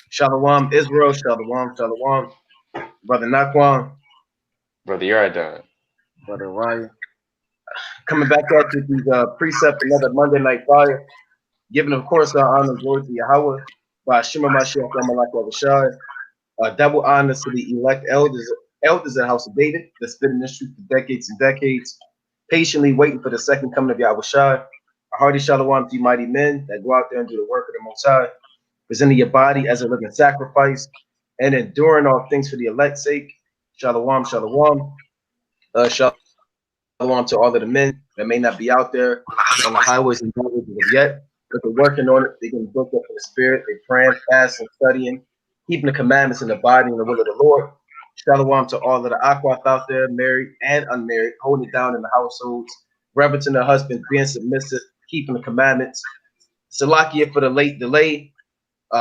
Shalom, Israel. Shalom, shalom. Brother Nakwan, Brother Yardan. Brother Ryan. coming back at you with these precepts, another Monday night fire. Giving, of course, our honor and glory to Yahweh by Shema Mashiach Yamalak Ravashai. Double honors to the elect elders of the house of David that's been in this truth for decades and decades, patiently waiting for the second coming of Yahweh Shai. A hearty shalom to you mighty men that go out there and do the work of the Most High, presenting your body as a living sacrifice and enduring all things for the elect's sake. Shalom, shalom. Shalom to all of the men that may not be out there on the highways and byways as of yet, but they're working on it. They're getting booked up in the spirit. They're praying, fasting, studying, keeping the commandments and abiding in the will of the Lord. Shalom to all of the aquaf out there, married and unmarried, holding it down in the households, reverencing their husbands, being submissive, keeping the commandments. Salakia for the late delay.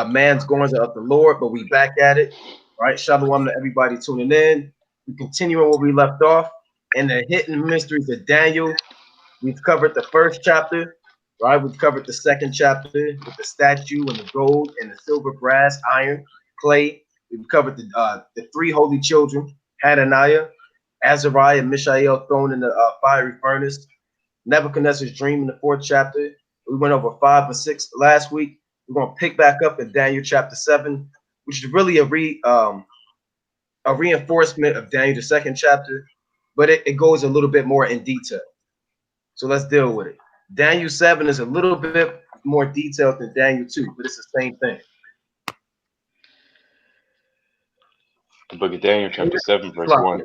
Man's goings are of the Lord, but we back at it. All right, shalom to everybody tuning in. We continue on where we left off in the hidden mysteries of Daniel. We've covered the first chapter, right? We've covered the second chapter with the statue and the gold and the silver, brass, iron, clay. We've covered the three holy children, Hananiah, Azariah, and Mishael thrown in the fiery furnace. Nebuchadnezzar's dream in the fourth chapter. We went over 5 and 6 last week. We're going to pick back up in Daniel chapter 7, which is really a reinforcement of Daniel, the second chapter, but it goes a little bit more in detail. So let's deal with it. Daniel 7 is a little bit more detailed than Daniel 2, but it's the same thing. The book of Daniel, chapter 7, verse 1.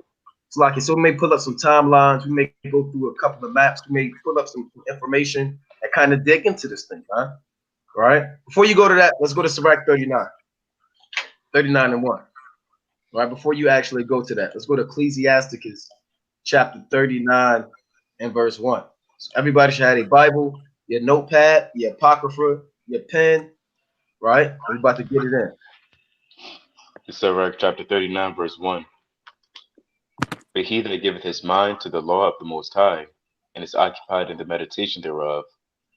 It's like it. So we may pull up some timelines. We may go through a couple of maps. We may pull up some information and kind of dig into this thing, huh? All right. Before you go to that, let's go to Sirach 39. 39 and 1. All right. Before you actually go to that, let's go to Ecclesiasticus chapter 39 and verse 1. So everybody should have a Bible, your notepad, your apocrypha, your pen, right? We're about to get it in. It's Sirach chapter 39, verse 1. But he that giveth his mind to the law of the Most High, and is occupied in the meditation thereof,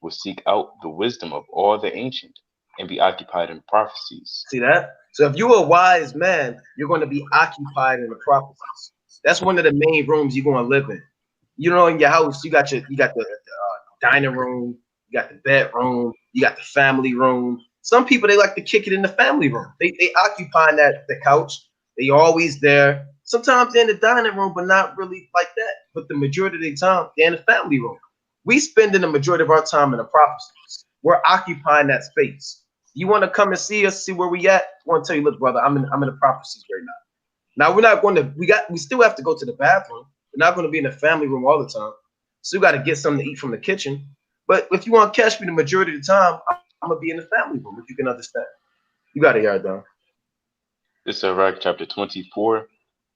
will seek out the wisdom of all the ancient, and be occupied in prophecies. See that? So if you're a wise man, you're going to be occupied in the prophecies. That's one of the main rooms you're going to live in. You know, in your house, you got the dining room, you got the bedroom, you got the family room. Some people, they like to kick it in the family room. They occupy the couch. They always there. Sometimes they're in the dining room, but not really like that. But the majority of the time, they're in the family room. We spending the majority of our time in the prophecies. We're occupying that space. You want to come and see us, see where we at? I want to tell you, look, brother, I'm in the prophecies right now. Now we're not going to. We still have to go to the bathroom. We're not going to be in the family room all the time. So you got to get something to eat from the kitchen. But if you want to catch me the majority of the time, I'm gonna be in the family room. If you can understand, you got it, Yardan. It's Sirach chapter 24,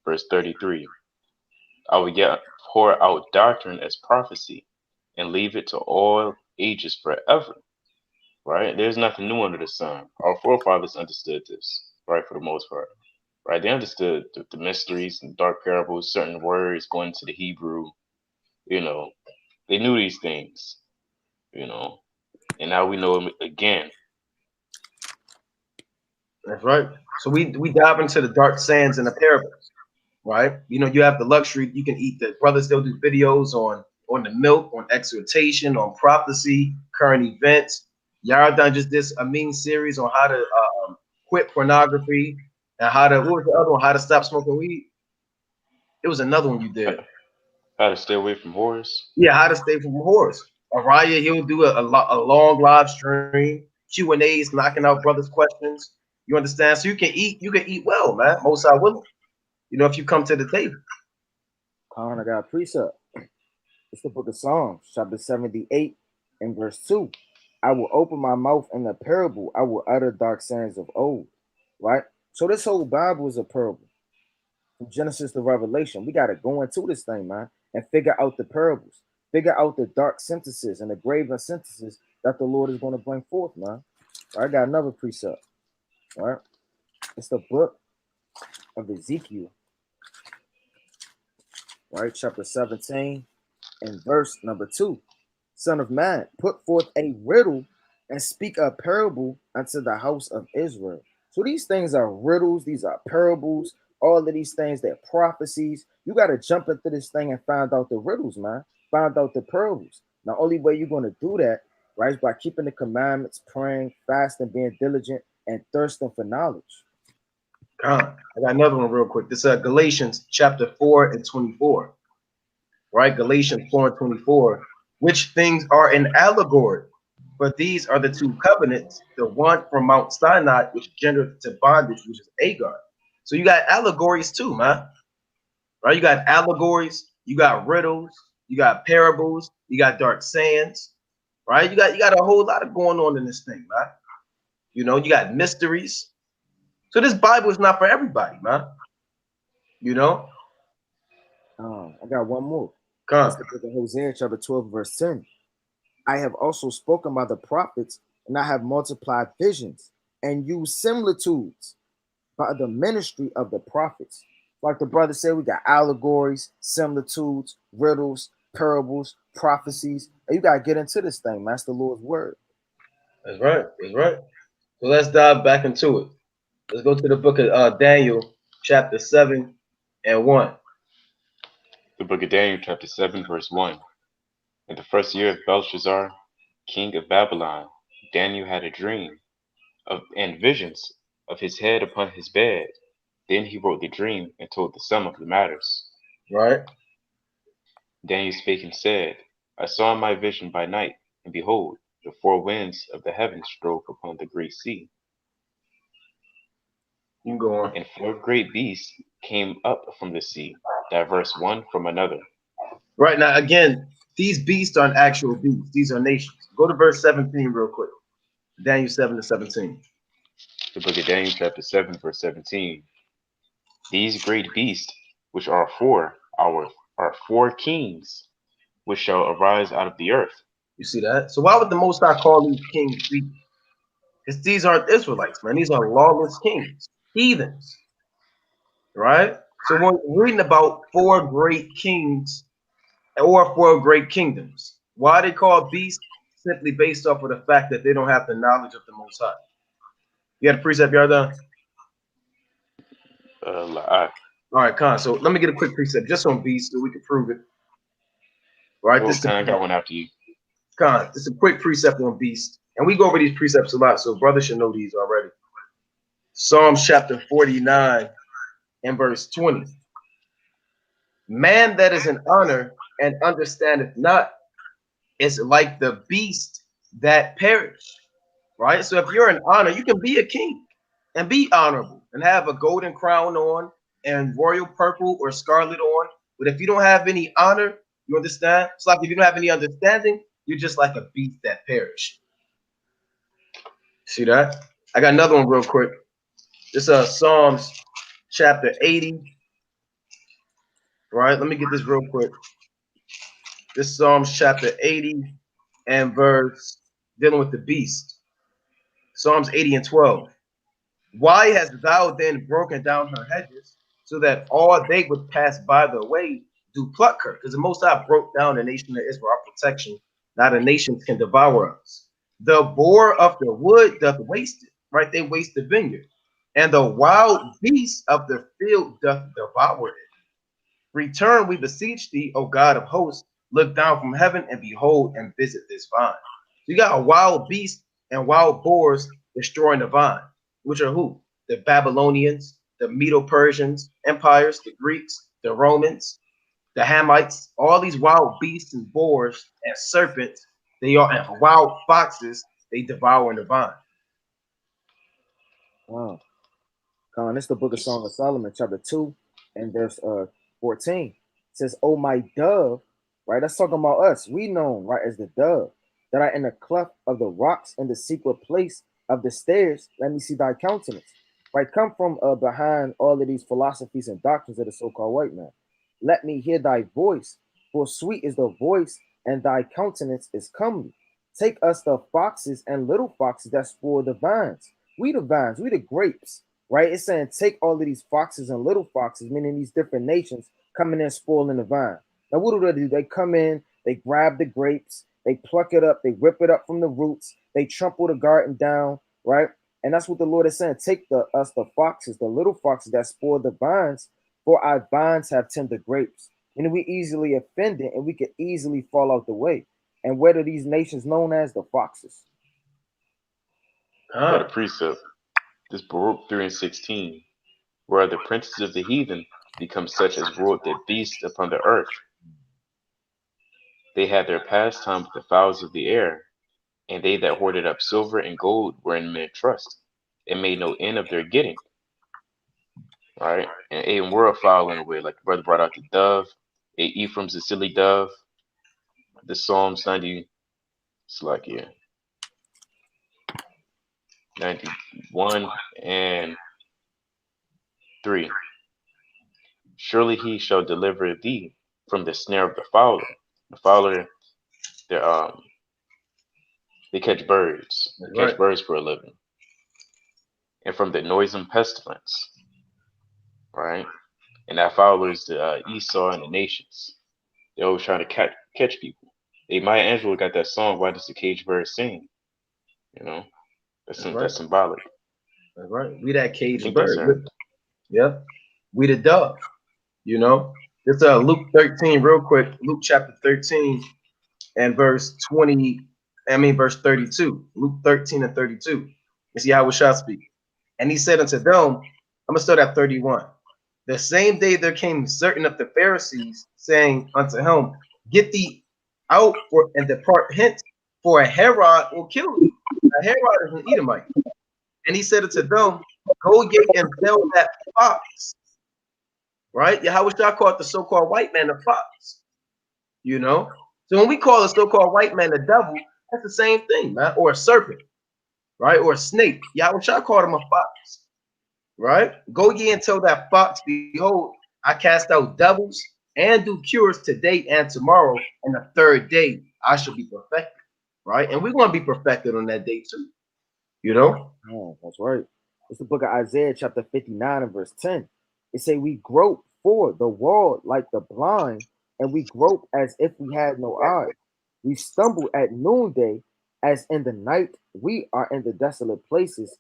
verse 33. I will yet pour out doctrine as prophecy, and leave it to all ages forever. Right? There's nothing new under the sun. Our forefathers understood this, right, for the most part. Right? They understood the mysteries and dark parables, certain words going into the Hebrew. You know, they knew these things. You know, and now we know them again. That's right. So we dive into the dark sands and the parables, right? You know, you have the luxury. You can eat. The brothers, they'll do videos on the milk, on exhortation, on prophecy, current events. Yardan just did a mean series on how to quit pornography and how to, what was the other one? How to stop smoking weed. It was another one you did. How to stay away from whores. Yeah, how to stay from whores. Araya, he'll do a long live stream, Q&As, knocking out brothers' questions. You understand? So you can eat well, man. Most I will. You know, if you come to the table. Khan, I got a precept. It's the book of Psalms, chapter 78 and verse 2. I will open my mouth in a parable. I will utter dark sayings of old. Right? So this whole Bible is a parable. From Genesis to Revelation. We got to go into this thing, man, and figure out the parables. Figure out the dark sentences and the graven sentences that the Lord is going to bring forth, man. I got another precept. All right. It's the book of Ezekiel. Right, chapter 17 and verse number 2. Son of man, put forth a riddle and speak a parable unto the house of Israel. So these things are riddles, these are parables, all of these things, they're prophecies. You got to jump into this thing and find out the riddles, man. Find out the parables. The only way you're going to do that, right, is by keeping the commandments, praying, fasting, being diligent, and thirsting for knowledge. I got another one real quick. This is Galatians chapter 4 and 24. Right? Galatians 4 and 24. Which things are an allegory? But these are the two covenants, the one from Mount Sinai, which gendered to bondage, which is Agar. So you got allegories too, man. Right? You got allegories, you got riddles, you got parables, you got dark sayings, right? You got a whole lot of going on in this thing, man. You know, you got mysteries. So this Bible is not for everybody, man. You know? I got one more. Come. That's the book of Hosea, chapter 12, verse 10. I have also spoken by the prophets, and I have multiplied visions and used similitudes by the ministry of the prophets. Like the brother said, we got allegories, similitudes, riddles, parables, prophecies. And you got to get into this thing, man. That's the Lord's word. That's right. That's right. So let's dive back into it. Let's go to the book of Daniel, chapter 7 and 1. The book of Daniel, chapter 7, verse 1. In the first year of Belshazzar, king of Babylon, Daniel had a dream and visions of his head upon his bed. Then he wrote the dream and told the sum of the matters. Right. Daniel spake and said, I saw in my vision by night, and behold, the four winds of the heavens strove upon the great sea. You can go on. And four great beasts came up from the sea, diverse one from another. Right now, again, these beasts aren't actual beasts. These are nations. Go to verse 17 real quick. Daniel 7 to 17. The book of Daniel, chapter 7, verse 17. These great beasts, which are four kings, which shall arise out of the earth. You see that? So why would the Most High call these kings beasts? Because these aren't Israelites, man. These are lawless kings, heathens. Right? So when we're reading about four great kings or four great kingdoms, why are they called beasts? Simply based off of the fact that they don't have the knowledge of the Most High. You got a precept, y'all done? All right, Khan. So let me get a quick precept just on beasts so we can prove it. Right? Well, I got one after you. Khan, this is a quick precept on beast. And we go over these precepts a lot, so brothers should know these already. Psalms chapter 49 and verse 20. Man that is in honor and understandeth not is like the beast that perish. Right? So if you're in honor, you can be a king and be honorable and have a golden crown on and royal purple or scarlet on. But if you don't have any honor, you understand? It's like if you don't have any understanding, you're just like a beast that perish. See that? I got another one real quick. This is Psalms chapter 80. Right? Let me get this real quick. This is Psalms chapter 80 and verse dealing with the beast. Psalms 80 and 12. Why hast thou then broken down her hedges, so that all they would pass by the way do pluck her? Because the Most High broke down the nation of Israel, our protection. Now the nations can devour us. The boar of the wood doth waste it, right? They waste the vineyard. And the wild beast of the field doth devour it. Return, we beseech thee, O God of hosts, look down from heaven and behold and visit this vine. So you got a wild beast and wild boars destroying the vine, which are who? The Babylonians, the Medo-Persians empires, the Greeks, the Romans, the Hamites, all these wild beasts and boars and serpents, they are, and wild foxes, they devour in the vine. Wow. Colin, it's the book of Song of Solomon, chapter 2, and verse 14. It says, "Oh my dove," right? That's talking about us. We known, right, as the dove, that are in the cleft of the rocks in the secret place of the stairs. Let me see thy countenance. Right, come from behind all of these philosophies and doctrines of the so-called white man. Let me hear thy voice, for sweet is the voice, and thy countenance is comely. Take us the foxes and little foxes that spoil the vines. We the vines, we the grapes. Right? It's saying take all of these foxes and little foxes, meaning these different nations, coming in spoiling the vine. Now, what do? They come in, they grab the grapes, They pluck it up, they rip it up from the roots, they trample the garden down, right? And that's what the Lord is saying. Take the foxes, the little foxes that spoil the vines, for our vines have tender grapes. And we easily offended and we could easily fall out the way. And what are these nations known as? The foxes. But a precept, this Baruch 3 and 16, where the princes of the heathen become such as ruled the beasts upon the earth. They had their pastime with the fowls of the air, and they that hoarded up silver and gold were in men trust, and made no end of their getting. Right? And ate world fowl in a way, like the brother brought out the dove, ate Ephraim's the silly dove, the Psalms 90, it's like, yeah, 91 and 3. Surely he shall deliver thee from the snare of the fowler. The fowler, they catch birds. They catch birds for a living. And from the noisome pestilence, right? And that fowler is the Esau and the nations. They're always trying to catch people. Hey, Maya Angelou got that song, Why Does the Caged Bird Sing? You know, that's symbolic. That's right. We that caged bird. Yep. We the dove. You know, it's Luke 13, real quick. Luke chapter 13 and verse 32. Luke 13 and 32. You see how we shall speak. And he said unto them, I'm gonna start at 31. The same day there came certain of the Pharisees, saying unto him, Get thee out and depart hence, for a Herod will kill thee. A Herod is an Edomite. And he said unto them, Go ye and tell that fox. Right? Yahweh Shah called the so-called white man a fox. You know? So when we call the so-called white man the devil, that's the same thing, man. Or a serpent, right? Or a snake. Yahweh Shah called him a fox. Right? Go ye and tell that fox, behold, I cast out devils and do cures today and tomorrow, and the third day I shall be perfected. Right? And we're going to be perfected on that day too. You know? Oh, that's right. It's the book of Isaiah, chapter 59 and verse 10. It say, We grope for the world like the blind, and we grope as if we had no eyes. We stumble at noonday, as in the night. We are in the desolate places,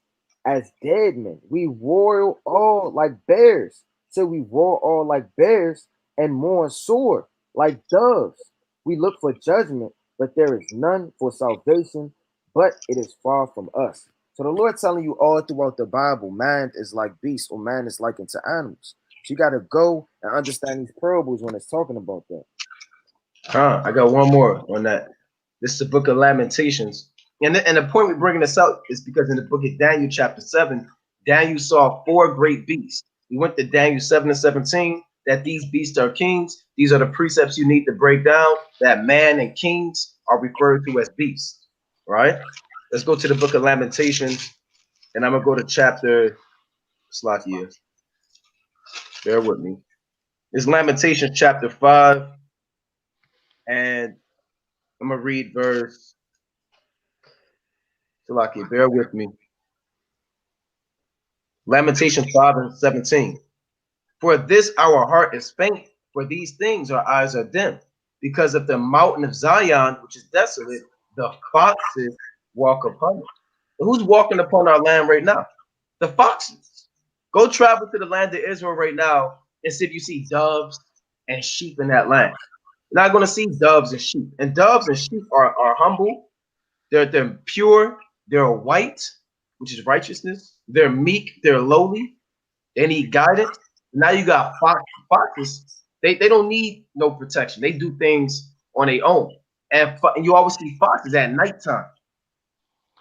as dead men. We roar all like bears. So we roar all like bears, and mourn sore like doves. We look for judgment, but there is none, for salvation, but it is far from us. So the Lord telling you all throughout the Bible, man is like beasts, or man is likened to animals. So you got to go and understand these parables when it's talking about that. I got one more on that. This is the book of Lamentations. And the point we're bringing this out is because in the book of Daniel chapter 7, Daniel saw 4 great beasts. We went to Daniel 7 and 17, that these beasts are kings. These are the precepts you need to break down, that man and kings are referred to as beasts, right? Let's go to the book of Lamentations, and I'm going to go to chapter, Slakia. Bear with me. It's Lamentations chapter 5, and I'm going to read verse, Slakia, bear with me. Lamentations 5 and 17. For this our heart is faint, for these things our eyes are dim. Because of the mountain of Zion, which is desolate, the foxes walk upon it. Who's walking upon our land right now? The foxes. Go travel to the land of Israel right now and see if you see doves and sheep in that land. You're not going to see doves and sheep. And doves and sheep are humble. They're pure. They're white, which is righteousness. They're meek. They're lowly. They need guidance. Now you got foxes. They don't need no protection. They do things on their own. And you always see foxes at nighttime.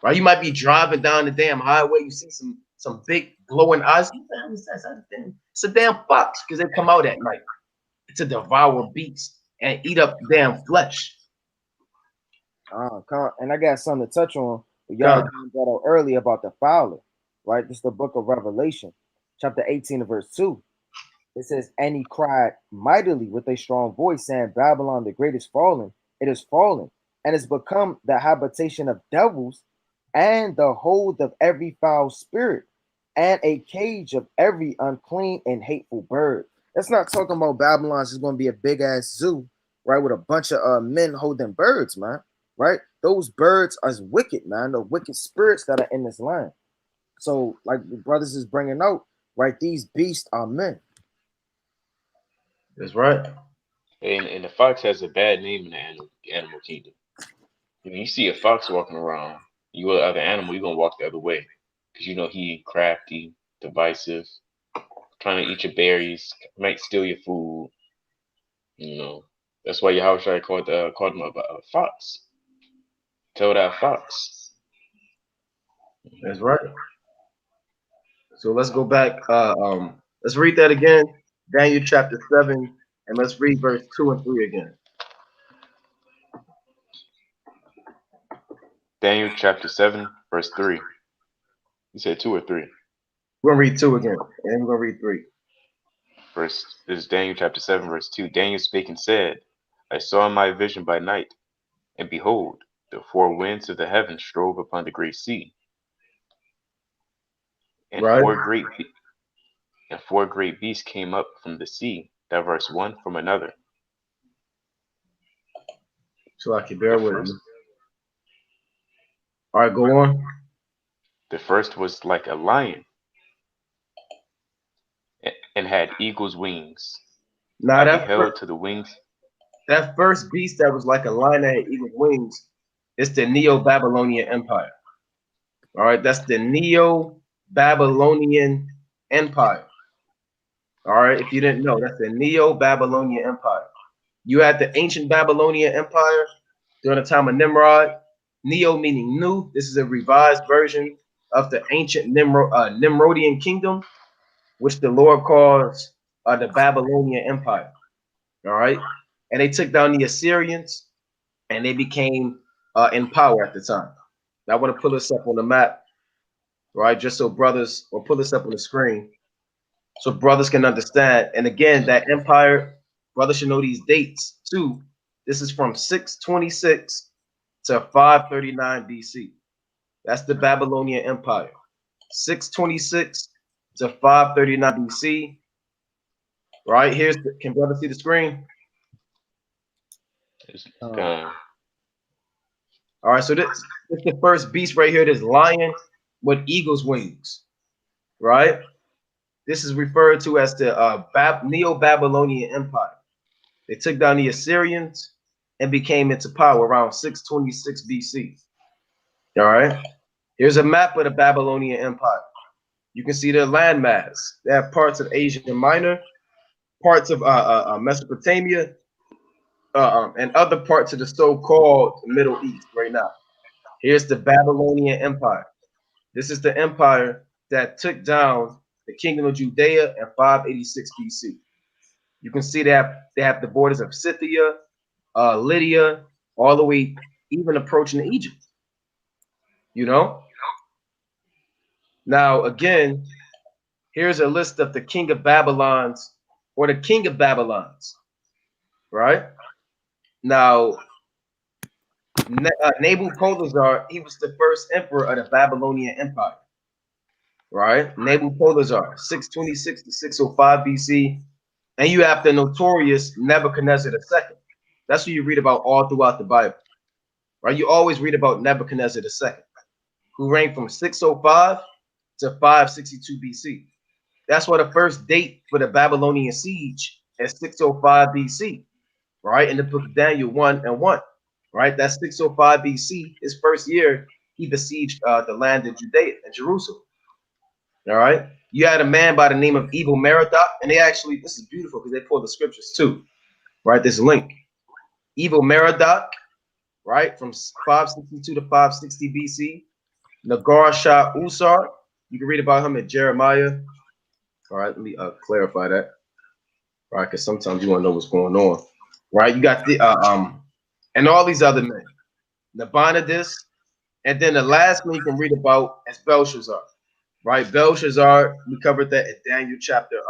Right? You might be driving down the damn highway. You see some big glowing eyes. What the hell is that? It's a damn fox, because they come out at night to devour beasts and eat up damn flesh. And I got something to touch on. Y'all brought out earlier about the fowler, right? This is the book of Revelation, chapter 18 verse 2. It says, And he cried mightily with a strong voice, saying, Babylon the great is fallen. It is fallen, and it's become the habitation of devils, and the hold of every foul spirit, and a cage of every unclean and hateful bird. That's not talking about Babylon's is going to be a big ass zoo, right, with a bunch of men holding birds, man. right? Those birds are wicked, man. The wicked spirits that are in this land. So, like the brothers is bringing out, right? These beasts are men. That's right. And the fox has a bad name in the animal kingdom. If you see a fox walking around, you or other animal, you're gonna walk the other way because you know he crafty, divisive, trying to eat your berries, might steal your food. You know, that's why Yahushua called him a fox. Tell that fox. That's right. So let's go back. Let's read that again. Daniel chapter 7, and let's read verse 2 and 3 again. Daniel chapter 7, verse 3. You said 2 or 3? We're gonna read 2 again, and then we're gonna read 3. This is Daniel chapter 7, verse 2. Daniel spake and said, I saw in my vision by night, and behold, the four winds of the heaven strove upon the great sea, and Right. four great beasts came up from the sea, diverse one from another. So I can bear with me. All right, go on. The first was like a lion, and had eagle's wings. Now I beheld to the wings. that first beast that was like a lion that had eagle's wings, it's the Neo-Babylonian Empire. All right, that's the Neo-Babylonian Empire. All right, if you didn't know, that's the Neo-Babylonian Empire. You had the ancient Babylonian Empire during the time of Nimrod. Neo meaning new. This is a revised version of the ancient Nimrodian kingdom, which the Lord calls the Babylonian Empire. All right, and they took down the Assyrians, and they became in power at the time. Now, I want to pull this up on the map, right? Just so brothers, or pull this up on the screen, so brothers can understand. And again, that empire, brothers should know these dates too. This is from 626 to 539 BC. That's the Babylonian Empire. 626 to 539 BC. Right here's can brothers see the screen? All right, so this is the first beast right here, this lion with eagle's wings, right? This is referred to as the Neo-Babylonian Empire. They took down the Assyrians and became into power around 626 BC. All right, here's a map of the Babylonian Empire. You can see their landmass. They have parts of Asia Minor, parts of Mesopotamia, and other parts of the so-called Middle East right now. Here's the Babylonian Empire. This is the empire that took down the kingdom of Judea in 586 BC. You can see that they have the borders of Scythia, Lydia, all the way even approaching Egypt. You know? Now, again, here's a list of the king of Babylon's or the king of Babylon's, right? Now, Nebuchadnezzar, he was the first emperor of the Babylonian Empire, right? Nebuchadnezzar, 626 to 605 BC. And you have the notorious Nebuchadnezzar II. That's what you read about all throughout the Bible, right? You always read about Nebuchadnezzar II, who reigned from 605 to 562 BC. That's why the first date for the Babylonian siege is 605 BC, right? In the book of Daniel 1 and 1, right? That's 605 BC. His first year, he besieged the land of Judea and Jerusalem. All right. You had a man by the name of Evil Merodach, and they actually, this is beautiful because they pull the scriptures too, right? This link. Evil Merodach, right? From 562 to 560 BC. Nagar Shah Usar. You can read about him in Jeremiah. All right, let me clarify that. Right, because sometimes you want to know what's going on. Right, you got the and all these other men, Nabonidus, and then the last one you can read about is Belshazzar. Right, Belshazzar, we covered that in Daniel chapter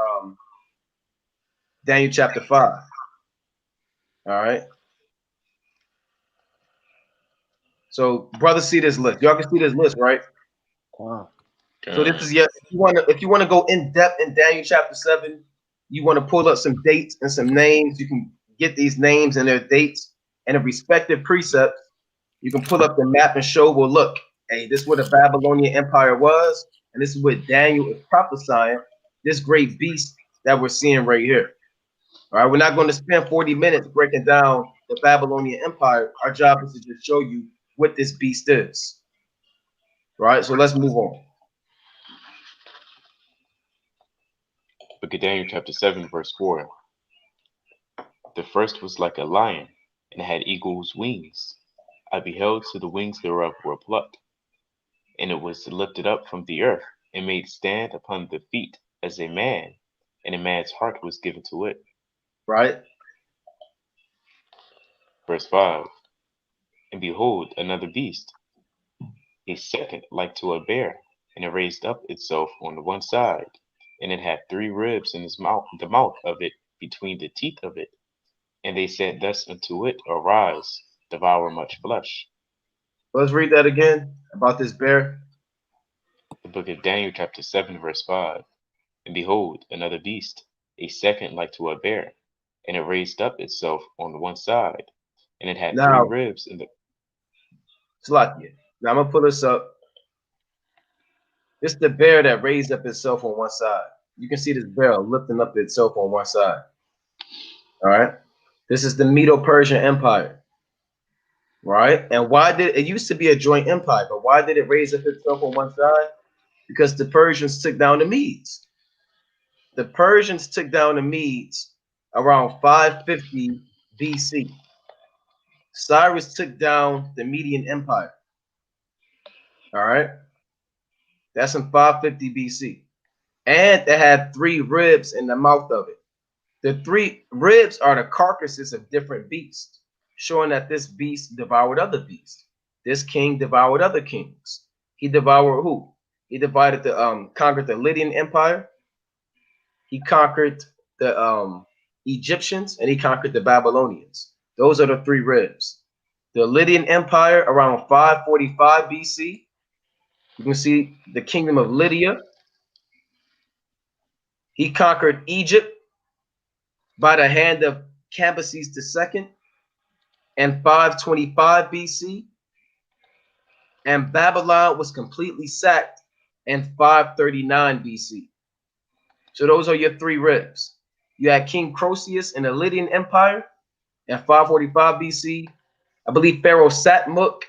5. All right. So brothers, see this list. Y'all can see this list, right? Wow. So this is if you want to go in depth in Daniel chapter 7, you want to pull up some dates and some names. You can get these names and their dates and the respective precepts You can pull up the map and show, well, look, hey, this is where the Babylonian Empire was, and this is what Daniel is prophesying, this great beast that we're seeing right here. All right, we're not going to spend 40 minutes breaking down the Babylonian Empire. Our job is to just show you what this beast is. All right, so let's move on. Book of Daniel, chapter 7, verse 4. The first was like a lion, and had eagle's wings. I beheld till the wings thereof were plucked, and it was lifted up from the earth, and made stand upon the feet as a man, and a man's heart was given to it. Right? Verse 5. And behold, another beast, a second like to a bear, and it raised up itself on one side, and it had 3 ribs in his mouth, the mouth of it between the teeth of it. And they said thus unto it, Arise, devour much flesh. Let's read that again about this bear. The book of Daniel, chapter 7, verse 5. And behold, another beast, a second like to a bear, and it raised up itself on one side, and it had 3 Now, ribs in the. Slakia. Now I'm gonna pull this up. This is the bear that raised up itself on one side. You can see this bear lifting up itself on one side. All right. This is the Medo-Persian Empire. Right? And why did it used to be a joint empire, but why did it raise up itself on one side? Because the Persians took down the Medes. The Persians took down the Medes around 550 BC. Cyrus took down the Median Empire. All right. That's in 550 BC. And they had 3 ribs in the mouth of it. The 3 ribs are the carcasses of different beasts, showing that this beast devoured other beasts. This king devoured other kings. He devoured who? He conquered the Lydian Empire. He conquered the Egyptians, and he conquered the Babylonians. Those are the 3 ribs. The Lydian Empire around 545 BC. You can see the kingdom of Lydia. He conquered Egypt by the hand of Cambyses II in 525 BC. And Babylon was completely sacked in 539 BC. So those are your 3 ribs. You had King Croesus in the Lydian Empire in 545 BC. I believe Pharaoh Satmuk,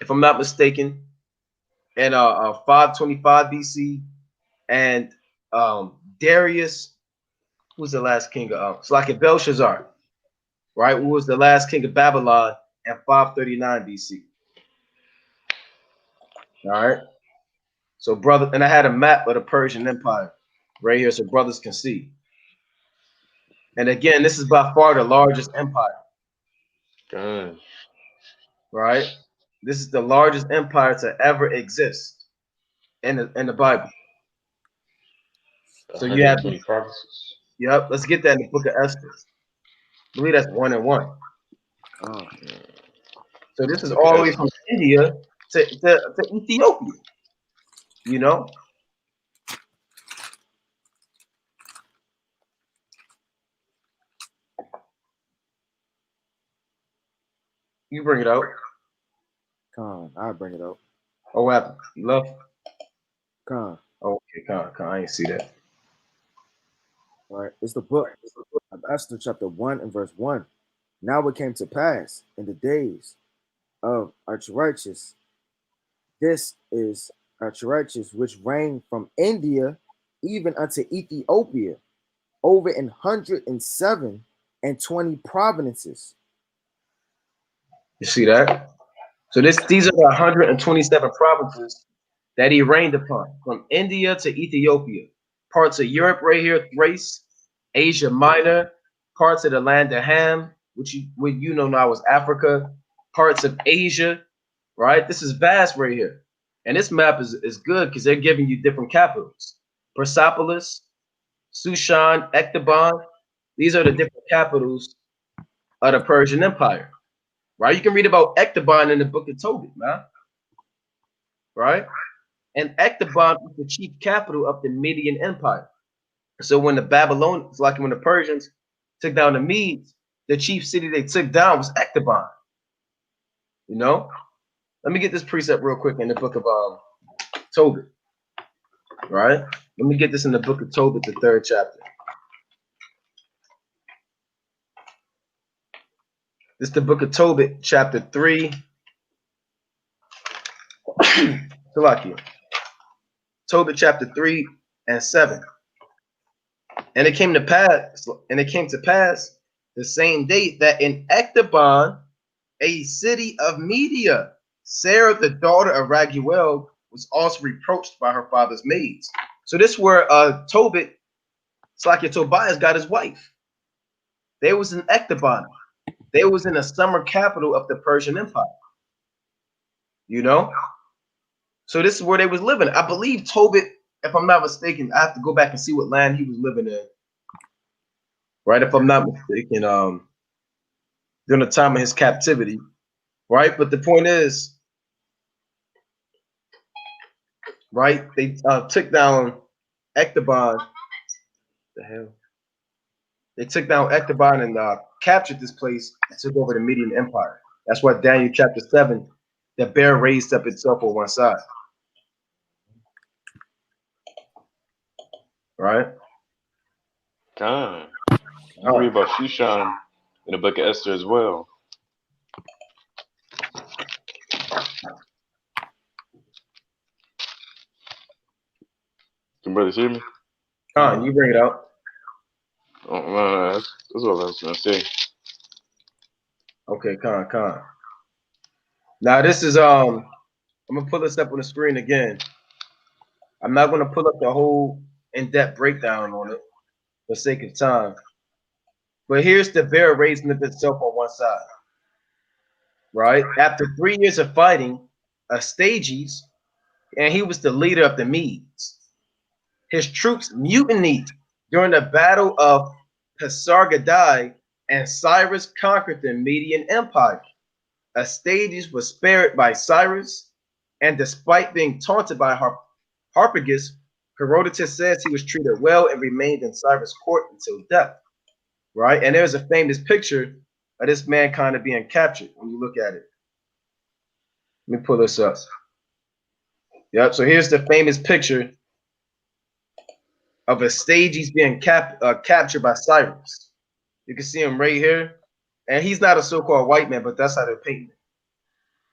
if I'm not mistaken, in 525 BC. And Darius, who's the last king of it's like Belshazzar, right? Who was the last king of Babylon in 539 BC. All right. So, brother, and I had a map of the Persian Empire right here so brothers can see. And again, this is by far the largest empire. Good. Right? This is the largest empire to ever exist in the Bible. So you have 120 prophecies. Yep, let's get that in the book of Esther. I believe that's 1 and 1. Oh, So this is all the way from India to Ethiopia. You know? You bring it out. Con, I'll bring it up. Oh, what happened? You left? Con. Oh, okay, con. I ain't see that. All right. It's the book of Esther, chapter 1 and verse 1. Now it came to pass in the days of Archirachus. This is Archirachus, which reigned from India even unto Ethiopia, over 107 and 20 provinces. You see that? So these are the 127 provinces that he reigned upon, from India to Ethiopia, parts of Europe right here, Thrace, Asia Minor, parts of the land of Ham, which you know now as Africa, parts of Asia, right? This is vast right here. And this map is good because they're giving you different capitals. Persepolis, Sushan, Ecbatana. These are the different capitals of the Persian Empire. Right? You can read about Ecbatana in the book of Tobit, man. Right? And Ecbatana was the chief capital of the Median Empire. So when the Babylonians, like when the Persians took down the Medes, the chief city they took down was Ecbatana. You know? Let me get this precept real quick in the book of Tobit. Right? Let me get this in the book of Tobit, the 3rd chapter. This is the book of Tobit, chapter 3. Salakia. Tobit chapter 3 and 7. And it came to pass the same day that in Ecbatana, a city of Media, Sarah, the daughter of Raguel, was also reproached by her father's maids. So this is where Tobit, Salakia, Tobias got his wife. They was in Ecbatana. They was in the summer capital of the Persian Empire. You know? So this is where they was living. I believe Tobit, if I'm not mistaken, I have to go back and see what land he was living in. Right, if I'm not mistaken, during the time of his captivity. Right, but the point is, right, they took down Ecbatana. The hell? They took down Ecbatana and captured this place and took over the Median Empire. That's why Daniel chapter 7, the bear raised up itself on one side. Right? God. You can read about Shushan in the book of Esther as well. Can brothers hear me? Khan, you bring it out. Oh, no, that's what I was going to say. Okay, Khan. Now this is I'm gonna pull this up on the screen again. I'm not gonna pull up the whole in-depth breakdown on it for sake of time. But here's the bear raising up itself on one side. Right? After 3 years of fighting, Astyages, and he was the leader of the Medes. His troops mutinied during the battle of Pasargadae, and Cyrus conquered the Median Empire. Astyages was spared by Cyrus, and despite being taunted by Harpagus, Herodotus says he was treated well and remained in Cyrus' court until death. Right? And there's a famous picture of this man kind of being captured when you look at it. Let me pull this up. Yep, so here's the famous picture of Astyages being captured by Cyrus. You can see him right here. And he's not a so-called white man, but that's how they're painting it.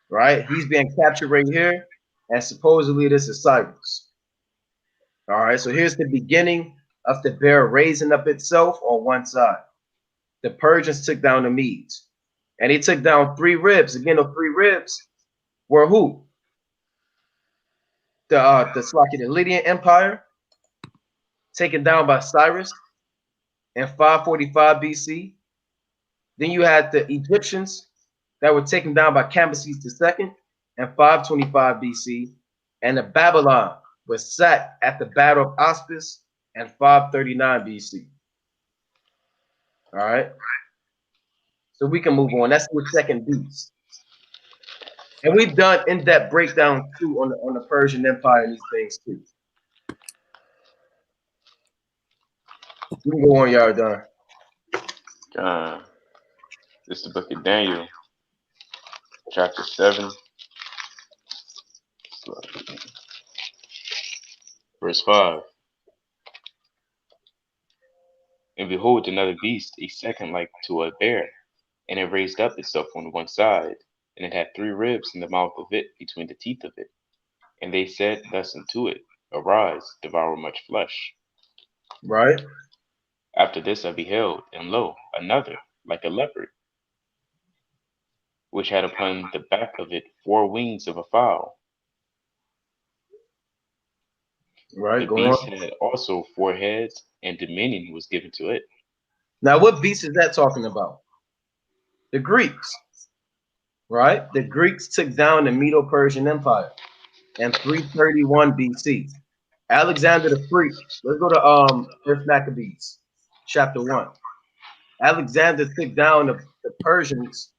Right? He's being captured right here, and supposedly this is Cyrus. All right, so here's the beginning of the bear raising up itself on one side. The Persians took down the Medes, and he took down 3 ribs. Again, the 3 ribs were who? The Lydian Empire, taken down by Cyrus in 545 BC. Then you had the Egyptians that were taken down by Cambyses II in 525 BC, and the Babylon was sacked at the Battle of Auspis in 539 BC. All right, so we can move on. That's the second beast, and we've done in-depth breakdown too on the Persian Empire and these things too. You can go on, y'all done. This is the book of Daniel, chapter 7, verse 5. And behold, another beast, a second like to a bear, and it raised up itself on one side, and it had 3 ribs in the mouth of it between the teeth of it. And they said thus unto it, Arise, devour much flesh. Right. After this I beheld, and lo, another, like a leopard, which had upon the back of it 4 wings of a fowl. Right. The beast had also 4 heads, and dominion was given to it. Now, what beast is that talking about? The Greeks. Right? The Greeks took down the Medo-Persian Empire in 331 BC. Alexander the Great. Let's go to First Maccabees, chapter 1. Alexander took down the Persians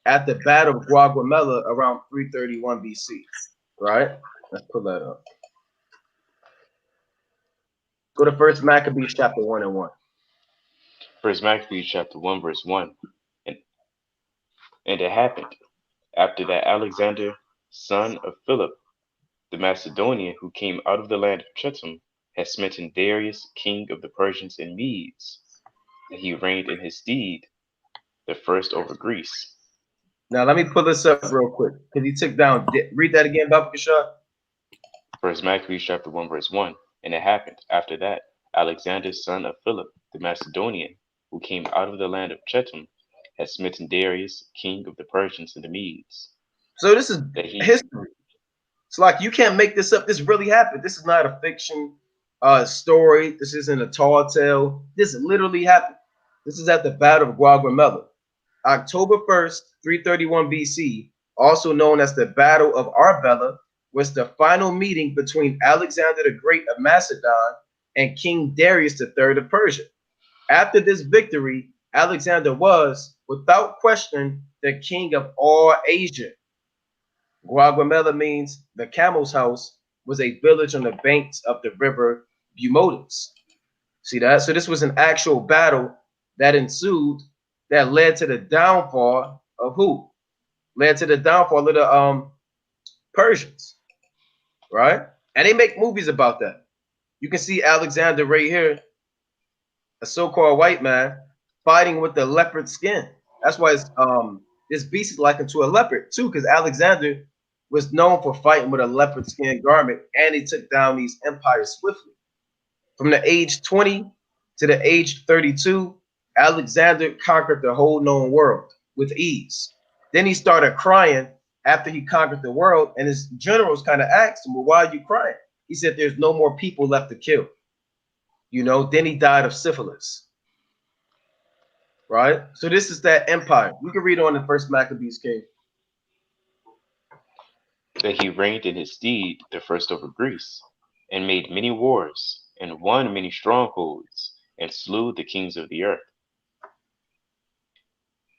at the Battle of Gaugamela around 331 BC. Right? Let's pull that up. Go to First Maccabees, chapter 1 and 1. First Maccabees, chapter 1, verse 1. And it happened, After that, Alexander, son of Philip, the Macedonian, who came out of the land of Chetam, had smitten Darius, king of the Persians and Medes, and he reigned in his stead, the first over Greece. Now let me pull this up real quick because he took down. Read that again, Baba Kishar. First Maccabees chapter 1, verse 1. And it happened after that, Alexander, son of Philip, the Macedonian, who came out of the land of Chetam, had smitten Darius, king of the Persians and the Medes. So this is history. It's like you can't make this up. This really happened. This is not a fiction story. This isn't a tall tale. This literally happened. This is at the Battle of Gaugamela. October 1st, 331 BC, also known as the Battle of Arbela, was the final meeting between Alexander the Great of Macedon and King Darius III of Persia. After this victory, Alexander was, without question, the king of all Asia. Gaugamela means the camel's house, was a village on the banks of the river Bumotis. See that? So this was an actual battle that ensued that led to the downfall of who? Led to the downfall of the Persians, right? And they make movies about that. You can see Alexander right here, a so-called white man, fighting with the leopard skin. That's why this beast is likened to a leopard too, because Alexander was known for fighting with a leopard skin garment, and he took down these empires swiftly. From the age 20 to the age 32, Alexander conquered the whole known world with ease. Then he started crying after he conquered the world, and his generals kind of asked him, well, why are you crying? He said, there's no more people left to kill. You know, then he died of syphilis. Right? So this is that empire. You can read on in First Maccabees cave. That he reigned in his stead, the first over Greece, and made many wars, and won many strongholds, and slew the kings of the earth,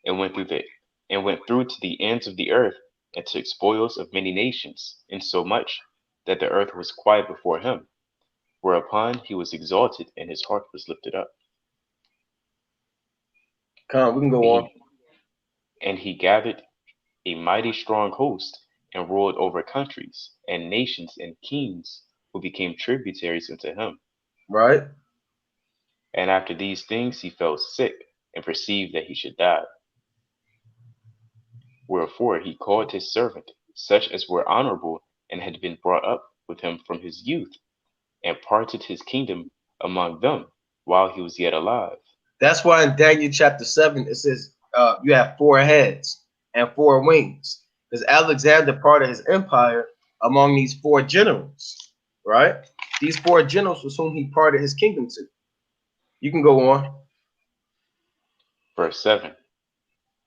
and went through to the ends of the earth, and took spoils of many nations, insomuch that the earth was quiet before him, whereupon he was exalted, and his heart was lifted up. Come on, we can go on. And he gathered a mighty strong host, and ruled over countries and nations and kings who became tributaries unto him. Right. And after these things he fell sick, and perceived that he should die. Wherefore he called his servant, such as were honorable, and had been brought up with him from his youth, and parted his kingdom among them while he was yet alive. That's why in Daniel chapter 7 it says you have 4 heads and 4 wings, because Alexander parted his empire among these 4 generals, right? These 4 generals was whom he parted his kingdom to. You can go on. Verse 7.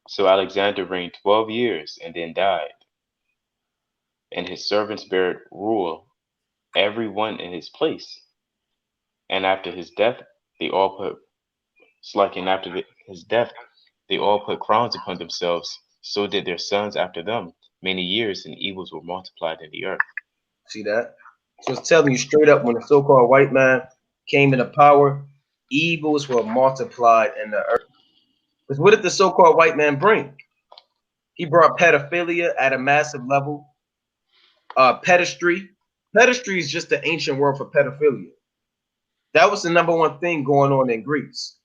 So Alexander reigned 12 years and then died, and his servants bare rule, every one in his place. And after his death, they all put crowns upon themselves. So did their sons after them many years, and evils were multiplied in the earth. See that? So it's telling you straight up, when the so-called white man came into power, evils were multiplied in the earth. Because what did the so-called white man bring? He brought pedophilia at a massive level. Pedestry. Pedestry is just the ancient word for pedophilia. That was the #1 thing going on in Greece.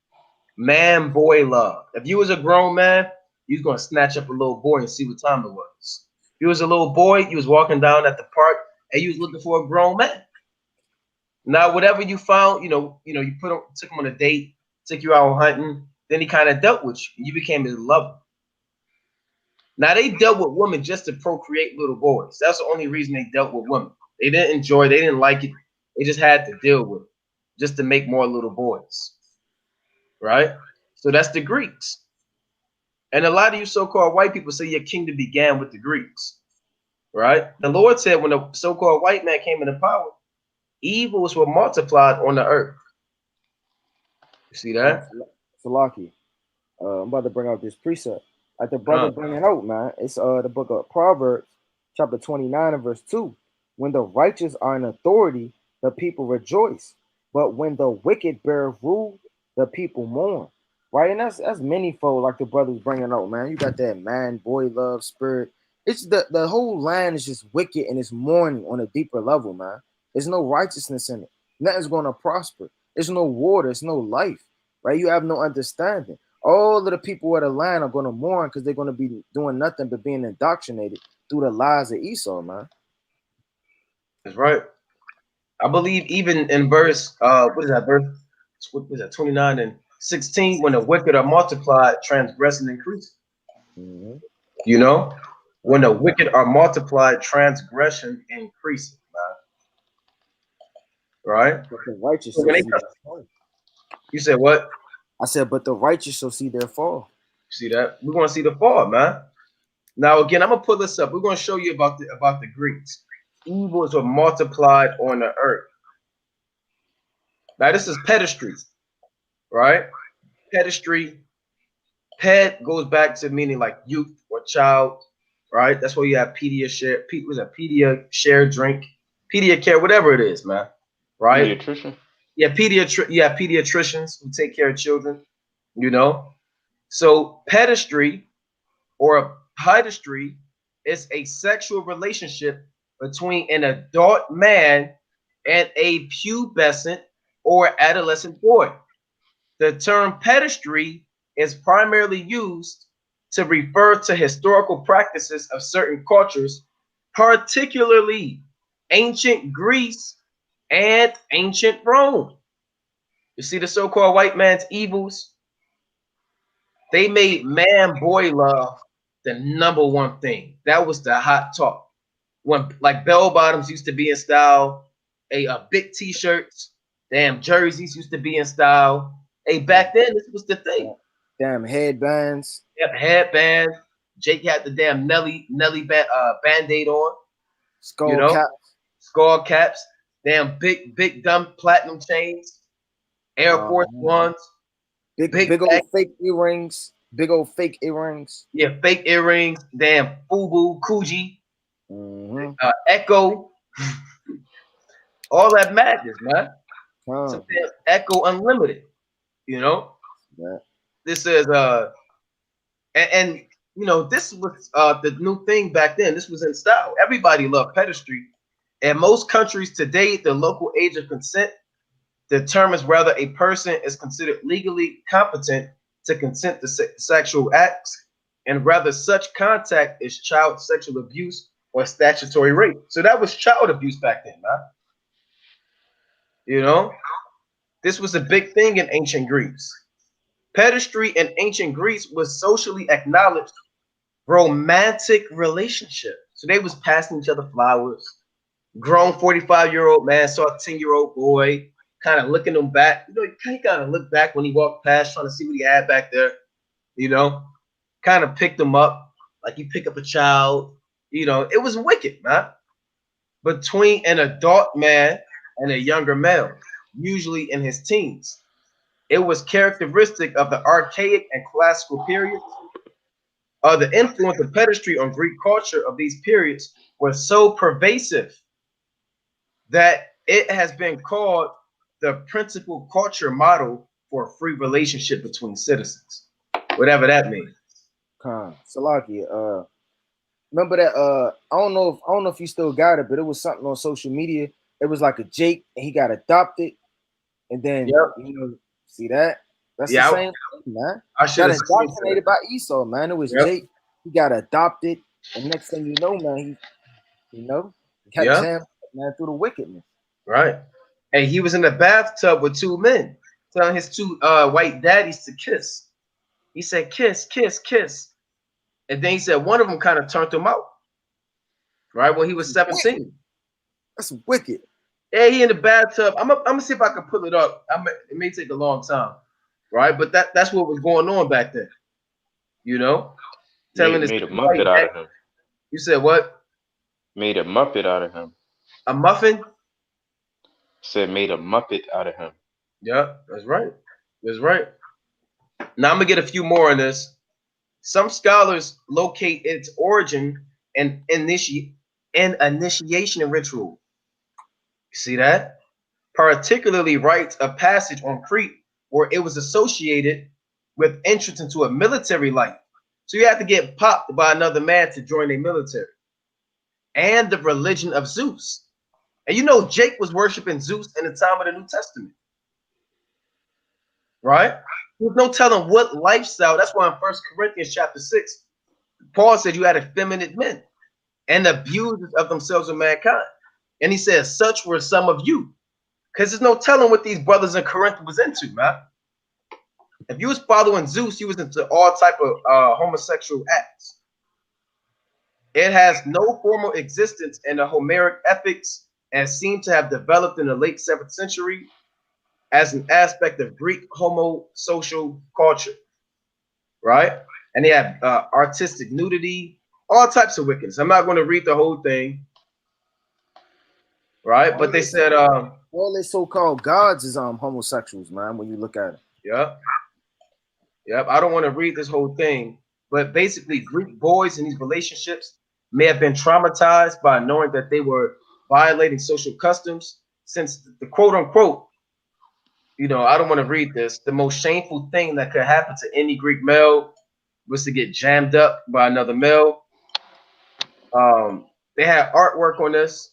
Man-boy love. If you was a grown man, you was going to snatch up a little boy and see what time it was. If you was a little boy, you was walking down at the park and you was looking for a grown man. Now, whatever you found, you took him on a date, took you out hunting, then he kind of dealt with you. You became his lover. Now, they dealt with women just to procreate little boys. That's the only reason they dealt with women. They didn't enjoy it. They didn't like it. They just had to deal with it just to make more little boys. Right? So that's the Greeks. And a lot of you so-called white people say your kingdom began with the Greeks. Right? The Lord said when the so-called white man came into power, evils were multiplied on the earth. You see that? Salaki, I'm about to bring out this precept. Like the brother bringing out, man. It's the book of Proverbs, chapter 29 and verse 2. When the righteous are in authority, the people rejoice. But when the wicked bear rule, the people mourn. Right? And that's manyfold, like the brother's bringing out, man. You got that man, boy love spirit. It's the whole land is just wicked and it's mourning on a deeper level, man. There's no righteousness in it. Nothing's going to prosper. There's no water. There's no life, right? You have no understanding. All of the people of the land are going to mourn because they're going to be doing nothing but being indoctrinated through the lies of Esau, man. That's right. I believe even in verse, what is that verse? What was that, 29 and 16? When the wicked are multiplied, transgression increases. Mm-hmm. You know, when the wicked are multiplied, transgression increases, man. Right? But the righteous So shall when see their fall. you said what? I said, but the righteous shall see their fall. See that? We're gonna see the fall, man. Now again, I'm gonna pull this up. We're gonna show you about the Greeks. Evils were multiplied on the earth. Now this is pedestry, right? Pedestry. Ped goes back to meaning like youth or child, right? That's why you have pedia share, was a pedia share drink, pedia care, whatever it is, man. Right? Pediatrician. Yeah, pediatricians who take care of children, you know. So pedestry or pedestry is a sexual relationship between an adult man and a pubescent or adolescent boy. The term pedestry is primarily used to refer to historical practices of certain cultures, particularly ancient Greece and ancient Rome. You see the so-called white man's evils? They made man-boy love the number one thing. That was the hot talk. When like bell bottoms used to be in style, big t-shirts, damn jerseys used to be in style. Hey, back then this was the thing. Damn headbands. Yep, headband. Jake had the damn Nelly band-aid on. Skull caps. Skull caps. Damn big dumb platinum chains. Air Force Ones. Big old fake earrings. Big old fake earrings. Yeah, fake earrings. Damn FUBU, Coogee, Echo. All that madness, man. Some damn Echo Unlimited. You know? Yeah. This is and you know, this was the new thing back then. This was in style. Everybody loved pedestry. In most countries today, the local age of consent determines whether a person is considered legally competent to consent to sexual acts and whether such contact is child sexual abuse or statutory rape. So that was child abuse back then, man. You know, this was a big thing in ancient Greece. Pedestry in ancient Greece was socially acknowledged romantic relationship. So they was passing each other flowers. Grown 45-year-old man saw a 10-year-old boy, kind of looking him back. You know, he kind of looked back when he walked past, trying to see what he had back there. You know, kind of picked him up like you pick up a child. You know, it was wicked, man. Between an adult man and a younger male, usually in his teens. It was characteristic of the archaic and classical periods. The influence of pedestry on Greek culture of these periods was so pervasive that it has been called the principal culture model for a free relationship between citizens, whatever that means. Salaki, remember that? I don't know if you still got it, but it was something on social media. It was like a Jake, and he got adopted, and then you know, see that? That's the same thing, man. I should have got indoctrinated by Esau, man. It was Jake. He got adopted, and next thing you know, man, he kept jamming, man, through the wickedness. Right. And he was in the bathtub with two men, telling his two white daddies to kiss. He said, kiss, kiss, kiss. And then he said one of them kind of turned him out. Right when he was 17. That's wicked. Yeah, he in the bathtub. I'm gonna see if I can pull it up. It may take a long time, right? But that's what was going on back then. You know, made a muppet out of him. You said what? Made a muppet out of him. A muffin? Said made a muppet out of him. Yeah, that's right. That's right. Now I'm gonna get a few more on this. Some scholars locate its origin and initiation ritual. You see that? Particularly rites of passage on Crete, where it was associated with entrance into a military life, So you have to get popped by another man to join a military. And the religion of Zeus. And you know Jake was worshiping Zeus in the time of the New Testament. Right? There's no telling what lifestyle. That's why in 1 Corinthians chapter 6, Paul said you had effeminate men and abusers of themselves with mankind. And he says, such were some of you. Because there's no telling what these brothers in Corinth was into, man. If you was following Zeus, you was into all type of homosexual acts. It has no formal existence in the Homeric epics and seemed to have developed in the late 7th century as an aspect of Greek homosocial culture, right? And they have artistic nudity, all types of wickedness. I'm not going to read the whole thing, right? But they said, all they so-called gods is homosexuals, man. When you look at it, yep. I don't want to read this whole thing, but basically, Greek boys in these relationships may have been traumatized by knowing that they were violating social customs, since the quote-unquote, you know, I don't want to read this, the most shameful thing that could happen to any Greek male was to get jammed up by another male. They had artwork on this,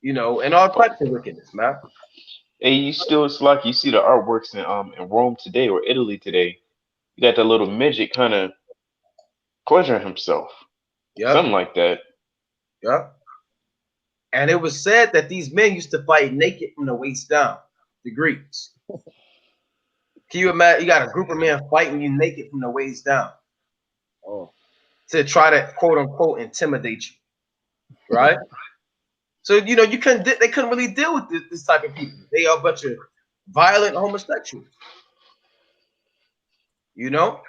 you know, and all types of wickedness, man. Hey, you still, it's like you see the artworks in Rome today or Italy today. You got that little midget kind of pleasuring himself. Yep. Something like that. Yep. And it was said that these men used to fight naked from the waist down, the Greeks. Can you imagine? You got a group of men fighting you naked from the waist down. Oh. To try to quote unquote intimidate you, right? So you know they couldn't really deal with this type of people. They are a bunch of violent homosexuals, you know.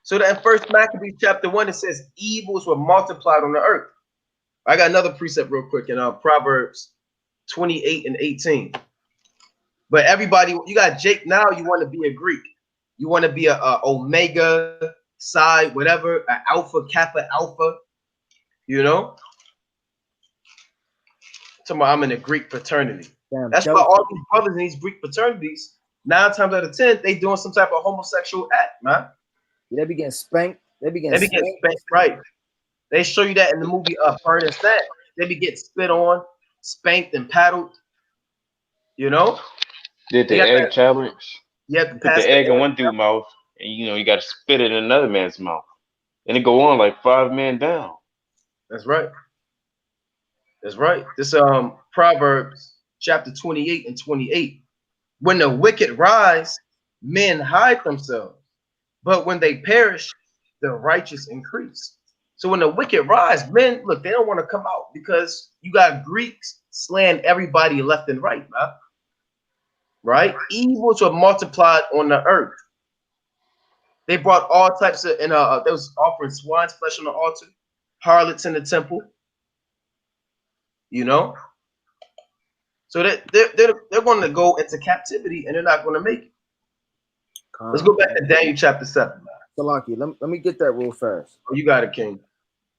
So that in First Maccabees chapter 1 it says evils were multiplied on the earth. I got another precept real quick in Proverbs 28 and 18. But everybody, you got Jake now. You want to be a Greek. You want to be a Omega Psi, whatever, an Alpha Kappa Alpha. You know. I'm in a Greek fraternity. Damn, that's why all these brothers in these Greek fraternities, 9 times out of 10, they doing some type of homosexual act, man. They be getting spanked. They be getting spanked, right? They show you that in the movie Burn and Sand. They be getting spit on, spanked, and paddled. You know? Did the egg challenge? You have to put the egg in one dude's mouth, and you know you got to spit it in another man's mouth, and it go on like 5 men down. That's right. That's right. This Proverbs chapter 28 and 28. When the wicked rise, men hide themselves, but when they perish, the righteous increase. So when the wicked rise, men look, they don't want to come out because you got Greeks slaying everybody left and right, man. Right? Evils were multiplied on the earth. They brought all types of, and they was offering swine's flesh on the altar, harlots in the temple. You know, so they're going to go into captivity and they're not going to make it. Let's go back to Daniel chapter 7. Salaki, let me get that real fast. Oh, you got it, King.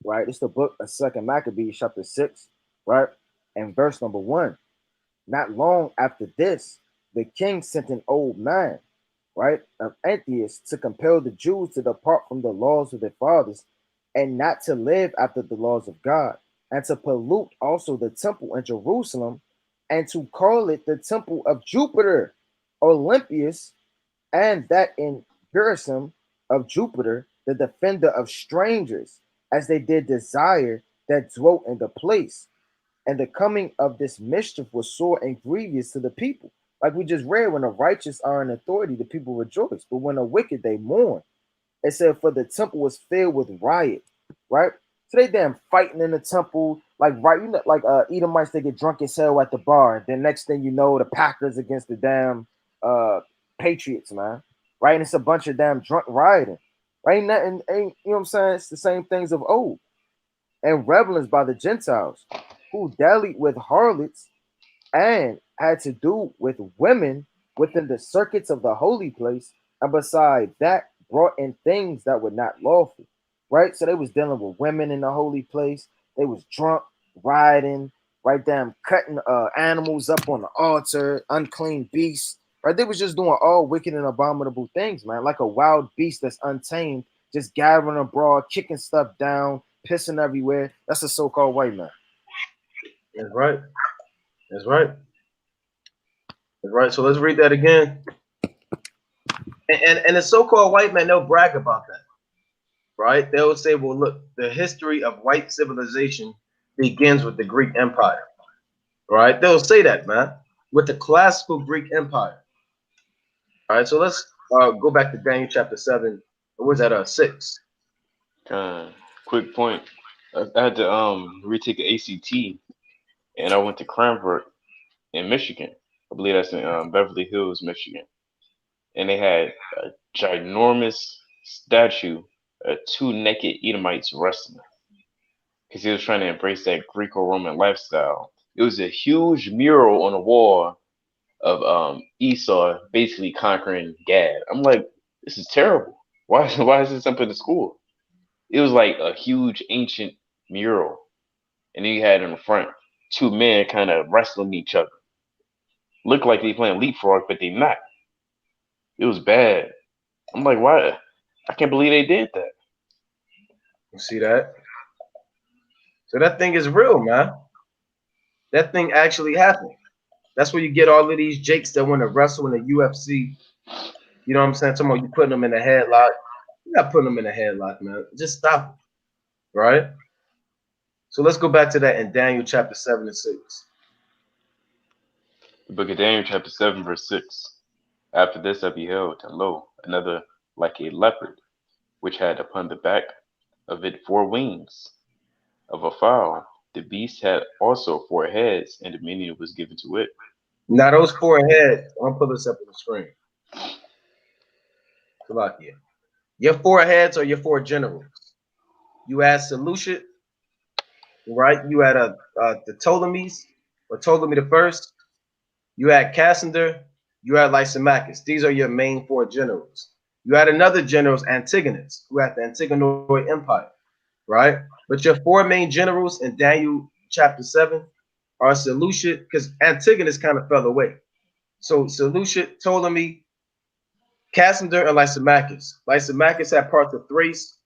Right, it's the book of 2 Maccabees chapter 6, right, and verse number 1. Not long after this, the king sent an old man, right, of Antiochus to compel the Jews to depart from the laws of their fathers and not to live after the laws of God, and to pollute also the temple in Jerusalem, and to call it the temple of Jupiter, Olympius, and that in Jerusalem of Jupiter, the defender of strangers, as they did desire that dwelt in the place. And the coming of this mischief was sore and grievous to the people. Like we just read, when the righteous are in authority, the people rejoice. But when the wicked, they mourn. It said, for the temple was filled with riot, right? So they damn fighting in the temple, like right, you know, like Edomites, they get drunk as hell at the bar. Then next thing you know, the Packers against the damn Patriots, man. Right? And it's a bunch of damn drunk rioting. Right? Nothing, ain't, you know what I'm saying? It's the same things of old. And revelings by the Gentiles, who dallied with harlots and had to do with women within the circuits of the holy place, and beside that brought in things that were not lawful. Right? So they was dealing with women in the holy place. They was drunk, riding, right, damn, cutting animals up on the altar, unclean beasts. Right? They was just doing all wicked and abominable things, man, like a wild beast that's untamed just gathering abroad, kicking stuff down, pissing everywhere. That's a so-called white man. That's right. That's right. That's right. So let's read that again. And the so-called white man, they'll brag about that, right? They'll say, well, look, the history of white civilization begins with the Greek Empire, right? They'll say that, man, with the classical Greek Empire. All right, so let's go back to Daniel chapter 7. What was that? 6. Quick point. I had to retake the ACT, and I went to Cranbrook in Michigan. I believe that's in Beverly Hills, Michigan. And they had a ginormous statue of two naked Edomites wrestling because he was trying to embrace that Greco-Roman lifestyle. It was a huge mural on the wall of Esau basically conquering Gad. I'm like, this is terrible. Why is this up in the school? It was like a huge ancient mural, and then you had in the front two men kind of wrestling each other. Looked like they playing leapfrog, but they not. It was bad. I'm like, why? I can't believe they did that. You see that? So that thing is real, man. That thing actually happened. That's where you get all of these jakes that want to wrestle in the UFC. You know what I'm saying? Talking about you putting them in a headlock. You're not putting them in a headlock, man. Just stop it, right? So let's go back to that in Daniel chapter 7 and 6. The book of Daniel, chapter 7, verse 6. After this I beheld, and lo, another like a leopard, which had upon the back of it 4 wings of a fowl. The beast had also 4 heads, and dominion was given to it. Now those 4 heads, I'm gonna put this up on the screen. Slovakia. Your 4 heads are your 4 generals. You had Seleucid, right? You had the Ptolemies, or Ptolemy the first. You had Cassander. You had Lysimachus. These are your main 4 generals. You had another generals, Antigonus, who had the Antigonoid Empire, right? But your 4 main generals in Daniel chapter 7 are Seleucid, because Antigonus kind of fell away. So Seleucid, Ptolemy, Cassander, and Lysimachus. Lysimachus had parts of Thrace.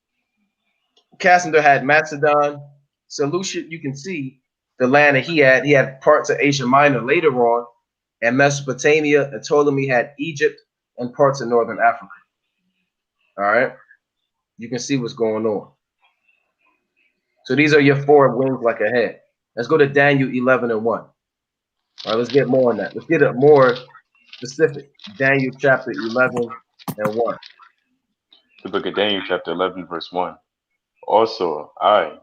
Cassander had Macedon. Seleucid, you can see the land that he had. He had parts of Asia Minor later on, and Mesopotamia. And Ptolemy had Egypt and parts of northern Africa. All right, you can see what's going on. So these are your 4 wings like a head. Let's go to Daniel 11 and 1. All right, let's get more on that. Let's get it more specific. Daniel chapter 11 and 1. The book of Daniel, chapter 11, verse 1. Also I,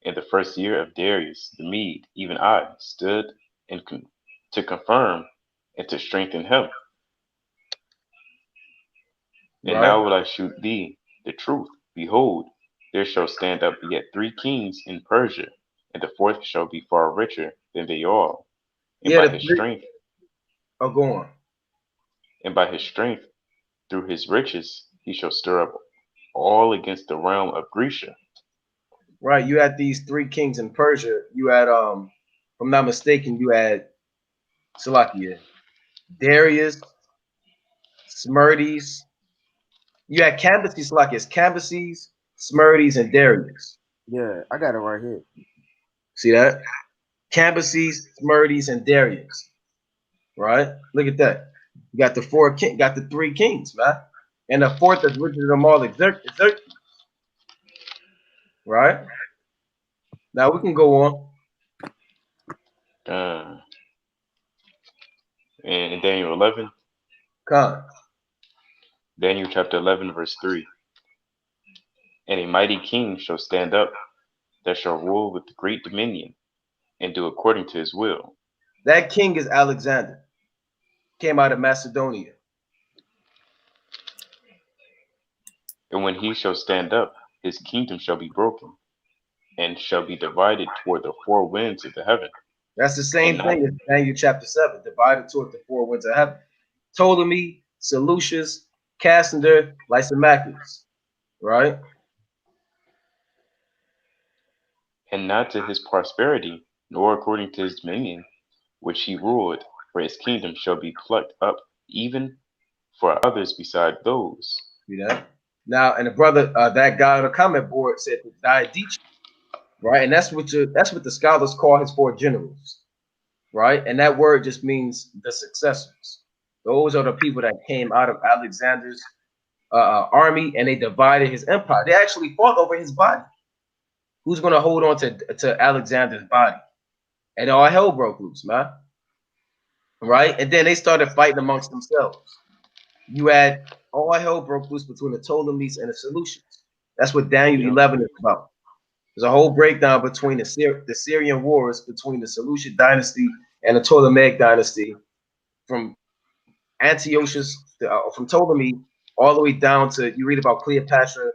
in the first year of Darius the Mede, even I, stood to confirm and to strengthen him. And Right. now will I shew thee the truth. Behold, there shall stand up yet 3 kings in Persia, and the 4th shall be far richer than they all. And by his strength, go on. And by his strength, through his riches, he shall stir up all against the realm of Grecia. Right. You had these 3 kings in Persia. You had, if I'm not mistaken, you had Salakia, Darius, Smyrdes. You had Cambyses, Salakias, Cambyses, Smyrdes, and Darius. Yeah, I got it right here. See that? Cambyses, Smyrdes, and Darius. Right? Look at that. You got the 4 king, got the 3 kings, man. And the 4th that's richer than them all, Xerxes. Right? Now we can go on. And in Daniel 11, Daniel chapter 11, verse 3. And a mighty king shall stand up that shall rule with great dominion and do according to his will. That king is Alexander. Came out of Macedonia. And when he shall stand up, his kingdom shall be broken and shall be divided toward the 4 winds of the heaven. That's the same thing as Daniel chapter 7, divided toward the 4 winds of heaven. Ptolemy, Seleucus, Cassander, Lysimachus. Right? And not to his prosperity, nor according to his dominion, which he ruled, for his kingdom shall be plucked up, even for others beside those. See that? Now, and the brother, that guy on the comment board said the Diadichi, right? And that's what the scholars call his four generals, right? And that word just means the successors. Those are the people that came out of Alexander's army, and they divided his empire. They actually fought over his body. Who's going to hold on to Alexander's body? And all hell broke loose, man. Right? And then they started fighting amongst themselves. You had all hell broke loose between the Ptolemies and the Seleucids. That's what Daniel 11 is about. There's a whole breakdown between the Syrian wars between the Seleucid dynasty and the Ptolemaic dynasty, from Antiochus, from Ptolemy, all the way down to, you read about Cleopatra,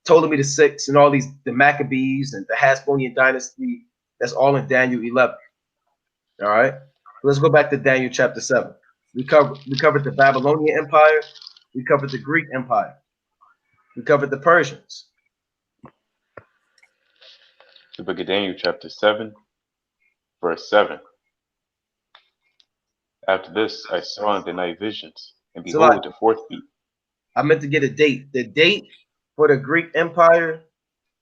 Ptolemy the Sixth, and all these, the Maccabees and the Hasmonean dynasty. That's all in Daniel 11. All right. Let's go back to Daniel chapter 7. We covered the Babylonian Empire. We covered the Greek Empire. We covered the Persians. The book of Daniel, chapter 7, verse 7. After this, I saw in the night visions, and behold, the fourth beast. I meant to get a date. The date for the Greek Empire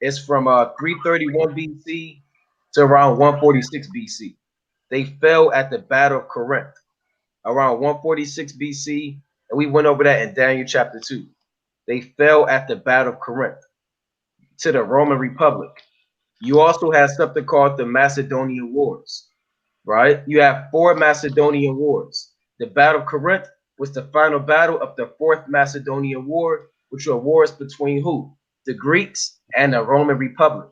is from 331 BC to around 146 BC. They fell at the Battle of Corinth around 146 BC, and we went over that in Daniel chapter 2. They fell at the Battle of Corinth to the Roman Republic. You also have something called the Macedonian Wars, right? You have 4 Macedonian Wars. The Battle of Corinth was the final battle of the 4th Macedonian War, which were wars between who? The Greeks and the Roman Republic.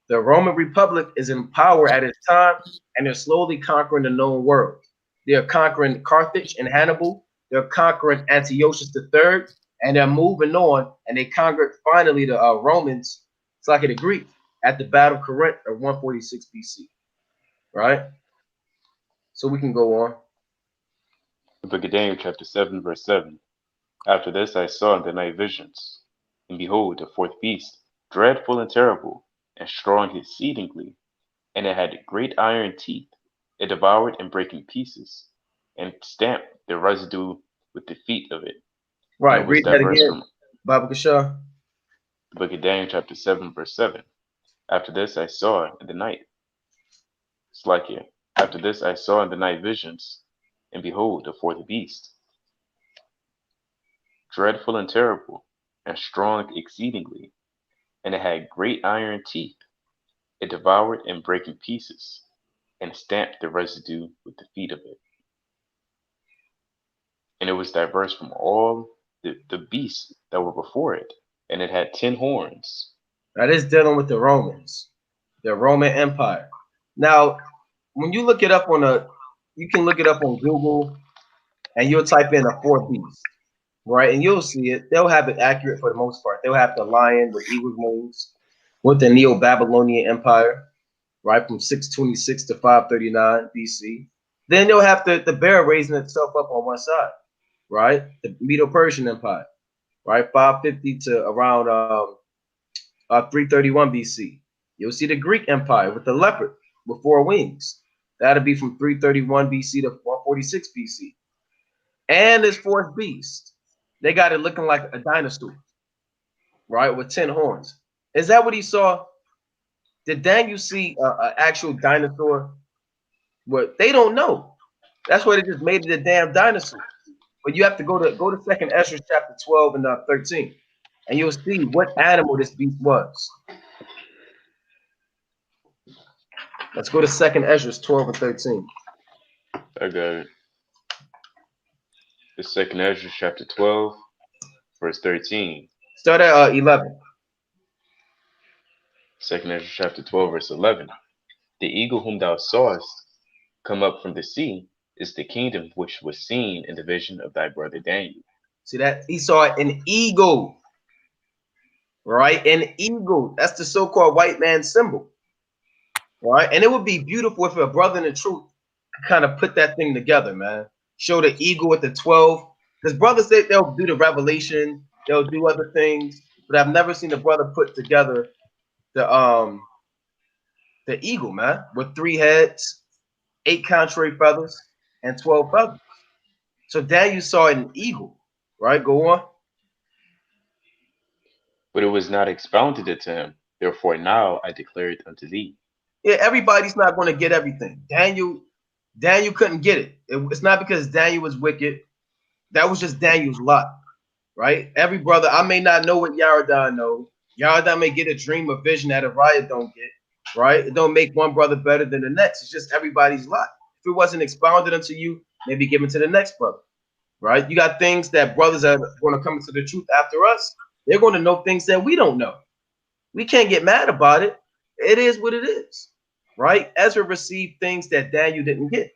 The Roman Republic is in power at its time, and they're slowly conquering the known world. They're conquering Carthage and Hannibal. They're conquering Antiochus III, and they're moving on, and they conquered finally the Romans, it's like the Greeks, at the Battle of Corinth of 146 BC, right? So we can go on. The book of Daniel, chapter 7, verse 7. After this I saw in the night visions, and behold, the fourth beast, dreadful and terrible, and strong exceedingly, and it had great iron teeth. It devoured and brake in pieces, and stamped the residue with the feet of it. Right, read that again, Baba Kashar. The book of Daniel, chapter 7, verse 7. After this I saw in the night. It's like here. After this I saw in the night visions, and behold, the fourth beast, dreadful and terrible, and strong exceedingly, and it had great iron teeth. It devoured and brake in pieces, and stamped the residue with the feet of it. And it was diverse from all the beasts that were before it, and it had 10 horns. That is dealing with the Romans, the Roman Empire. Now, when you look it up you can look it up on Google, and you'll type in a fourth beast, right? And you'll see it. They'll have it accurate for the most part. They'll have the lion with eagle's wings with the Neo-Babylonian Empire, right, from 626 to 539 BC. Then they'll have the bear raising itself up on one side, right? The Medo-Persian Empire, right, 550 to around 331 BC. You'll see the Greek Empire with the leopard with 4 wings. That'll be from 331 BC to 146 BC. And this fourth beast, they got it looking like a dinosaur, right, with 10 horns. Is that what he saw? Did Daniel see an actual dinosaur? Well, they don't know. That's why they just made it a damn dinosaur. But you have to go to Second Ezra chapter 12 and 13, and you'll see what animal this beast was. Let's go to Second Ezra 12 and 13. I got it. The Second Ezra chapter 12, verse 13. Start at 11. Second Ezra chapter 12, verse 11. The eagle whom thou sawest come up from the sea is the kingdom which was seen in the vision of thy brother Daniel. See that? He saw an eagle, right? An eagle. That's the so-called white man symbol, right? And it would be beautiful if a brother in the truth could kind of put that thing together, man. Show the eagle with the 12. Because brothers say they'll do the revelation, they'll do other things, but I've never seen a brother put together the eagle, man, with 3 heads, 8 contrary feathers, and 12 feathers. So Daniel saw an eagle, right? Go on. But it was not expounded unto him. Therefore now I declare it unto thee. Yeah, everybody's not going to get everything. Daniel couldn't get it. It's not because Daniel was wicked. That was just Daniel's lot, right? Every brother, I may not know what Yaradan knows. Yaradan may get a dream or vision that Ariah don't get, right? It don't make one brother better than the next. It's just everybody's lot. If it wasn't expounded unto you, maybe given to the next brother, right? You got things that brothers are going to come into the truth after us. They're going to know things that we don't know. We can't get mad about it. It is what it is, right? Ezra received things that Daniel didn't get.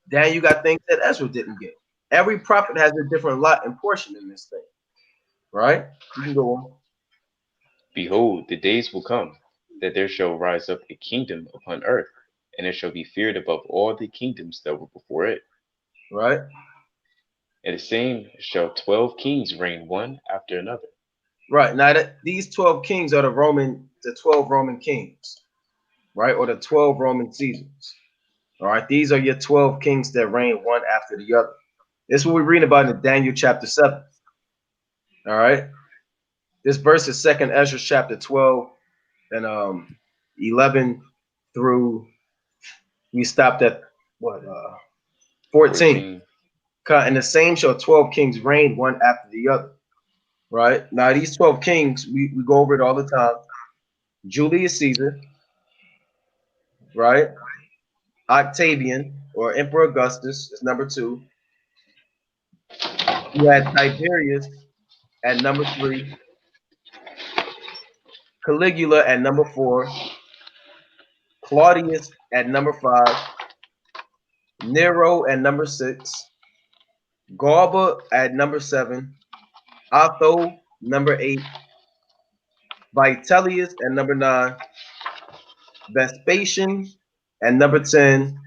Daniel got things that Ezra didn't get. Every prophet has a different lot and portion in this thing, right? You can go on, Behold, the days will come, that there shall rise up a kingdom upon earth, and it shall be feared above all the kingdoms that were before it. right? And the same shall 12 kings reign one after another. Right. Now that these 12 kings are the 12 Roman kings, right? Or the 12 Roman Caesars. All right. These are your 12 kings that reign one after the other. This is what we read about in Daniel chapter 7. All right. This verse is 2nd Ezra chapter 12 and 11 through, we stopped at what, 14. 14. And the same shall 12 kings reign one after the other. Right. Now these 12 kings, we go over it all the time. Julius Caesar, right? Octavian or Emperor Augustus is number 2. You had Tiberius at number 3, Caligula at number 4, Claudius at number 5, Nero at number 6, Galba at number 7, Otho number 8, Vitellius at number 9, Vespasian at number 10,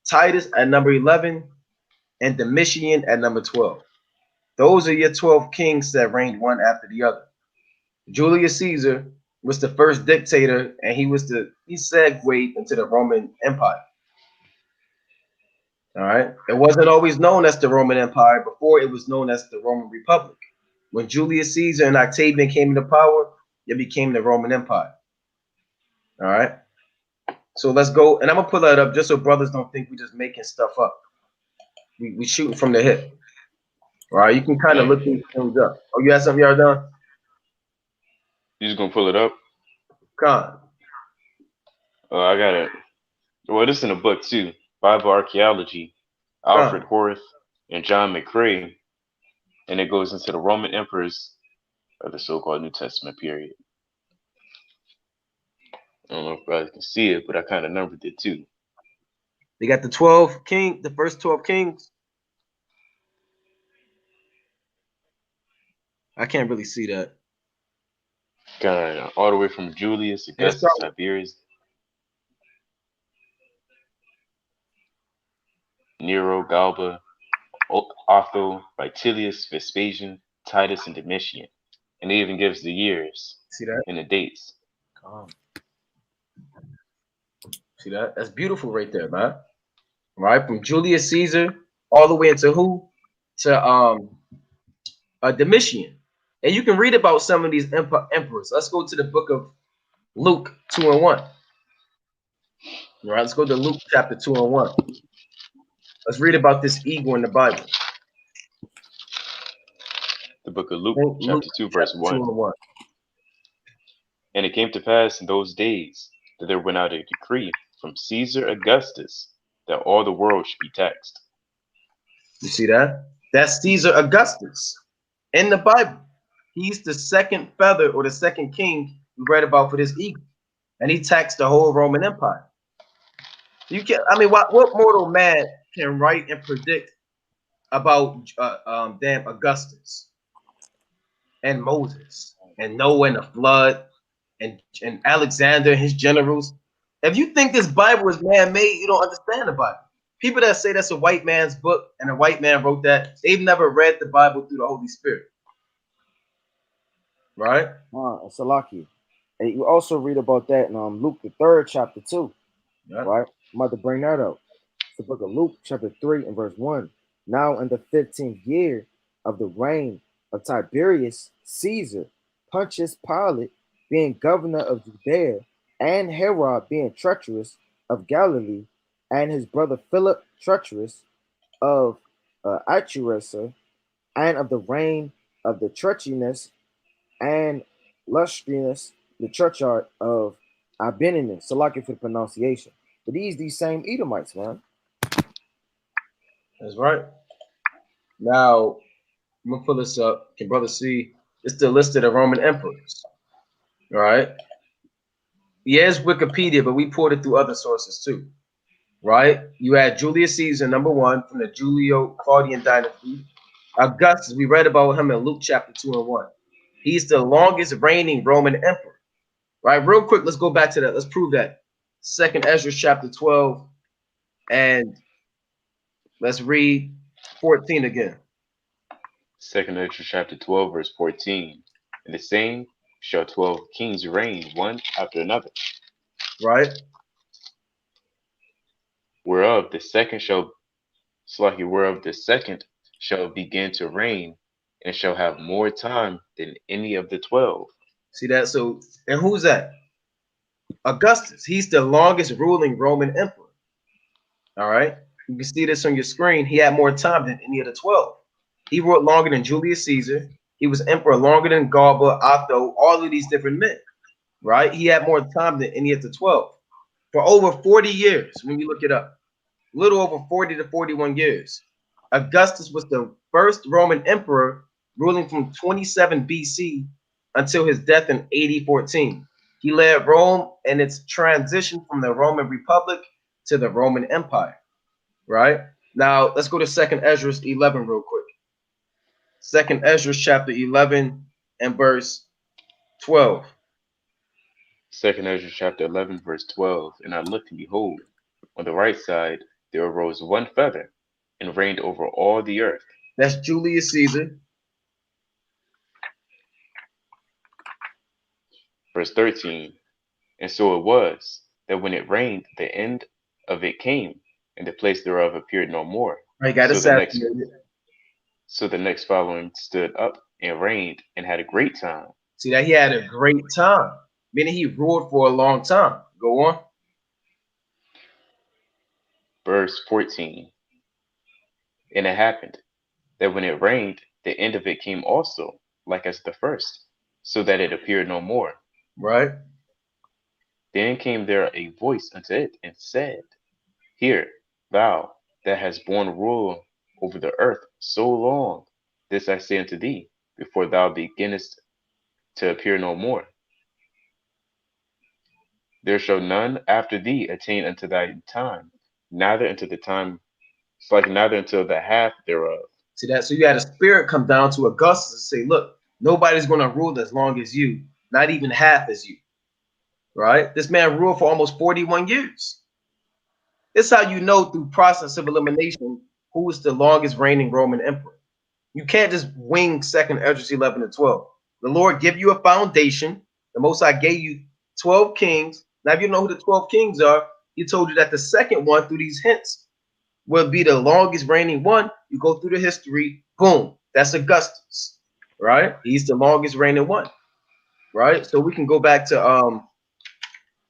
Titus at number 11, and Domitian at number 12. Those are your 12 kings that reigned one after the other. Julius Caesar was the first dictator, and he segued into the Roman Empire. All right. It wasn't always known as the Roman Empire. Before, it was known as the Roman Republic. When Julius Caesar and Octavian came into power, it became the Roman Empire. All right. So let's go, and I'm gonna pull that up just so brothers don't think we're just making stuff up. We shooting from the hip. All right. You can kind of look these things up. Oh, you have something you already done? You just gonna pull it up? Con. I got it. Well, this is in a book too. Bible Archaeology, Alfred Horace and John McCrae, and it goes into the Roman emperors of the so-called New Testament period. I don't know if you guys can see it, but I kind of numbered it too. They got the first 12 kings. I can't really see that. Kind of all the way from Julius, Augustus, Tiberius, Nero, Galba, Otho, Vitellius, Vespasian, Titus, and Domitian. And it even gives the years See that? and the dates. See that? That's beautiful right there, man. Right? From Julius Caesar all the way into who? To Domitian. And you can read about some of these emperors. Let's go to the book of Luke 2 and 1. All right, let's go to Luke chapter 2 and 1. Let's read about this eagle in the Bible. The book of Luke, chapter 2, verse 1. 2 and 1. And it came to pass in those days that there went out a decree from Caesar Augustus that all the world should be taxed. You see that? That's Caesar Augustus in the Bible. He's the second feather or the second king we read about for this eagle. And he taxed the whole Roman Empire. You can, I mean, what mortal man can write and predict about Augustus and Moses and Noah and the flood and Alexander and his generals? If you think this Bible is man-made, you don't understand the Bible. People that say that's a white man's book and a white man wrote that, they've never read the Bible through the Holy Spirit. Right? Salaki. And you also read about that in Luke the 3rd chapter 2. Yeah. Right? I'm about to bring that up. It's the book of Luke chapter 3 and verse 1. Now in the 15th year of the reign of Tiberius Caesar, Pontius Pilate being governor of Judea, and Herod being treacherous of Galilee, and his brother Philip treacherous of Iturea, and of the reign of the treacherous and lustrous, the churchyard of Abininus. So like it for the pronunciation. But these same Edomites, man. That's right. Now, I'm gonna pull this up. Can brother see? It's the list of the Roman emperors. All right. Yes, Wikipedia, but we pulled it through other sources too. Right? You had Julius Caesar, number one, from the Julio-Claudian dynasty. Augustus, we read about him in Luke chapter 2 and 1. He's the longest reigning Roman emperor. Right? Real quick, let's go back to that. Let's prove that. Second Ezra chapter 12, and let's read 14 again. Second Ezra chapter 12, verse 14. And the same shall 12 kings reign one after another, Right? whereof the second shall begin to reign, and shall have more time than any of the 12. See that? So, and who's that? Augustus. He's the longest ruling Roman emperor. All right. You can see this on your screen. He had more time than any of the 12. He ruled longer than Julius Caesar. He was emperor longer than Galba, Otho, all of these different men. Right? He had more time than any of the 12. For over 40 years, when you look it up, a little over 40 to 41 years, Augustus was the first Roman emperor ruling from 27 BC until his death in AD 14. He led Rome in its transition from the Roman Republic to the Roman Empire. Right? Now, let's go to 2nd Ezra 11 real quick. 2nd Ezra chapter 11 and verse 12. Second Ezra chapter 11, verse 12. And I looked, and behold, on the right side there arose one feather, and reigned over all the earth. That's Julius Caesar. Verse 13. And so it was, that when it rained, the end of it came, and the place thereof appeared no more. I got So assassinated. So the next following stood up and reigned, and had a great time. See that he had a great time, meaning he ruled for a long time. Go on. Verse 14. And it happened, that when it rained, the end of it came also, like as the first, so that it appeared no more. Right. Then came there a voice unto it, and said, Hear, thou that hast borne rule over the earth so long, this I say unto thee, before thou beginnest to appear no more. There shall none after thee attain unto thy time, neither unto the time, neither until the half thereof. See that? So you had a spirit come down to Augustus and say, look, nobody's going to rule as long as you, not even half as you. Right? This man ruled for almost 41 years. This is how you know through process of elimination who is the longest reigning Roman emperor. You can't just wing 2nd Ezra 11 and 12. The Lord give you a foundation. The Most High gave you 12 kings. Now, if you know who the 12 kings are, he told you that the second one through these hints will be the longest reigning one. You go through the history, boom, that's Augustus, right? He's the longest reigning one, right? So we can go back to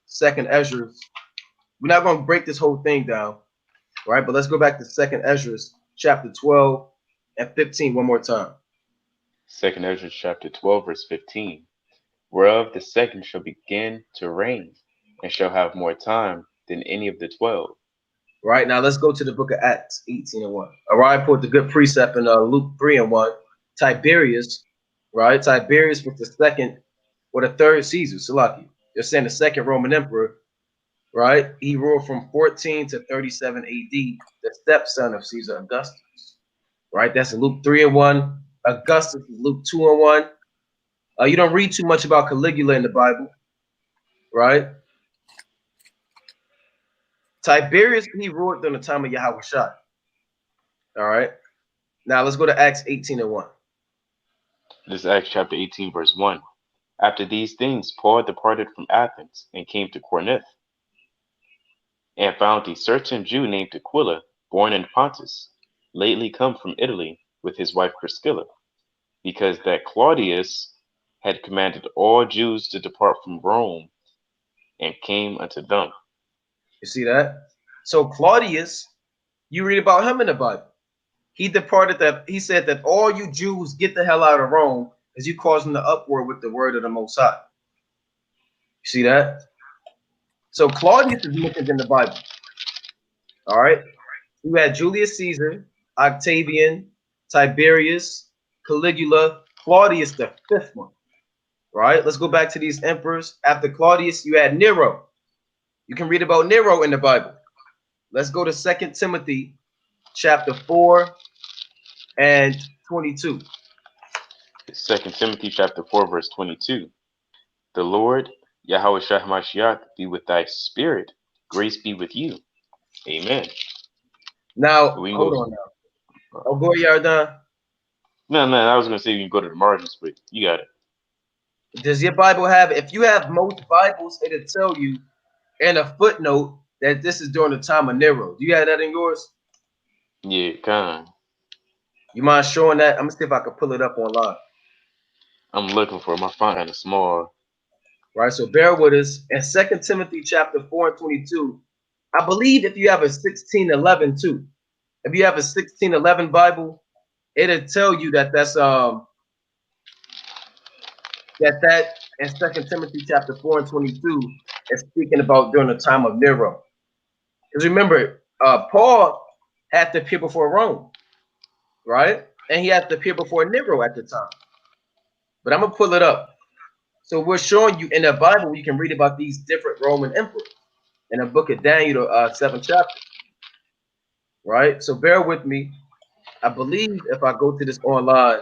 2nd Ezra. We're not going to break this whole thing down, right? But let's go back to 2nd Ezra chapter 12 and 15 one more time. 2nd Ezra chapter 12, verse 15. Whereof the second shall begin to reign, and shall have more time than any of the 12. Right, now let's go to the book of Acts 18 and 1. Ariah put the good precept in Luke 3 and 1. Tiberius, right? Tiberius was the second or the third Caesar, Salaki. They're saying the second Roman emperor, right? He ruled from 14 to 37 AD, the stepson of Caesar Augustus, right? That's in Luke 3 and 1. Augustus is Luke 2 and 1. You don't read too much about Caligula in the Bible, right? Tiberius, he ruled during the time of Yahweh Shai. All right. Now let's go to Acts 18 and 1. This is Acts chapter 18, verse 1. After these things, Paul departed from Athens, and came to Corinth, and found a certain Jew named Aquila, born in Pontus, lately come from Italy, with his wife Priscilla, because that Claudius had commanded all Jews to depart from Rome, and came unto them. You see that? So Claudius, you read about him in the Bible. He departed that he said that all you Jews get the hell out of Rome as you causing the uproar with the word of the Most High. You see that? So Claudius is mentioned in the Bible. All right. You had Julius Caesar, Octavian, Tiberius, Caligula, Claudius, the fifth one. Right? Let's go back to these emperors. After Claudius, you had Nero. You can read about Nero in the Bible. Let's go to 2 Timothy chapter 4 and 22. 2 Timothy chapter 4, verse 22. The Lord, Yahweh Shah Mashiach, be with thy spirit. Grace be with you. Amen. Now, We can hold go. on now. Oh, go Yardan. No, I was going to say we can go to the margins, but you got it. Does your Bible have, if you have most Bibles, it'll tell you in a footnote that this is during the time of Nero. Do you have that in yours? Yeah, kind. You mind showing that? I'm gonna see if I can pull it up online. I'm looking for it. My font kind of small. Right, so bear with us. In 2 Timothy chapter 4 and 22, I believe if you have a 1611 too, if you have a 1611 Bible, it'll tell you that that's that in 2 Timothy chapter 4 and 22 is speaking about during the time of Nero. Because remember, Paul had to appear before Rome, right? And he had to appear before Nero at the time. But I'm gonna pull it up. So we're showing you in the Bible, you can read about these different Roman emperors in the book of Daniel, 7th chapter, right? So bear with me. I believe if I go to this online,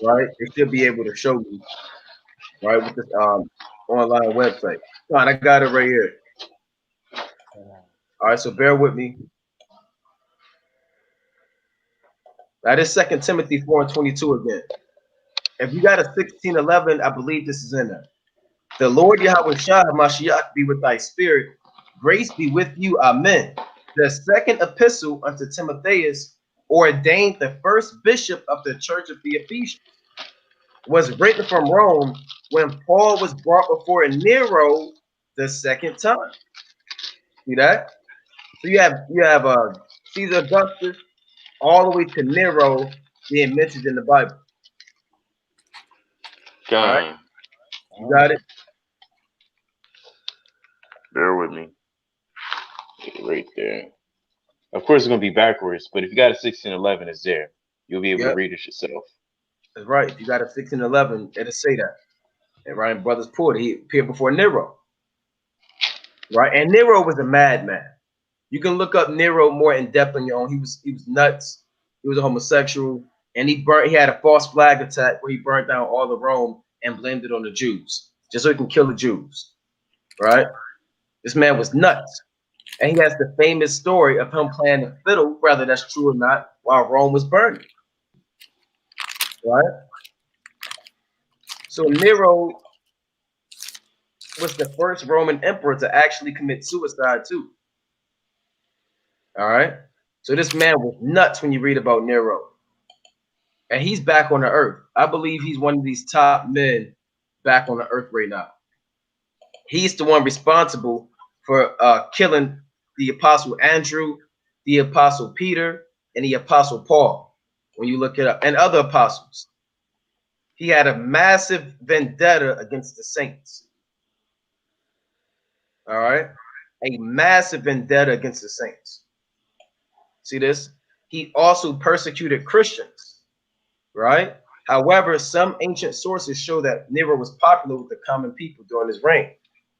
right, it should be able to show you, right, with this online website. Fine, I got it right here. All right, so bear with me. That is 2 Timothy 4 and 22 again. If you got a 1611, I believe this is in there. The Lord Yahweh Shah Mashiach be with thy spirit. Grace be with you. Amen. The second epistle unto Timotheus, ordained the first bishop of the church of the Ephesians, was written from Rome when Paul was brought before Nero the second time. See that? So you have Caesar Augustus all the way to Nero being mentioned in the Bible. All right, Kind. you got it. Bear with me. Right there. Of course, it's going to be backwards, but if you got a 1611, it's there. You'll be able to Yep, read it yourself. that's right. If you got a 1611, it'll say that. And Ryan Brothers Porter, he appeared before Nero. Right? And Nero was a madman. You can look up Nero more in depth on your own. He was nuts. He was a homosexual, and he had a false flag attack where he burnt down all of Rome and blamed it on the Jews, just so he can kill the Jews. Right? This man was nuts. And he has the famous story of him playing the fiddle, whether that's true or not, while Rome was burning. Right? So Nero was the first Roman emperor to actually commit suicide too. All right. So this man was nuts when you read about Nero. And he's back on the earth. I believe he's one of these top men back on the earth right now. He's the one responsible for killing the apostle Andrew, the apostle Peter, and the apostle Paul. When you look it up, and other apostles. He had a massive vendetta against the saints. All right. A massive vendetta against the saints. See this? He also persecuted Christians, right? However, some ancient sources show that Nero was popular with the common people during his reign.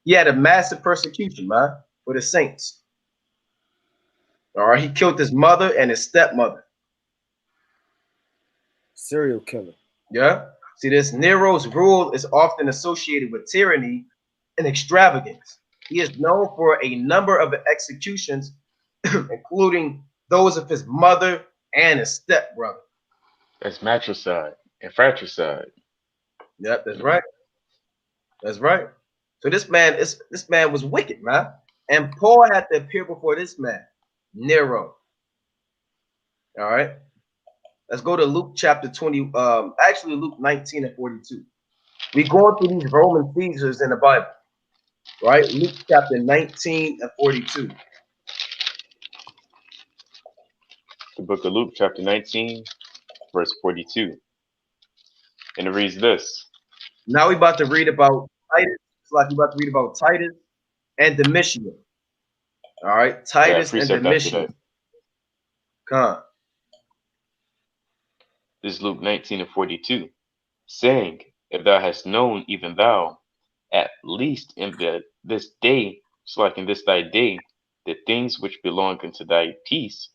He had a massive persecution, man, for the saints. All right, he killed his mother and his stepmother. Serial killer. Yeah. See this? Nero's rule is often associated with tyranny and extravagance. He is known for a number of executions, including those of his mother and his stepbrother. That's matricide and fratricide. Yep, that's right. That's right. So this man was wicked, man. And Paul had to appear before this man, Nero. All right. Let's go to Luke chapter 20. Actually, Luke 19 and 42. We going through these Roman Caesars in the Bible, right? Luke chapter 19 and 42. The book of Luke, chapter 19, verse 42. And it reads this. Now we about to read about Titus. It's like we about to read about Titus and Domitian. All right, Yeah, Titus and precept after Domitian. that. Come. This is Luke 19 and 42. Saying, if thou hast known, even thou, at least in this day, so like in this thy day, the things which belong unto thy peace,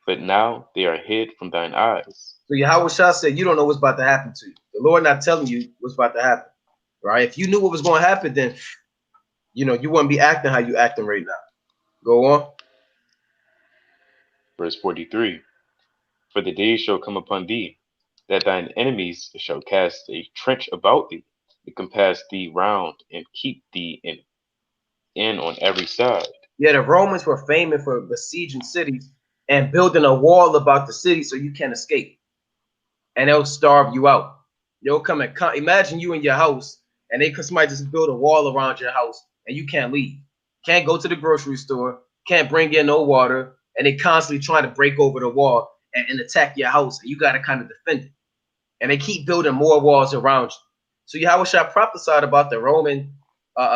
but now they are hid from thine eyes. So Yahweh Shah said, you don't know what's about to happen to you. The Lord not telling you what's about to happen, right? If you knew what was going to happen, then, you know, you wouldn't be acting how you acting right now. Go on. Verse 43. For the days shall come upon thee, that thine enemies shall cast a trench about thee, and compass thee round, and keep thee in on every side. Yeah, the Romans were famous for besieging cities and building a wall about the city so you can't escape. And they'll starve you out. They'll come and imagine you in your house, and somebody just build a wall around your house, and you can't leave. Can't go to the grocery store, can't bring in no water, and they constantly trying to break over the wall and attack your house, and you got to kind of defend it. And they keep building more walls around you. So Yahweh Shah prophesied about the Roman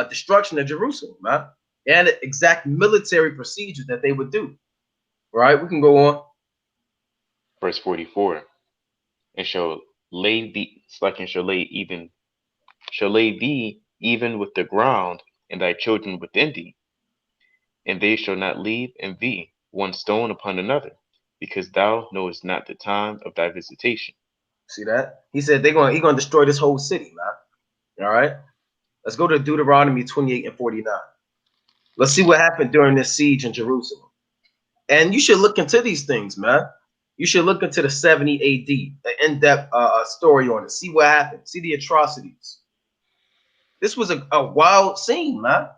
destruction of Jerusalem, man, and the exact military procedures that they would do. Right? We can go on. Verse 44. And shall lay thee, shall lay thee even with the ground, and thy children within thee, and they shall not leave in thee one stone upon another, because thou knowest not the time of thy visitation. See that? He said he's gonna destroy this whole city, man. All right. Let's go to Deuteronomy 28 and 49. Let's see what happened during this siege in Jerusalem. And you should look into these things, man. You should look into the 70 AD, an in-depth story on it. See what happened. See the atrocities. This was a wild scene, man.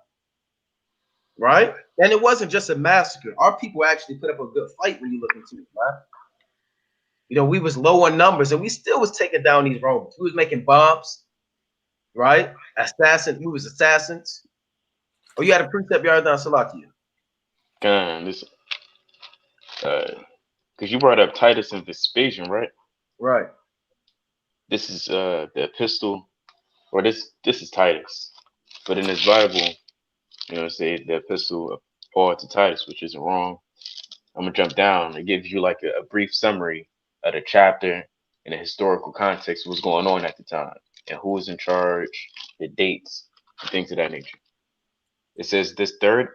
Right? And it wasn't just a massacre. Our people actually put up a good fight when you look into it, man. You know, we was low on numbers, and we still was taking down these Romans. We was making bombs, right? We was assassins. Oh, you had a precept yard down Salakia. God, this, because you brought up Titus and Vespasian, right? Right. This is the epistle, or this is Titus, but in his Bible, you know, it says the epistle of Paul to Titus, which isn't wrong. I'm gonna jump down and give you like a brief summary of the chapter and the historical context of what's going on at the time and who was in charge, the dates, and things of that nature. It says this third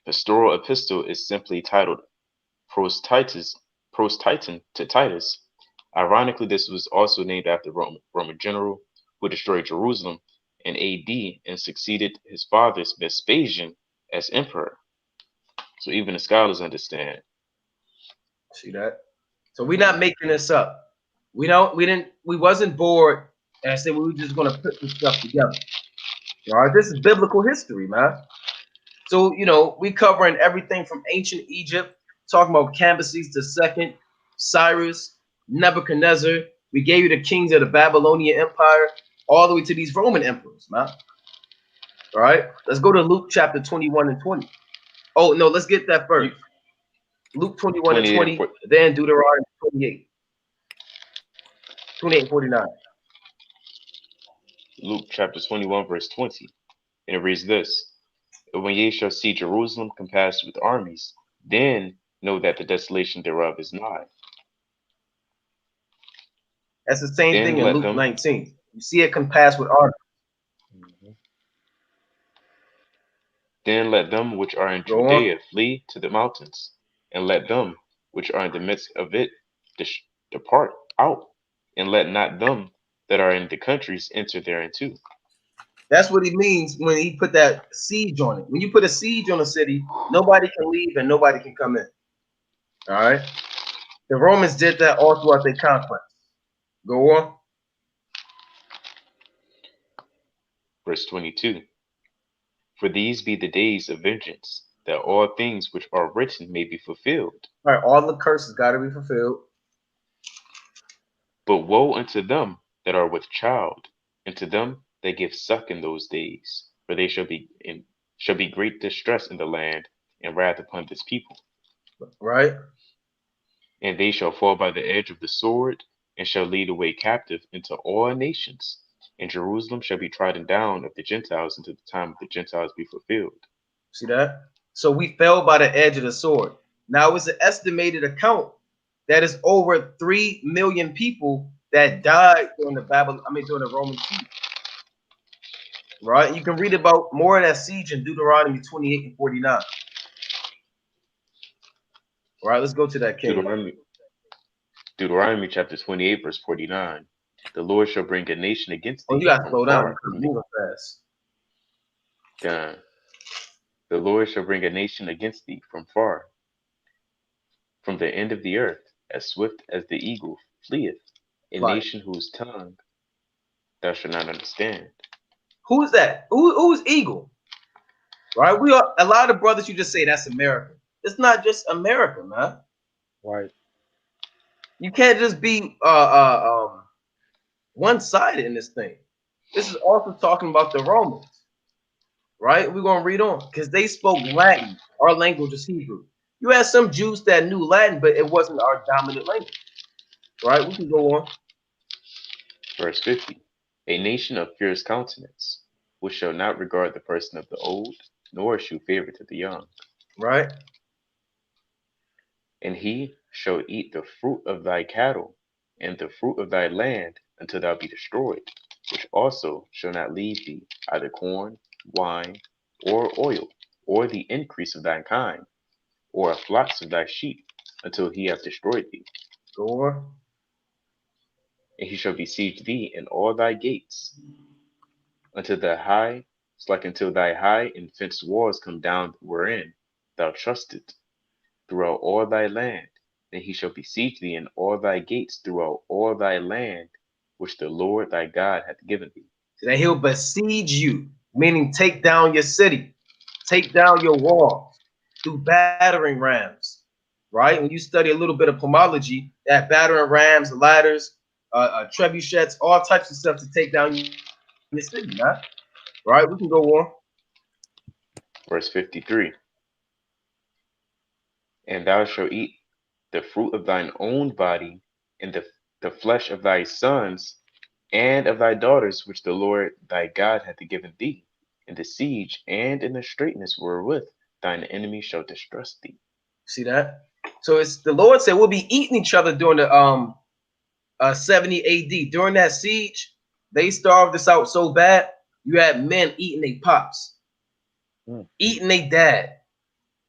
pastoral epistle is simply titled Prostitan to Titus. Ironically, this was also named after Roman general who destroyed Jerusalem in AD and succeeded his father Vespasian as emperor. So even the scholars understand. See that? So we're not making this up. We wasn't bored and said we were just gonna put this stuff together. All right, this is biblical history, man. So you know, we covering everything from ancient Egypt, talking about Cambyses II, Cyrus, Nebuchadnezzar. We gave you the kings of the Babylonian Empire, all the way to these Roman emperors, man. All right, let's go to Luke chapter 21 and 20. Oh no, let's get that first. Luke 21 and 20, then Deuteronomy 28. 28 and 49. Luke chapter 21, verse 20. And it reads this: And when ye shall see Jerusalem compassed with armies, then know that the desolation thereof is nigh. That's the same Then thing in let Luke them 19. You see it compassed with armies. Then let them which are in Go on. Judea flee to the mountains, and let them which are in the midst of it depart out, and let not them that are in the countries enter thereinto. That's what he means when he put that siege on it. When you put a siege on a city, nobody can leave and nobody can come in. All right. The Romans did that all throughout their conquest. Go on. Verse 22. For these be the days of vengeance, that all things which are written may be fulfilled. All right. All the curses got to be fulfilled. But woe unto them that are with child, and to them that give suck in those days, for they shall be great distress in the land, and wrath upon this people. Right? And they shall fall by the edge of the sword, and shall lead away captive into all nations. And Jerusalem shall be trodden down of the Gentiles until the time of the Gentiles be fulfilled. See that? So we fell by the edge of the sword. Now it's an estimated account that is over 3 million people that died during during the Roman siege. Right? You can read about more of that siege in Deuteronomy 28 and 49. All right, let's go to that king. Deuteronomy chapter 28, verse 49. The Lord shall bring a nation against thee. Oh, you gotta slow down. Far You're moving fast. God. The Lord shall bring a nation against thee from far, from the end of the earth, as swift as the eagle fleeth, a Fly. nation whose tongue thou shalt not understand. Who's that? Who's eagle? Right? We are a lot of brothers. You just say that's America. It's not just America, man. Right. You can't just be one-sided in this thing. This is also talking about the Romans, right? We're gonna read on because they spoke Latin. Our language is Hebrew. You had some Jews that knew Latin, but it wasn't our dominant language, right? We can go on. Verse 50. A nation of fierce countenance, which shall not regard the person of the old, nor shew favor to the young. Right? And he shall eat the fruit of thy cattle, and the fruit of thy land, until thou be destroyed, which also shall not leave thee either corn, wine, or oil, or the increase of thy kind, or a flocks of thy sheep, until he have destroyed thee. Go on. And he shall besiege thee in all thy gates, until thy high and fenced walls come down wherein thou trustest throughout all thy land. And he shall besiege thee in all thy gates throughout all thy land, which the Lord thy God hath given thee. So that he'll besiege you, meaning take down your city, take down your walls through battering rams. Right? When you study a little bit of pomology, that battering rams, ladders, trebuchets, all types of stuff to take down your city, man. Right? We can go on. Verse 53. And thou shalt eat the fruit of thine own body, and the flesh of thy sons and of thy daughters, which the Lord thy God hath given thee, in the siege and in the straitness wherewith thine enemy shall distress thee. See that? So it's the Lord said we'll be eating each other during the 70 AD. During that siege, they starved us out so bad. You had men eating their pops, eating their dad.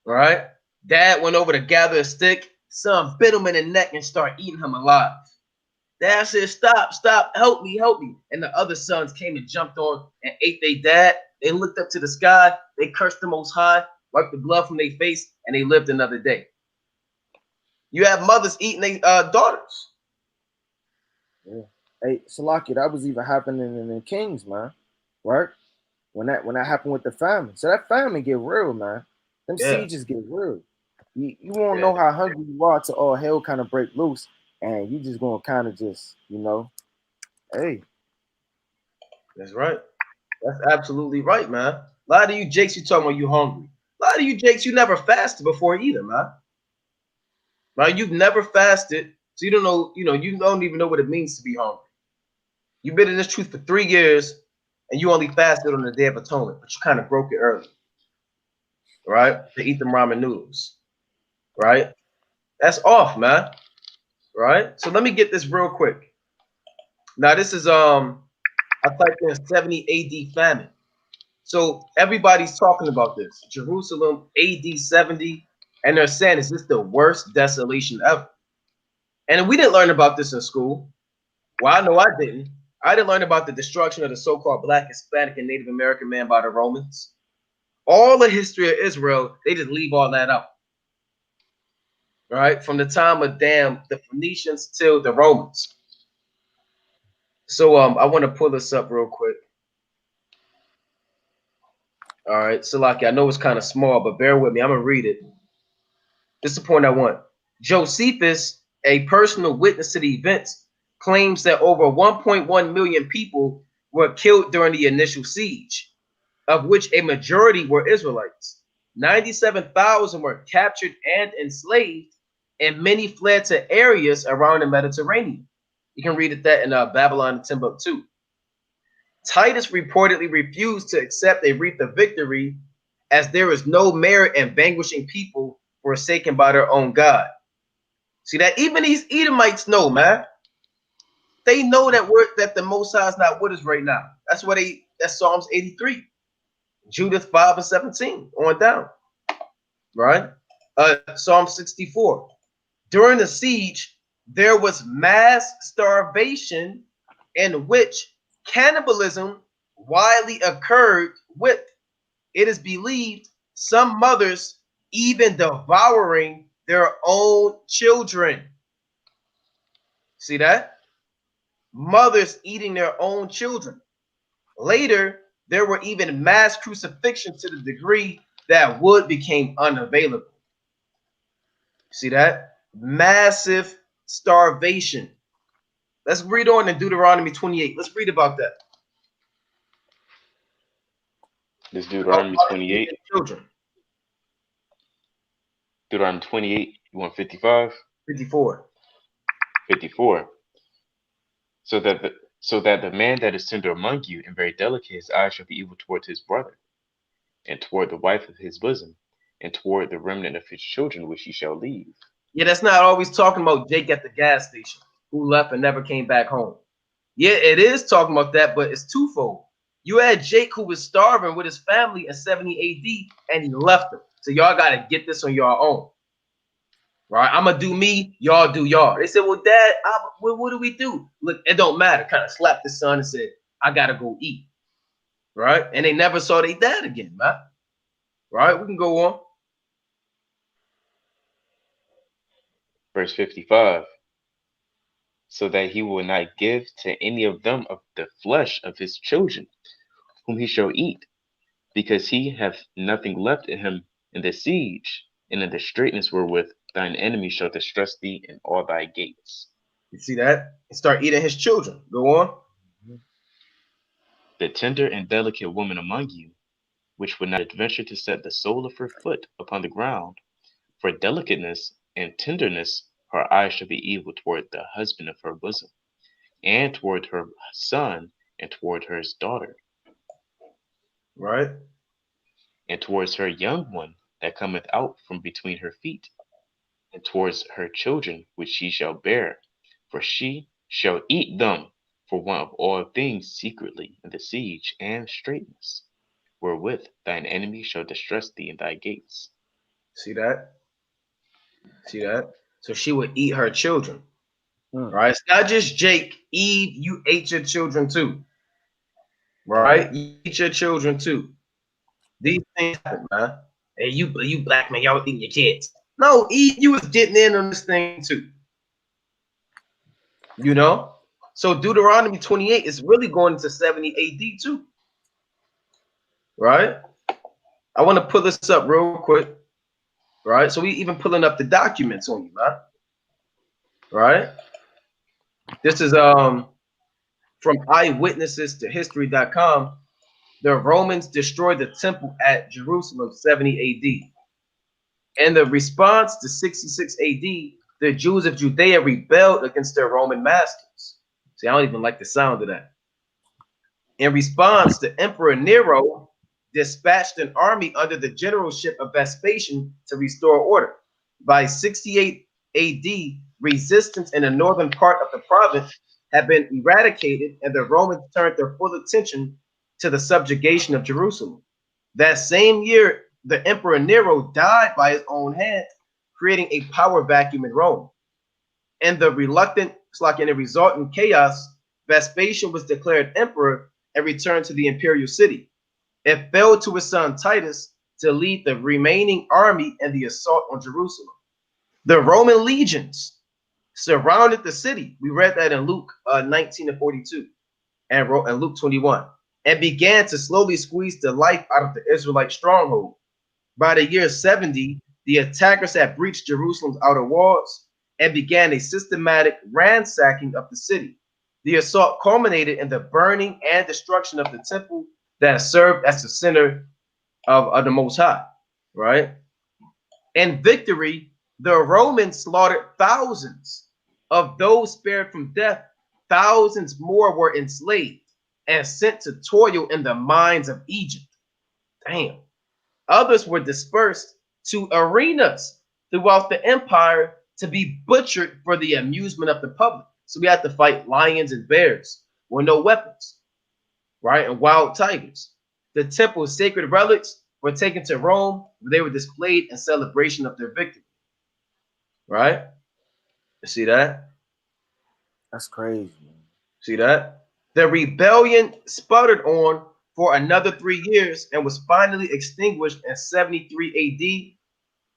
Right? Dad went over to gather a stick. Son bit him in the neck and started eating him alive. Dad said, stop, help me. And the other sons came and jumped on and ate their dad. They looked up to the sky. They cursed the Most High, wiped the blood from their face, and they lived another day. You have mothers eating their daughters. Yeah. Hey, Salaki, that was even happening in the Kings, man. Right? When that happened with the famine. So that famine get real, man. Them sieges get real. You won't know how hungry you are till all hell kind of break loose, and you just gonna kind of just, hey. That's right. That's absolutely right, man. A lot of you jakes, you talking about you hungry. A lot of you jakes, you never fasted before either, man. Right? You've never fasted, so you don't know, you don't even know what it means to be hungry. You've been in this truth for 3 years, and you only fasted on the Day of Atonement, but you kind of broke it early. Right? To eat them ramen noodles. Right? That's off, man. Right? So let me get this real quick. Now this is I typed in 70 AD famine. So everybody's talking about this. Jerusalem AD 70, and they're saying, is this the worst desolation ever? And we didn't learn about this in school. Well, I know I didn't. I didn't learn about the destruction of the so-called Black, Hispanic, and Native American man by the Romans. All the history of Israel, they just leave all that out. Right? From the time of the Phoenicians till the Romans. So I want to pull this up real quick. All right, Salaki, I know it's kind of small, but bear with me. I'm going to read it. This is the point I want. Josephus, a personal witness to the events, claims that over 1.1 million people were killed during the initial siege, of which a majority were Israelites. 97,000 were captured and enslaved, and many fled to areas around the Mediterranean. You can read that in Babylon and Timbuktu. Titus reportedly refused to accept a wreath of victory, as there is no merit in vanquishing people forsaken by their own God. See that even these Edomites know, man. They know that the Most High is not with us right now. That's Psalms 83, Judith 5 and 17 on down, right? Psalm 64. During the siege, there was mass starvation in which cannibalism widely occurred, with, it is believed, some mothers even devouring their own children. See that? Mothers eating their own children. Later, there were even mass crucifixions to the degree that wood became unavailable. See that? Massive starvation. Let's read on in Deuteronomy 28. Let's read about that. This Deuteronomy 28. Children. Deuteronomy 28, you want 55? 54. 54. So that the man that is tender among you and very delicate, his eye shall be evil toward his brother, and toward the wife of his bosom, and toward the remnant of his children which he shall leave. Yeah, that's not always talking about Jake at the gas station who left and never came back home. Yeah, it is talking about that, but it's twofold. You had Jake who was starving with his family in 70 AD, and he left them. So y'all got to get this on your own. Right? I'm going to do me, y'all do y'all. They said, well, Dad, what do we do? Look, it don't matter. Kind of slapped his son and said, I got to go eat. Right? And they never saw their dad again, man. Right? We can go on. Verse 55. So that he will not give to any of them of the flesh of his children, whom he shall eat, because he hath nothing left in him in the siege, and in the straitness wherewith thine enemy shall distress thee in all thy gates. You see that? And start eating his children. Go on. The tender and delicate woman among you, which would not adventure to set the sole of her foot upon the ground, for delicateness and tenderness her eye shall be evil toward the husband of her bosom, and toward her son, and toward her daughter. Right. And towards her young one that cometh out from between her feet, and towards her children which she shall bear, for she shall eat them for want of all things secretly in the siege and straitness, wherewith thine enemy shall distress thee in thy gates. See that? See that? So she would eat her children. Right? It's not just Jake. Eve, you ate your children too. Right? You eat your children too. These things happen, man. Hey, you black man, y'all eating your kids. No, Eve, you was getting in on this thing too. You know? So Deuteronomy 28 is really going into 70 AD too. Right? I want to pull this up real quick. Right? So we even pulling up the documents on you, man. Right? This is from eyewitnesses to history.com. The Romans destroyed the temple at Jerusalem 70 AD. In the response to 66 AD, the Jews of Judea rebelled against their Roman masters. See, I don't even like the sound of that. In response, the Emperor Nero dispatched an army under the generalship of Vespasian to restore order. By 68 AD, resistance in the northern part of the province had been eradicated, and the Romans turned their full attention to the subjugation of Jerusalem. That same year, the Emperor Nero died by his own hand, creating a power vacuum in Rome. And the resultant chaos, Vespasian was declared emperor and returned to the imperial city. It fell to his son Titus to lead the remaining army in the assault on Jerusalem. The Roman legions surrounded the city. We read that in Luke 19:42 and Luke 21, and began to slowly squeeze the life out of the Israelite stronghold. By the year 70, the attackers had breached Jerusalem's outer walls and began a systematic ransacking of the city. The assault culminated in the burning and destruction of the temple that served as the center of the Most High, right? In victory, the Romans slaughtered thousands. Of those spared from death, thousands more were enslaved and sent to toil in the mines of Egypt. Damn. Others were dispersed to arenas throughout the empire to be butchered for the amusement of the public. So we had to fight lions and bears with no weapons, right? And wild tigers. The temple's sacred relics were taken to Rome, where they were displayed in celebration of their victory, right? You see that? That's crazy, man. See that? The rebellion sputtered on for another 3 years and was finally extinguished in 73 AD,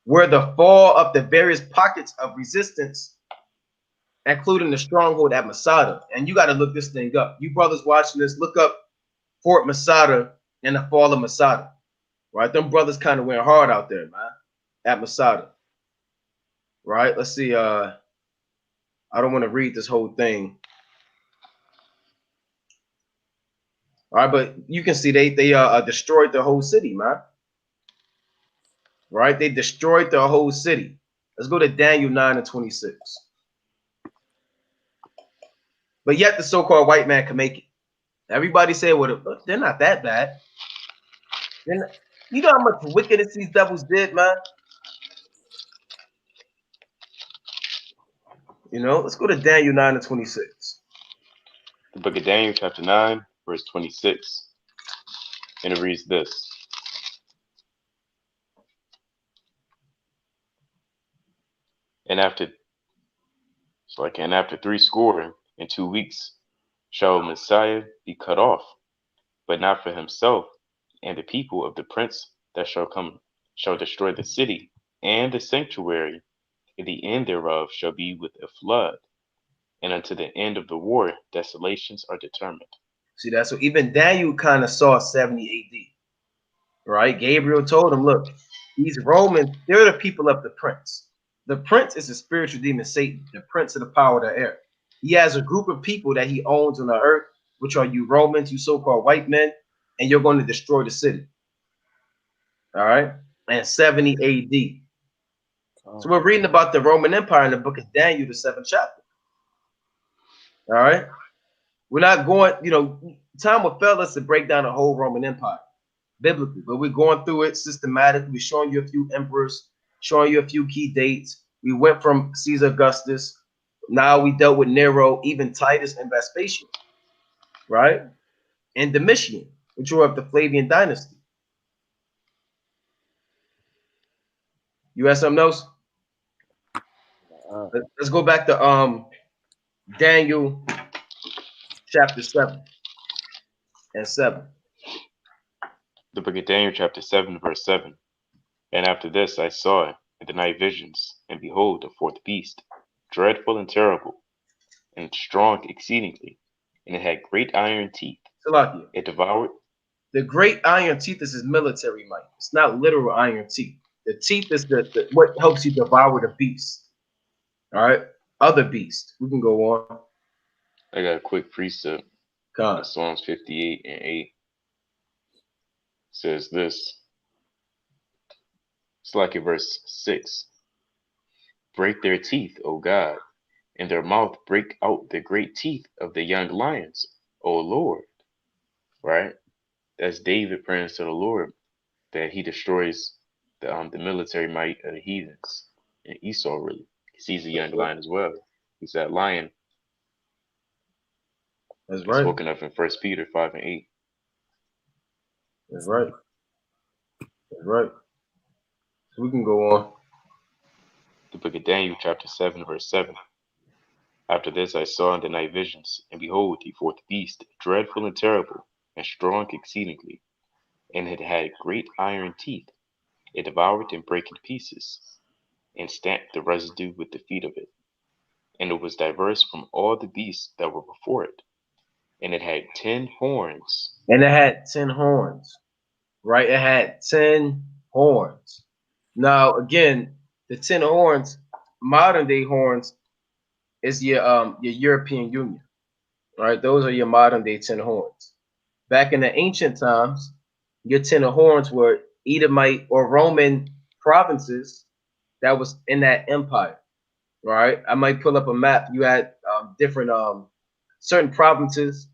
where the fall of the various pockets of resistance, including the stronghold at Masada. And you got to look this thing up. You brothers watching this, look up Fort Masada and the fall of Masada. Right? Them brothers kind of went hard out there, man, at Masada. Right? Let's see. I don't want to read this whole thing. All right, but you can see they destroyed the whole city, man. Right? They destroyed the whole city. Let's go to Daniel 9:26. But yet the so-called white man can make it. Everybody said, well, they're not that bad. You know how much wickedness these devils did, man? You know, let's go to Daniel 9:26. The book of Daniel, chapter 9, verse 26. And it reads this. And after 62 weeks shall Messiah be cut off, but not for himself and the people of the prince that shall come shall destroy the city and the sanctuary, and the end thereof shall be with a flood, and unto the end of the war desolations are determined. See that? So even Daniel kind of saw 70 AD, right? Gabriel told him, look, these Romans, they're the people of the prince. The prince is the spiritual demon Satan, the prince of the power of the air. He has a group of people that he owns on the earth, which are you Romans, you so-called white men, and you're going to destroy the city. All right? And 70 AD. So we're reading about the Roman Empire in the book of Daniel, the 7th chapter. All right? We're not going, time will fail us to break down the whole Roman Empire biblically, but we're going through it systematically. We're showing you a few emperors, showing you a few key dates. We went from Caesar Augustus. Now we dealt with Nero, even Titus and Vespasian, right? And Domitian, which were of the Flavian dynasty. You have something else? Let's go back to Daniel chapter 7 and 7. The book of Daniel, chapter 7, verse 7. And after this I saw in the night visions, and behold, a fourth beast, dreadful and terrible, and strong exceedingly, and it had great iron teeth. Salakia. It devoured. The great iron teeth is his military might. It's not literal iron teeth. The teeth is the what helps you devour the beast. All right, other beast. We can go on. I got a quick precept. Psalms 58 and 8 says this. It's like in verse 6. Break their teeth, O God, and their mouth break out the great teeth of the young lions, O Lord. Right? That's David praying to the Lord that he destroys the military might of the heathens. And Esau really sees a young lion as well. He's that lion. That's right. Spoken of in 1 Peter 5 and 8. That's right. That's right. So we can go on. The book of Daniel, chapter 7, verse 7. After this I saw in the night visions, and behold, a fourth beast, dreadful and terrible, and strong exceedingly, and it had great iron teeth. It devoured and brake in pieces, and stamped the residue with the feet of it. And it was diverse from all the beasts that were before it. And it had 10 horns. And it had 10 horns, right? It had 10 horns. Now, again, the 10 horns, modern day horns, is your European Union, Right? Those are your modern day 10 horns. Back in the ancient times, your 10 horns were Edomite or Roman provinces that was in that empire. Right? I might pull up a map. You had different certain provinces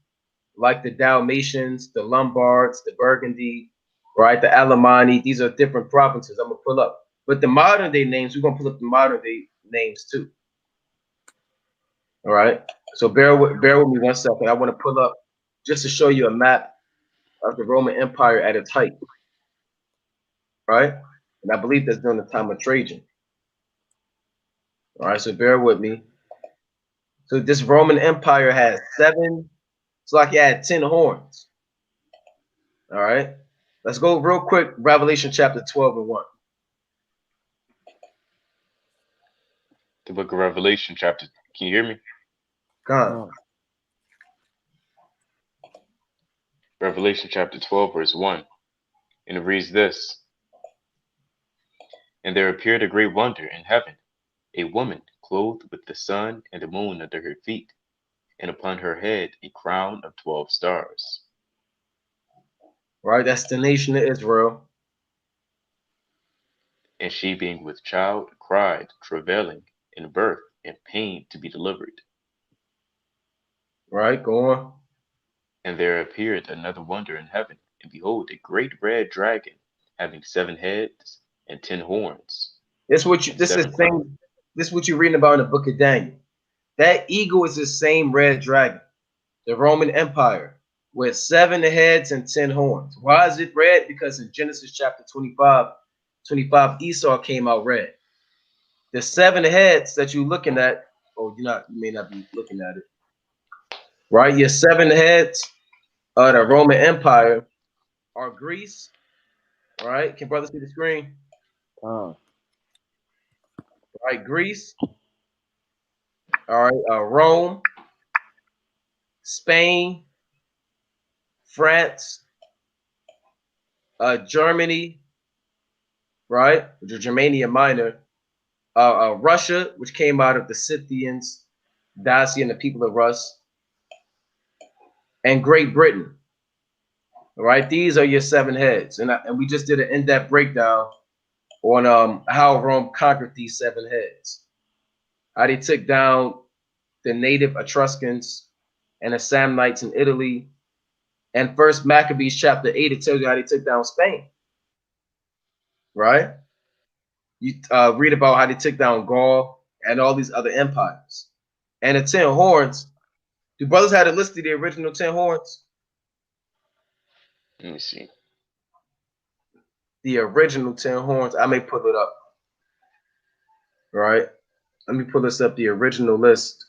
like the Dalmatians, the Lombards, the Burgundy, right? The Alemanni. These are different provinces. I'm gonna pull up. But the modern day names, we're gonna pull up the modern day names too. All right. So bear with me 1 second. I want to pull up just to show you a map of the Roman Empire at its height. Right? And I believe that's during the time of Trajan. All right, so bear with me. So this Roman Empire had it's like it had 10 horns. All right. Let's go real quick. Revelation chapter 12 and 1. The book of Revelation, chapter. Can you hear me? Come. Revelation chapter 12, verse 1. And it reads this. And there appeared a great wonder in heaven, a woman clothed with the sun and the moon under her feet, and upon her head a crown of 12 stars. Right, that's the nation of Israel. And she being with child cried, travailing in birth and pain to be delivered. Right, go on. And there appeared another wonder in heaven, and behold, a great red dragon, having 7 heads and 10 horns. This is what you're reading about in the book of Daniel. That eagle is the same red dragon, the Roman Empire, with 7 heads and 10 horns. Why is it red? Because in Genesis chapter 25, Esau came out red. The 7 heads that you're looking at, you may not be looking at it. Right? Your 7 heads of the Roman Empire are Greece. All right. Can brothers see the screen? Right, Greece. All right, Rome, Spain, France, Germany, right? The Germania Minor, Russia, which came out of the Scythians, Dacia, and the people of Rus, and Great Britain. All right, these are your 7 heads, and we just did an in-depth breakdown on how Rome conquered these 7 heads, how they took down the native Etruscans and the Samnites in Italy. And First Maccabees chapter 8, it tells you how they took down Spain. Right? You read about how they took down Gaul and all these other empires. And the 10 horns, do brothers have a list of the original 10 horns? Let me see. The original 10 horns, I may pull it up. Right? Let me pull this up, the original list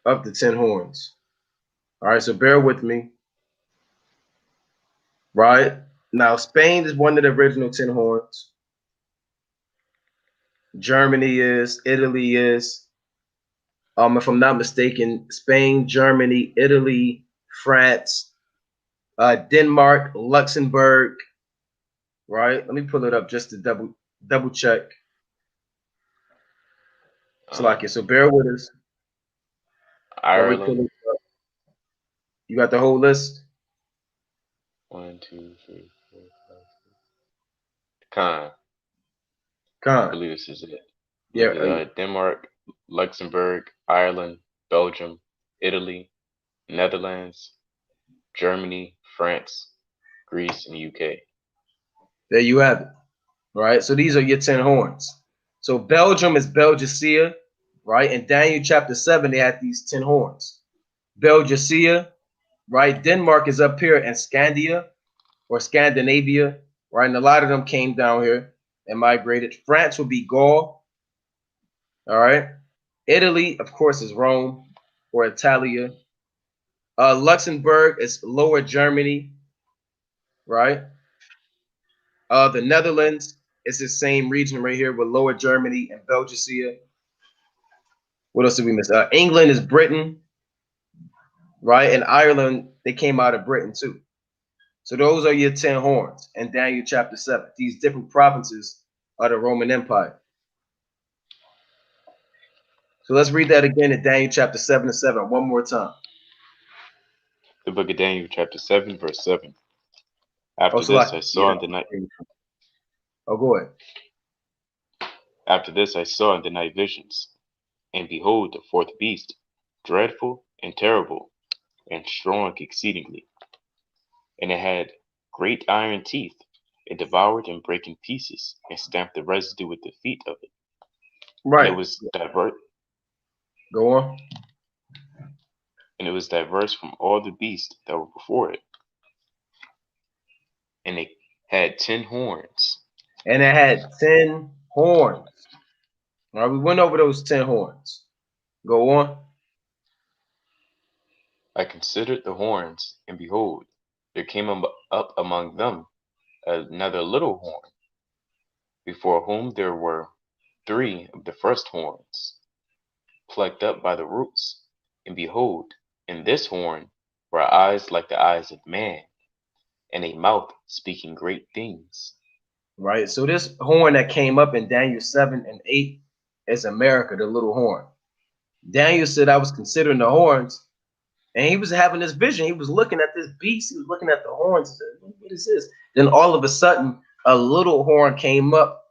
of the 10 horns. All right, so bear with me. Right? Now, Spain is one of the original 10 horns. Germany is, Italy is, if I'm not mistaken, Spain, Germany, Italy, France, Denmark, Luxembourg, right? Let me pull it up just to double check. So bear with us. Ireland. You got the whole list? 1, 2, 3, 4, 5, 6. I believe this is it. Yeah. Denmark, Luxembourg, Ireland, Belgium, Italy, Netherlands, Germany, France, Greece, and UK. There you have it. Right? So these are your 10 horns. So Belgium is Belgicia, right? In Daniel chapter 7, they had these 10 horns. Belgicia, right? Denmark is up here, and Scandia or Scandinavia, right? And a lot of them came down here and migrated. France would be Gaul. All right. Italy, of course, is Rome or Italia. Luxembourg is Lower Germany, right? The Netherlands is the same region right here with Lower Germany and Belgicia. What else did we miss? England is Britain, right? And Ireland, they came out of Britain too. So those are your 10 horns in Daniel chapter 7. These different provinces of the Roman Empire. So let's read that again in Daniel chapter 7 and 7 one more time. The book of Daniel, chapter 7, verse 7. Oh, After so this like, I saw in the night. Oh, go ahead. After this I saw in the night visions, and behold, the fourth beast, dreadful and terrible, and strong exceedingly. And it had great iron teeth. It devoured and brake in pieces, and stamped the residue with the feet of it. Right. And it was diverse. Go on. And it was diverse from all the beasts that were before it. And it had 10 horns. And it had 10 horns. All right, we went over those 10 horns. Go on. I considered the horns, and behold, there came up among them another little horn, before whom there were 3 of the first horns, plucked up by the roots. And behold, in this horn were eyes like the eyes of man, and a mouth speaking great things. Right. So this horn that came up in Daniel 7 and 8 is America, the little horn. Daniel said, I was considering the horns, and he was having this vision. He was looking at this beast. He was looking at the horns. He said, what is this? Then all of a sudden, a little horn came up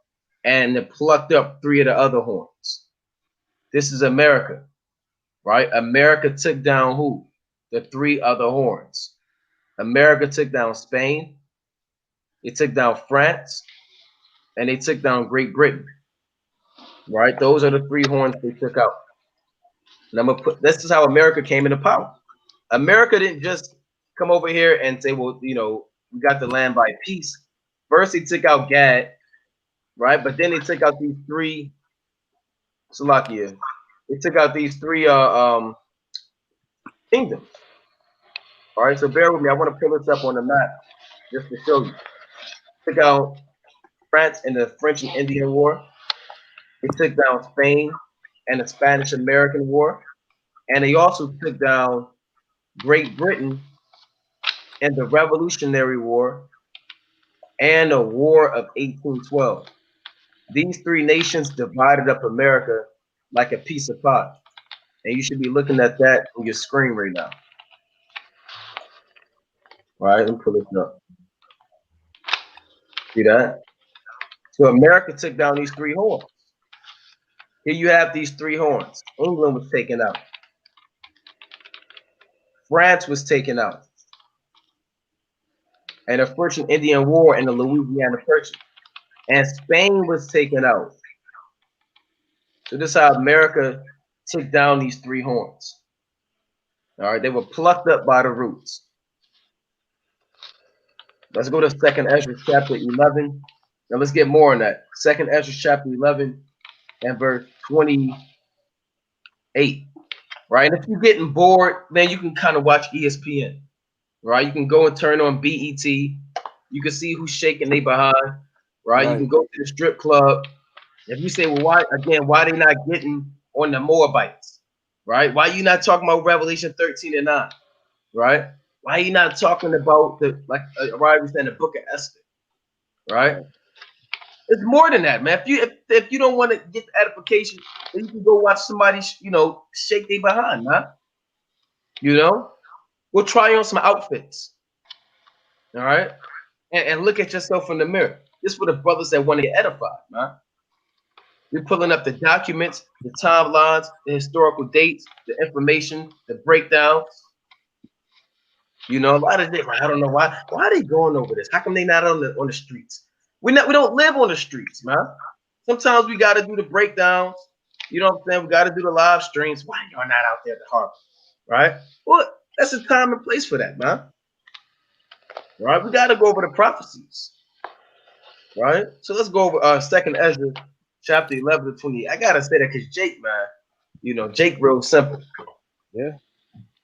and it plucked up 3 of the other horns. This is America, right? America took down who? The 3 other horns. America took down Spain. They took down France. And they took down Great Britain, right? Those are the 3 horns they took out. And I'm gonna put this is how America came into power. America didn't just come over here and say, well, we got the land by peace. First, they took out Gad, right? But then they took out these 3 Salakia. They took out these 3 kingdoms. All right, so bear with me. I want to pull this up on the map just to show you. Took out France in the French and Indian War. They took down Spain and the Spanish-American War. And they also took down Great Britain in the Revolutionary War and the War of 1812. These 3 nations divided up America like a piece of pie. And you should be looking at that on your screen right now. All right, let me pull this up. See that? So America took down these 3 horns. Here you have these 3 horns. England was taken out. France was taken out. And the French and Indian War and the Louisiana Purchase. And Spain was taken out. So this is how America took down these 3 horns. All right, they were plucked up by the roots. Let's go to 2nd Ezra chapter 11. Now let's get more on that. 2nd Ezra chapter 11 and verse 28. Right, and if you're getting bored, then you can kind of watch ESPN. Right, you can go and turn on BET. You can see who's shaking they behind. Right, you can go to the strip club. If you say, well, why they not getting on the Moabites? Right, why you not talking about Revelation 13 and 9? Right, why you not talking about the Ryan was saying the book of Esther? Right, it's more than that, man. If you don't want to get the edification, then you can go watch somebody shake their behind, man. We'll try on some outfits. All right, and look at yourself in the mirror. This for the brothers that want to get edified, man. You're pulling up the documents, the timelines, the historical dates, the information, the breakdowns. A lot of it. I don't know why. Why are they going over this? How come they not on the streets? We don't live on the streets, man. Sometimes we got to do the breakdowns. You know what I'm saying? We got to do the live streams. Why y'all not out there at the harbor, right? Well, that's a time and place for that, man. Right? We got to go over the prophecies, right? So let's go over 2nd Ezra chapter 11 to 28. I gotta say that because Jake, man, Jake real simple. Yeah.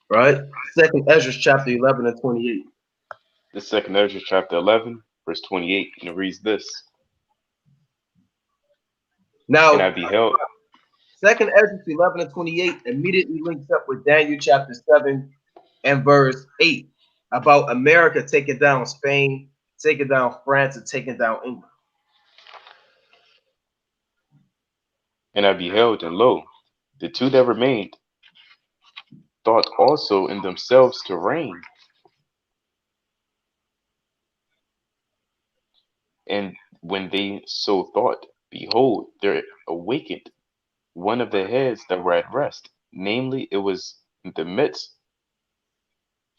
Right? 2nd Ezra chapter 11 and 28. The 2nd Ezra chapter 11, verse 28, and it reads this. Now, and I beheld. 2nd Ezra 11 and 28 immediately links up with Daniel chapter 7 and verse 8 about America taking down Spain, taking down France, and taking down England. And I beheld, and lo, The two that remained thought also in themselves to reign, and when they so thought, behold, there awakened one of the heads that were at rest, namely, it was in the midst,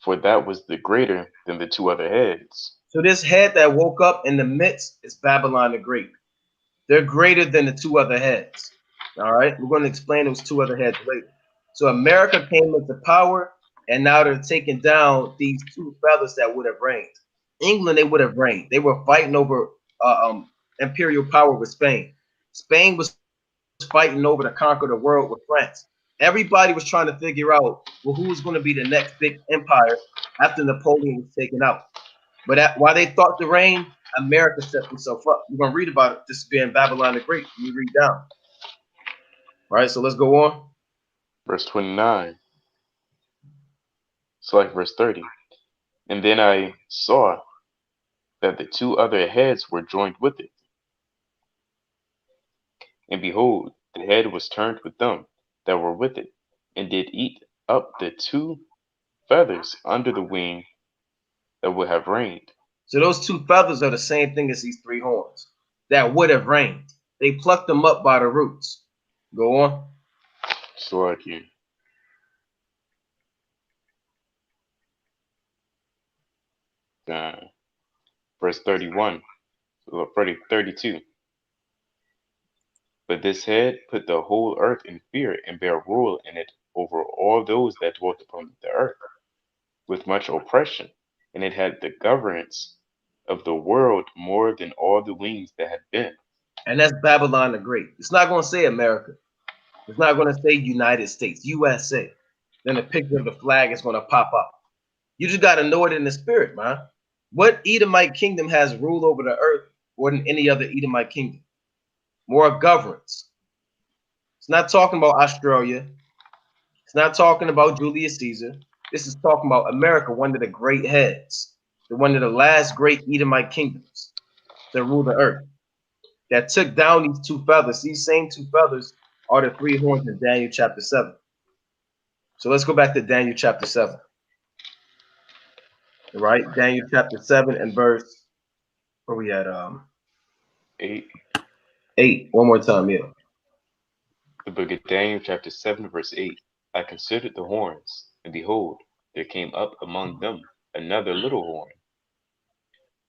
for that was the greater than the two other heads. So this head that woke up in the midst is Babylon the Great. They're greater than the two other heads. All right, we're going to explain those two other heads later. So America came into power, and now they're taking down these two feathers that would have reigned. England, they would have reigned. They were fighting over imperial power with Spain. Spain was fighting over to conquer the world with France. Everybody was trying to figure out, well, who was going to be the next big empire after Napoleon was taken out. But while they thought to reign, America set themselves up. We're going to read about it. This being Babylon the Great. We read down. All right, so let's go on. Verse 29. It's like verse 30. And then I saw that the two other heads were joined with it. And behold, the head was turned with them that were with it, and did eat up the two feathers under the wing that would have reigned. So those two feathers are the same thing as these three horns that would have reigned. They plucked them up by the roots. Go on. So like you. Verse 31, 32. But this head put the whole earth in fear, and bare rule in it over all those that dwelt upon the earth, with much oppression, and it had the governance of the world more than all the wings that had been. And that's Babylon the Great. It's not going to say America. It's not going to say United States, USA. Then the picture of the flag is going to pop up. You just got to know it in the spirit, man. What Edomite kingdom has rule over the earth more than any other Edomite kingdom? More governance. It's not talking about Australia. It's not talking about Julius Caesar. This is talking about America, one of the great heads, one of the last great Edomite kingdoms that rule the earth, that took down these two feathers. These same two feathers are the three horns in Daniel chapter 7. So let's go back to Daniel chapter 7. Right? Daniel chapter 7 and verse, where we at? 8. 8. One more time, yeah. The book of Daniel, chapter 7, verse 8. I considered the horns, and behold, there came up among them another little horn,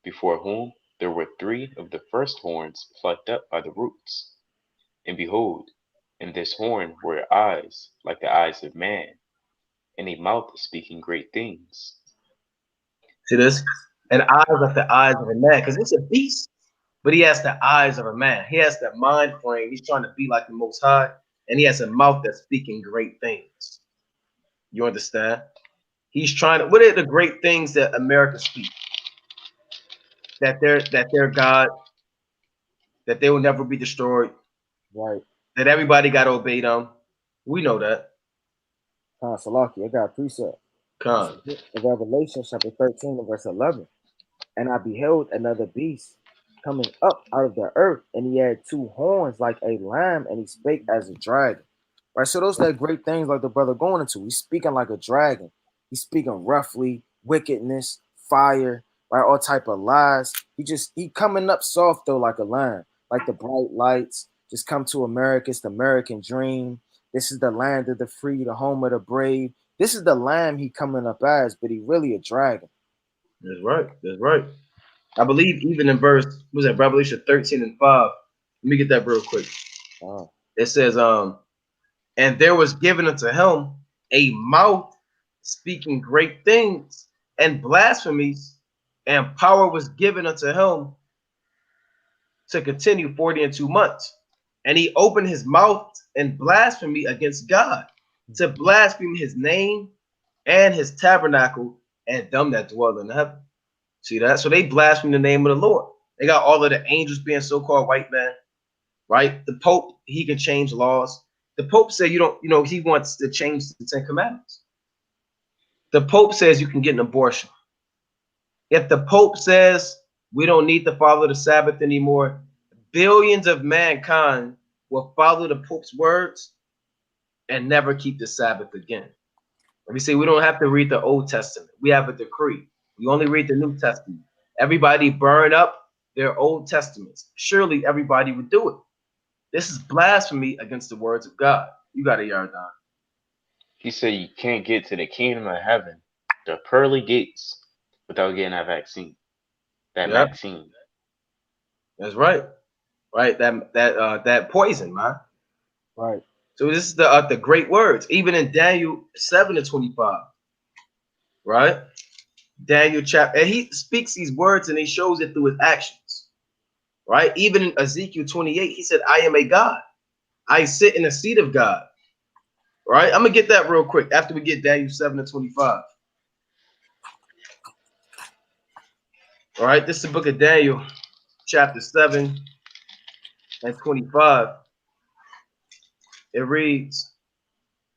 before whom there were three of the first horns plucked up by the roots. And behold, in this horn were eyes like the eyes of man, and a mouth speaking great things. See this? And eyes like the eyes of a man, because it's a beast, but he has the eyes of a man. He has that mind frame. He's trying to be like the Most High, and he has a mouth that's speaking great things. You understand? He's trying to. What are the great things that America speaks? That they're God, that they will never be destroyed, Right. that everybody got to obey them. We know that. Salaki, I got a precept. Con. In Revelation chapter 13 and verse 11. And I beheld another beast coming up out of the earth, and he had two horns like a lamb, and he spake as a dragon. Right, so those are great things like the brother going into. He's speaking like a dragon. He's speaking roughly, wickedness, fire, right, all type of lies. He coming up soft though like a lamb, like the bright lights. Just come to America. It's the American dream. This is the land of the free, the home of the brave. This is the lamb he coming up as, but he really a dragon. That's right. That's right. I believe even in verse, was that Revelation 13 and 5? Let me get that real quick. Oh. It says, and there was given unto him a mouth speaking great things and blasphemies, and power was given unto him to continue 40 and 2 months. And he opened his mouth in blasphemy against God, to blaspheme his name and his tabernacle and them that dwell in heaven. See that? So they blaspheme the name of the Lord. They got all of the angels being so-called white men, right? The Pope, he can change laws. The Pope said he wants to change the 10 Commandments. The Pope says you can get an abortion. If the Pope says we don't need to follow the Sabbath anymore, billions of mankind will follow the Pope's words, and never keep the Sabbath again. And we say we don't have to read the Old Testament. We have a decree. We only read the New Testament. Everybody burn up their Old Testaments. Surely everybody would do it. This is blasphemy against the words of God. You got it, Yardan. He said you can't get to the kingdom of heaven, the pearly gates, without getting that vaccine. That Yeah, vaccine. that's right. Right, that poison, man. Right. So this is the great words, even in Daniel 7:25, right? Daniel chapter, and he speaks these words and he shows it through his actions, right? Even in Ezekiel 28, he said, "I am a God. I sit in the seat of God." Right? I'm gonna get that real quick after we get Daniel 7:25. All right, this is the book of Daniel, chapter 7:25. It reads,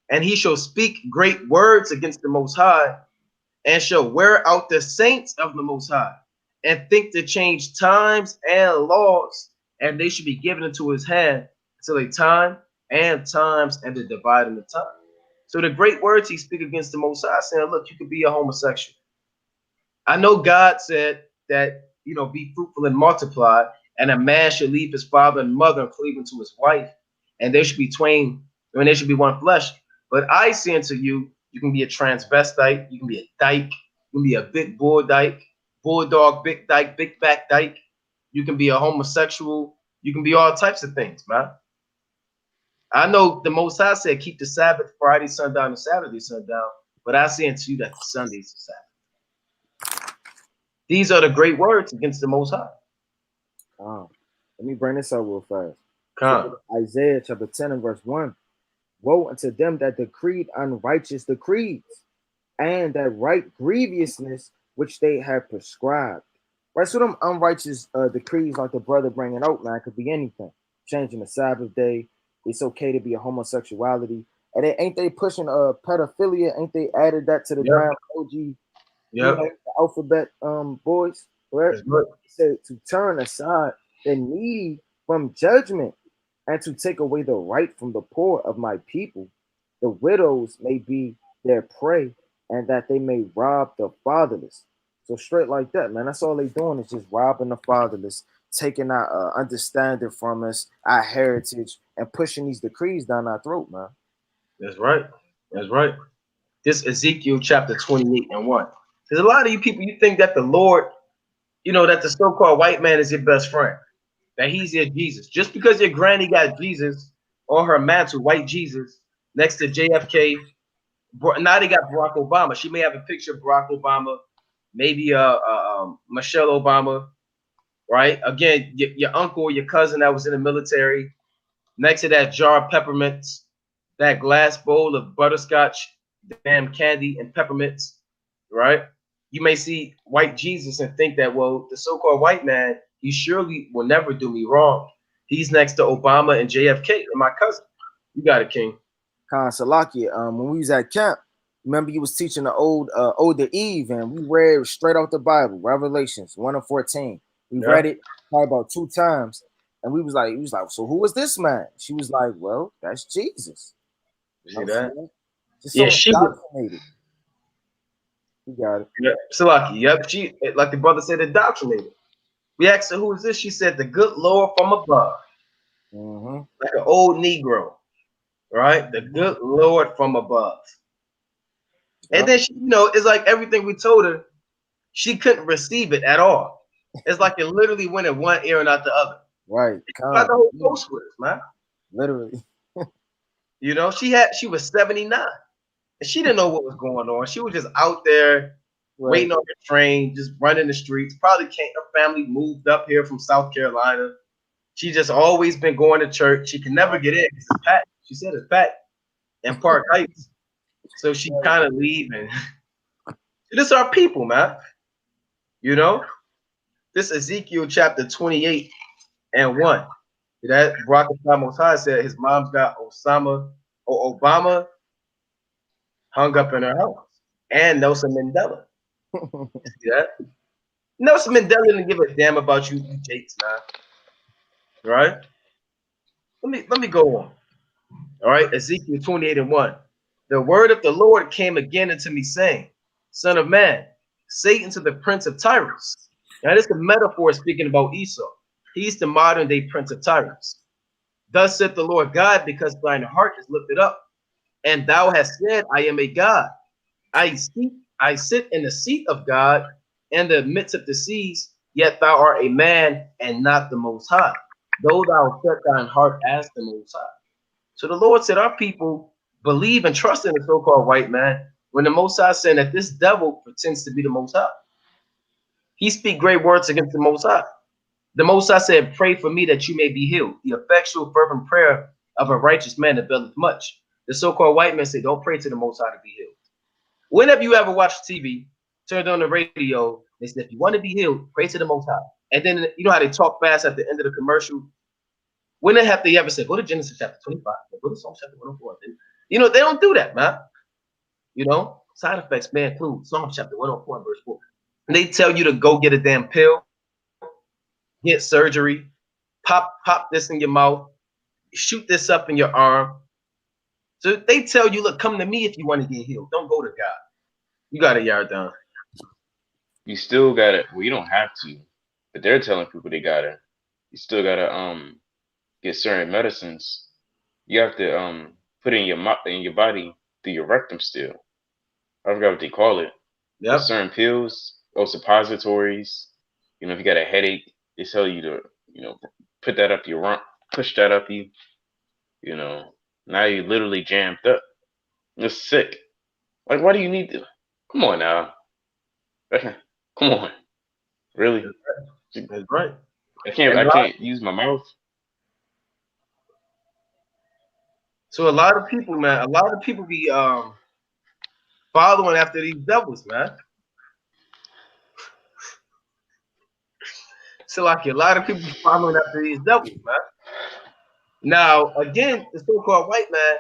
"And he shall speak great words against the Most High, and shall wear out the saints of the Most High, and think to change times and laws, and they should be given into his hand until a time and times and the dividing the time." So the great words he speak against the Most High, saying, "Look, you could be a homosexual." I know God said that, be fruitful and multiply, and a man should leave his father and mother and cleave unto his wife, and they should be twain, and they should be one flesh. But I say unto you, you can be a transvestite, you can be a dyke, you can be a big bull dyke, bulldog, big dyke, big back dyke. You can be a homosexual. You can be all types of things, man. I know the Most High said keep the Sabbath Friday sundown and Saturday sundown, but I say unto you that Sunday's the Sabbath. These are the great words against the Most High. Let me bring this up real fast. Come. Isaiah chapter 10 and verse 1. Woe unto them that decreed unrighteous decrees, and that write grievousness which they have prescribed. Right, so them unrighteous decrees, like the brother bringing out, man, could be anything. Changing the Sabbath day. It's okay to be a homosexuality. And ain't they pushing pedophilia? Ain't they added that to the damn OG? Yep. The alphabet boys, right? That's good. He said to turn aside the needy from judgment, and to take away the right from the poor of my people. The widows may be their prey, and that they may rob the fatherless. So straight like that, man. That's all they doing is just robbing the fatherless, taking our understanding from us, our heritage, and pushing these decrees down our throat, man. That's right. That's right. This Ezekiel chapter 28 and 1. There's a lot of you people, you think that the Lord, that the so-called white man is your best friend, that he's your Jesus. Just because your granny got Jesus on her mantle, white Jesus, next to JFK, now they got Barack Obama. She may have a picture of Barack Obama, maybe Michelle Obama, right? Again, your uncle or your cousin that was in the military. Next to that jar of peppermints, that glass bowl of butterscotch, damn candy and peppermints, right? You may see white Jesus and think that, well, the so-called white man, he surely will never do me wrong. He's next to Obama and JFK and my cousin. You got it, King. Khan Salakia, when we was at camp, remember you was teaching the older Eve, and we read straight out the Bible, Revelations 1 and 14. We read it probably about 2 times, and he was like, so who is this man? She was like, well, that's Jesus. See that? Just Yeah, so she indoctrinated. You got it. Yeah, Salaki. Yep, she, like the brother said, indoctrinated. We asked her, who is this? She said, the good Lord from above. Like an old Negro, right? The good Lord from above. Yep. And then she, it's like everything we told her, she couldn't receive it at all. It's like it literally went in one ear and out the other. Right. Like the whole post with us, man. Literally. She was 79. And she didn't know what was going on. She was just out there waiting on the train, just running the streets. Probably her family moved up here from South Carolina. She just always been going to church. She can never get in. It's packed. She said it's packed in Park Heights. So she kind of leaving. This is our people, man. This Ezekiel chapter 28 and 1. That Barack Obama said his mom's got Obama hung up in her house, and Nelson Mandela. See that? Nelson Mandela didn't give a damn about you Jakes, man. Right? Let me go on. All right, Ezekiel 28:1. The word of the Lord came again unto me, saying, Son of man, Satan to the prince of Tyrus. Now, this is a metaphor speaking about Esau. He's the modern day prince of Tyrus. Thus saith the Lord God, because thine heart is lifted up, and thou hast said, I am a God. I sit in the seat of God in the midst of the seas, yet thou art a man and not the most high, though thou set thine heart as the most high. So the Lord said, our people believe and trust in the so-called white man, when the Most High said that this devil pretends to be the Most High. He speak great words against the Most High. The Most High said, pray for me that you may be healed. The effectual fervent prayer of a righteous man availeth much. The so-called white man said, don't pray to the Most High to be healed. Whenever you ever watch TV, turned on the radio, they said, if you want to be healed, pray to the Most High. And then, you know how they talk fast at the end of the commercial? When they ever say, go to Genesis chapter 25, go to Psalm chapter 104. You know, they don't do that, man. You know, side effects may include Psalm chapter 104, verse 4. And they tell you to go get a damn pill, get surgery, pop this in your mouth, shoot this up in your arm. So they tell you, look, come to me if you want to get healed. Don't go to God. You got a yard down. You still gotta. Well, you don't have to, but they're telling people they gotta. You still gotta get certain medicines. You have to put in your body through your rectum still. I forgot what they call it. Yep. Certain pills or suppositories. You know, if you got a headache, they tell you to, you know, put that up your rump, push that up you. You know, now you literally jammed up. You're sick. Like, why do you need to? Come on now. Come on. Really? That's right. I can't use my mouth. So a lot of people, man, be following after these devils, man. So like a lot of people be following after these devils, man. Now, again, the so-called white man,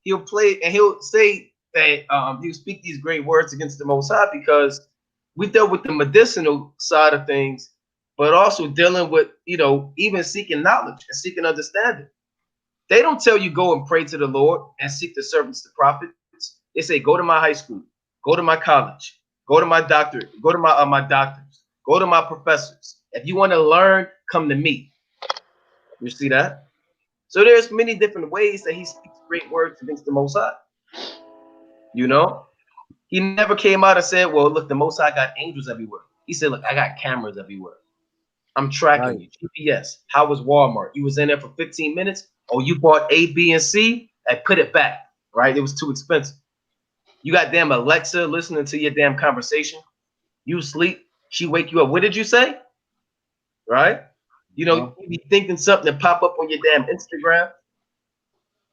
he'll play and he'll say that he'll speak these great words against the Most High because we dealt with the medicinal side of things, but also dealing with, you know, even seeking knowledge and seeking understanding. They don't tell you go and pray to the Lord and seek the servants, the prophets. They say go to my high school, go to my college, go to my doctor, go to my doctors, go to my professors. If you want to learn, come to me. You see that? So there's many different ways that he speaks great words against the Most High. You know, he never came out and said, "Well, look, the Most High got angels everywhere." He said, "Look, I got cameras everywhere. I'm tracking you. GPS. How was Walmart? You was in there for 15 minutes. Oh, you bought A, B, and C. And put it back. Right? It was too expensive. You got damn Alexa listening to your damn conversation. You sleep. She wake you up. What did you say? Right? You know, you be thinking something that pop up on your damn Instagram.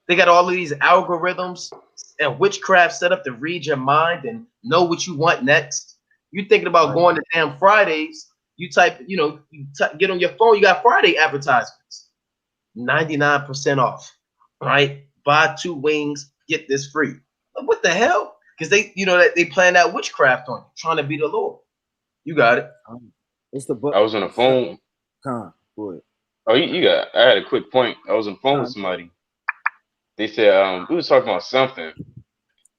They got all of these algorithms and witchcraft set up to read your mind and know what you want next. You thinking about going to damn Fridays. You type, you know, get on your phone. You got Friday advertisements. 99% off. Right? Buy 2 wings, get this free. What the hell? Because they, you know, that they plan that witchcraft on you, trying to be the Lord. You got it. It's the book. I was on the phone. Oh, you got. I had a quick point. I was on the phone with somebody. They said we was talking about something,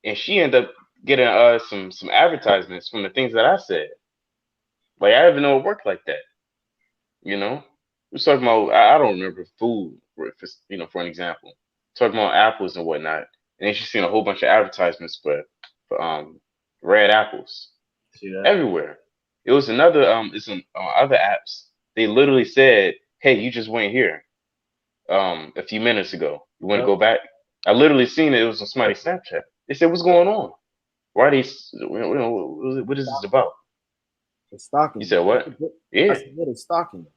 and she ended up getting some advertisements from the things that I said. Like, I didn't even know it worked like that. You know, we was talking about, I don't remember, food, for, you know, for an example, talking about apples and whatnot, and then she's seen a whole bunch of advertisements for red apples everywhere. It was another it's on other apps. They literally said, "Hey, you just went here a few minutes ago. You want to go back?" I literally seen it. It was on somebody's Snapchat. They said, "What's going on? Why are they? You know, what is this about?" It's stalking. You said what? Yeah. It's stalking.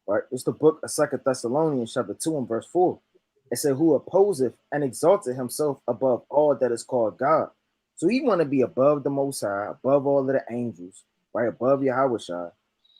Right. It's the book of 2 Thessalonians chapter 2 and verse 4. It said, "Who opposeth and exalteth himself above all that is called God." So he want to be above the Most High, above all of the angels, right? Above Yahweh,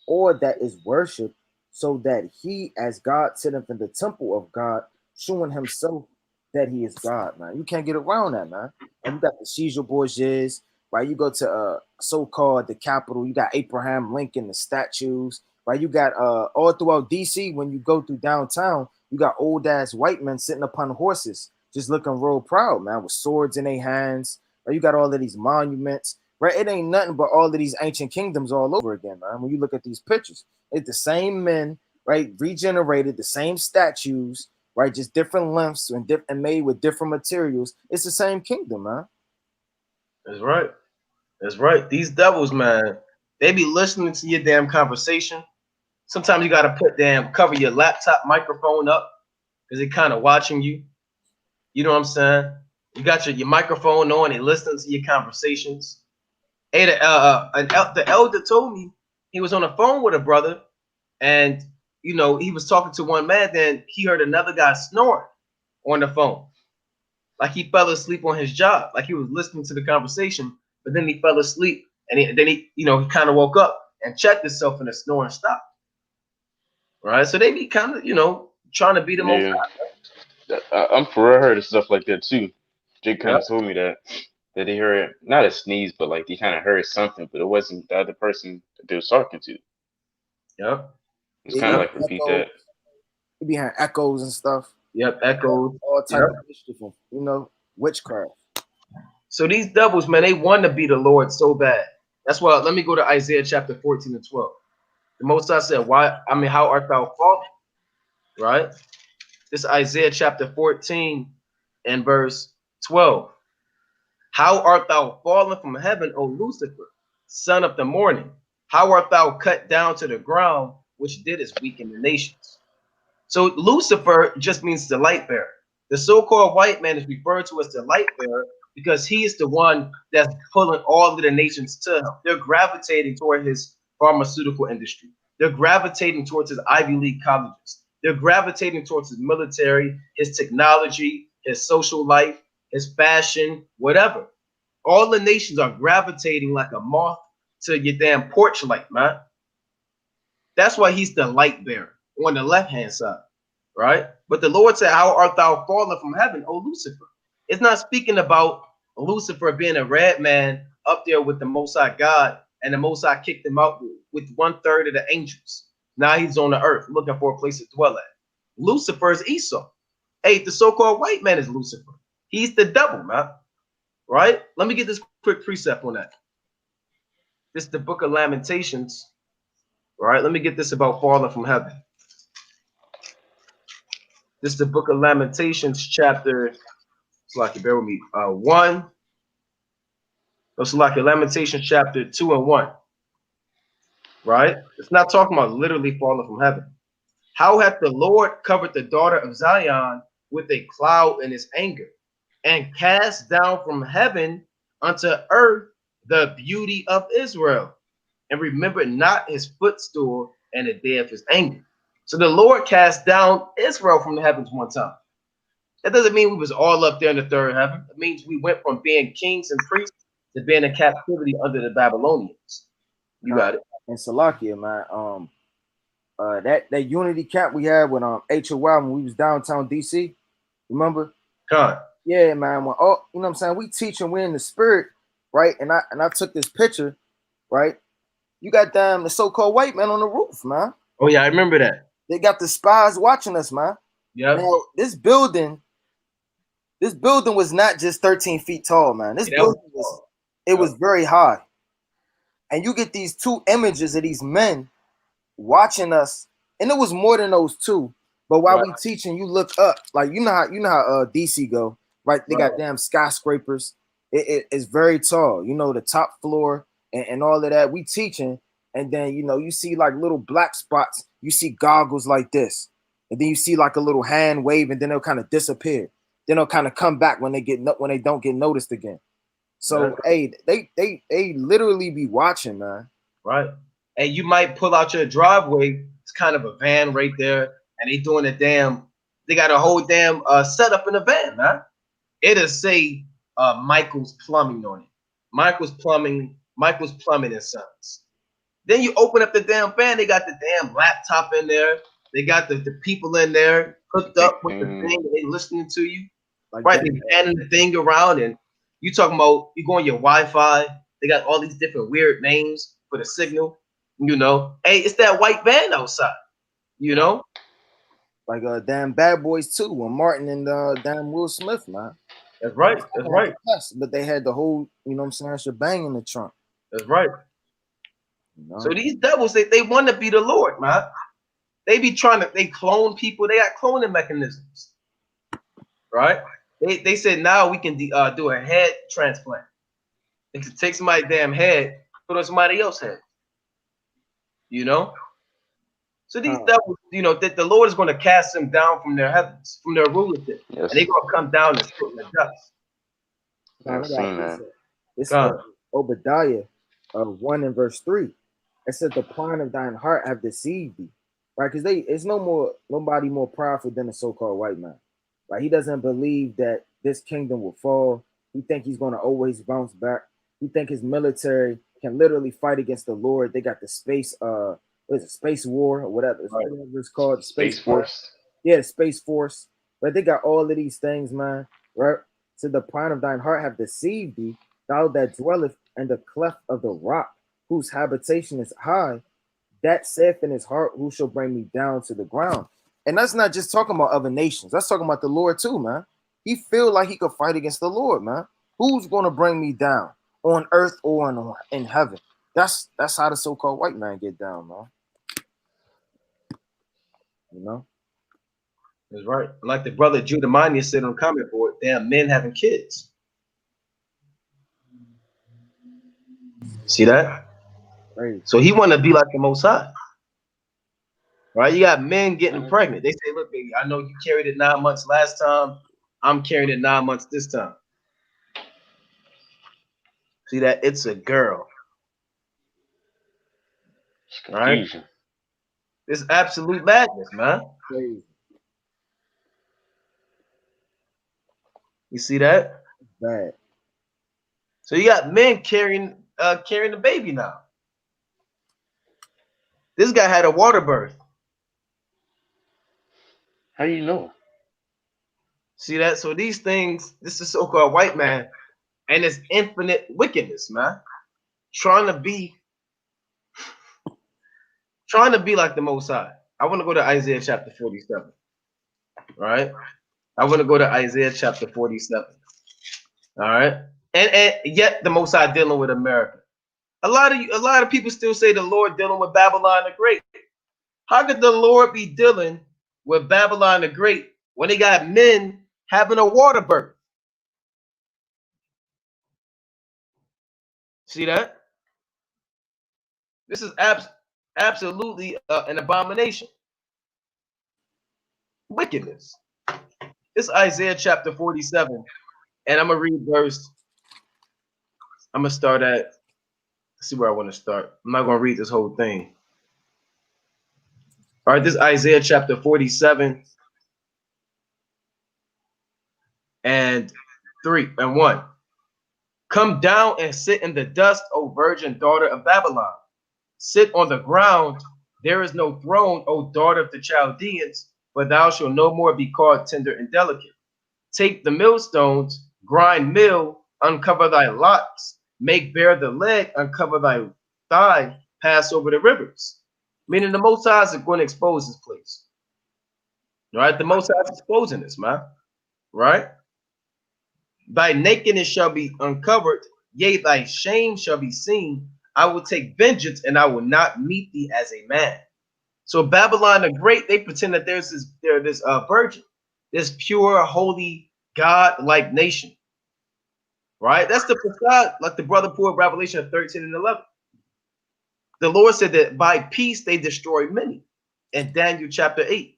or that is worship, so that he, as God, sitteth in the temple of God, showing himself that he is God, man. You can't get around that, man. And you got the Caesar Borgias, right? You go to so-called the Capitol, you got Abraham Lincoln, the statues, right? You got all throughout DC, when you go through downtown, you got old ass white men sitting upon horses, just looking real proud, man, with swords in their hands. Right? You got all of these monuments, right? It ain't nothing but all of these ancient kingdoms all over again, man. When you look at these pictures, it's the same men, right? Regenerated, the same statues, right? Just different lengths and made with different materials. It's the same kingdom, man. That's right. That's right. These devils, man, they be listening to your damn conversation. Sometimes you gotta cover your laptop microphone up because they kind of watching you. You know what I'm saying? You got your microphone on, they listening to your conversations. Hey, the elder told me he was on the phone with a brother, and he was talking to one man. Then he heard another guy snoring on the phone, like he fell asleep on his job, like he was listening to the conversation, but then he fell asleep, and then he kind of woke up and checked himself, and the snoring stopped. Right, so they be kind of trying to be the most. Yeah, I'm for real heard of stuff like that too. Jake kind Yeah, of told me that he heard not a sneeze, but like he kind of heard something, but it wasn't the other person that they was talking to. yeah, It's It, kind of yeah, like repeat echoes, that. it be having echoes and stuff. yep. Echoes. All type Yep. of mischief, witchcraft. So these devils, man, they want to be the Lord so bad. That's why. Let me go to Isaiah chapter 14 and 12. The Most High said, "Why? I mean, how art thou fallen?" Right. This Isaiah chapter 14 and verse 12. How art thou fallen from heaven, O Lucifer, son of the morning? How art thou cut down to the ground, which didst weaken the nations? So Lucifer just means the light bearer. The so-called white man is referred to as the light bearer because he is the one that's pulling all of the nations to him. They're gravitating toward his pharmaceutical industry. They're gravitating towards his Ivy League colleges. They're gravitating towards his military, his technology, his social life, his fashion, whatever. All the nations are gravitating like a moth to your damn porch light, man. That's why he's the light bearer on the left-hand side, right? But the Lord said, how art thou fallen from heaven, O Lucifer? It's not speaking about Lucifer being a red man up there with the Most High God, and the Most High kicked him out with 1/3 of the angels. Now he's on the earth looking for a place to dwell at. Lucifer is Esau. Hey, the so-called white man is Lucifer. He's the devil, man. Right? Let me get this quick precept on that. This is the book of Lamentations. Right? Let me get this about falling from heaven. This is the book of Lamentations, chapter, bear with me, 1. It's like Lamentations, chapter 2 and 1. Right? It's not talking about literally falling from heaven. How hath the Lord covered the daughter of Zion with a cloud in his anger, and cast down from heaven unto earth the beauty of Israel, and remembered not his footstool and the day of his anger. So the Lord cast down Israel from the heavens one time. That doesn't mean we was all up there in the third heaven. It means we went from being kings and priests to being in captivity under the Babylonians. You got it. And Salakia, man. That unity camp we had with HOY when we was downtown DC. Remember? Con. Yeah, man. When, you know what I'm saying? We teaching, we're in the spirit, right? And I took this picture, right? You got the so-called white man on the roof, man. Oh yeah, I remember that. They got the spies watching us, man. Yeah. Now, this building was not just 13 feet tall, man. This building was very high. And you get these two images of these men watching us, and it was more than those two. But while we teaching, you look up, like you know how DC go, right? They got damn skyscrapers. It's very tall. You know, the top floor and all of that. We teaching, and then you see like little black spots. You see goggles like this, and then you see like a little hand wave, and then they'll kind of disappear. Then they'll kind of come back when they don't get noticed again. So hey, they literally be watching, man. Right. And you might pull out your driveway. It's kind of a van right there, and they doing they got a whole damn setup in the van, man. It'll say Michael's Plumbing on it. Michael's Plumbing and Sons. Then you open up the damn van, they got the damn laptop in there. They got the people in there hooked up with the thing, and they listening to you. Like right, they panning the thing around, and you talking about you go on your Wi-Fi. They got all these different weird names for the signal. Hey, it's that white van outside. Like damn Bad Boys 2 with Martin and damn Will Smith, man. That's right. That's right. But they had the whole, you know what I'm saying, shebang in the trunk. That's right. You know? So these devils, they want to be the Lord, man. They be trying to, they clone people. They got cloning mechanisms, right? They said now we can do a head transplant. They can take somebody's damn head, put on somebody else's head. You know? So these devils, you know, that the Lord is going to cast them down from their heavens, from their rulership. Yes. And they're going to come down and sit in the dust. I've seen that. It's Obadiah 1 and verse 3. It said, the pride of thine heart have deceived thee. Right? Because it's nobody more powerful than the so-called white man. Right? He doesn't believe that this kingdom will fall. He think he's going to always bounce back. He think his military can literally fight against the Lord. They got the space what is it, space war or whatever it's called, Space Force. Yeah, the Space Force. But they got all of these things, man. Right? So the pride of thine heart have deceived thee, thou that dwelleth in the cleft of the rock, whose habitation is high, that saith in his heart, who shall bring me down to the ground? And that's not just talking about other nations. That's talking about the Lord too, man. He feel like he could fight against the Lord, man. Who's going to bring me down on earth or in heaven? That's how the so-called white man get down, man. You know? That's right. Like the brother Judamania said on the comment board, damn men having kids. See that? Crazy. So he want to be like the Most High. Right? You got men getting pregnant. They say, look, baby, I know you carried it 9 months last time. I'm carrying it 9 months this time. See that? It's a girl. Right? It's absolute madness, man. Crazy. You see that? Bad. So you got men carrying the baby now. This guy had a water birth. How do you know? See that? So these things, this is so-called white man, and it's infinite wickedness, man. Trying to be like the Most High. I want to go to Isaiah chapter 47. Right? I want to go to Isaiah chapter 47. All right. And yet the Most High dealing with America. A lot of people still say the Lord dealing with Babylon the Great. How could the Lord be dealing with Babylon the Great when they got men having a water birth? See that? This is absolutely an abomination. Wickedness. It's Isaiah chapter 47. And I'm going to read verse. I'm going to start at, let's see where I want to start. I'm not going to read this whole thing. All right, this is Isaiah chapter 47 and 3 and 1. Come down and sit in the dust, O virgin daughter of Babylon. Sit on the ground. There is no throne, O daughter of the Chaldeans, but thou shalt no more be called tender and delicate. Take the millstones, grind mill, uncover thy locks, make bare the leg, uncover thy thigh, pass over the rivers. Meaning the Most High is going to expose this place. Right? The Most High is exposing this, man. Right? Thy nakedness shall be uncovered, yea, thy shame shall be seen. I will take vengeance, and I will not meet thee as a man. So Babylon the Great, they pretend that there's this virgin, this pure, holy, God-like nation. Right? That's the facade, like the brother put Revelation 13 and 11. The Lord said that by peace they destroy many in Daniel chapter 8.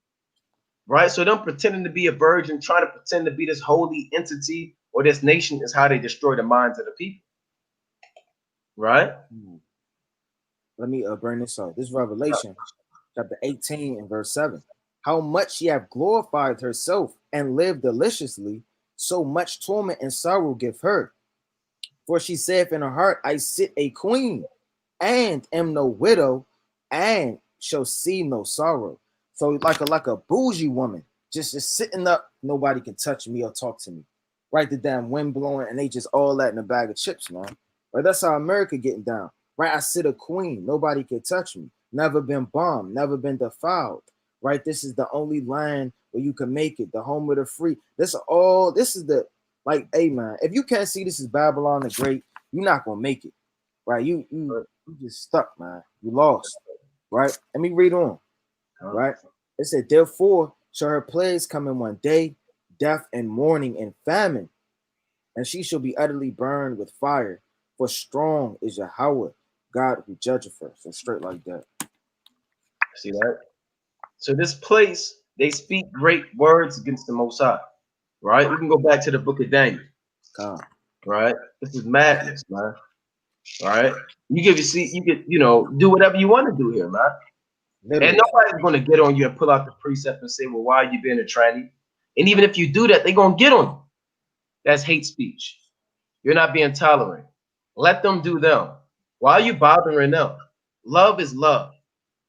Right? So them pretending to be a virgin, trying to pretend to be this holy entity or this nation is how they destroy the minds of the people. Right? Let me bring this up. This is Revelation chapter 18 and verse 7. How much she have glorified herself and lived deliciously, so much torment and sorrow give her. For she saith in her heart, I sit a queen, and am no widow, and shall see no sorrow. So like a bougie woman, just sitting up, nobody can touch me or talk to me. Right, the damn wind blowing, and they just all that in a bag of chips, man. Right, that's how America getting down. Right, I sit a queen, nobody can touch me. Never been bombed, never been defiled. right? This is the only land where you can make it, the home of the free. This is the, like, hey man, if you can't see this is Babylon the Great, you're not gonna make it, right? You just stuck, man. You lost, right? Let me read on, right? It said, therefore shall her plagues come in one day, death and mourning and famine, and she shall be utterly burned with fire. For strong is Yahweh, God who judgeth her. So straight like that. See that? So this place, they speak great words against the Most High, right? We can go back to the book of Daniel, right? This is madness, man. All right, you get, do whatever you want to do here, man. Literally. And nobody's going to get on you and pull out the precept and say, well, why are you being a tranny? And even if you do that, they're going to get on you. That's hate speech. You're not being tolerant. Let them do them. Why are you bothering them? Love is love.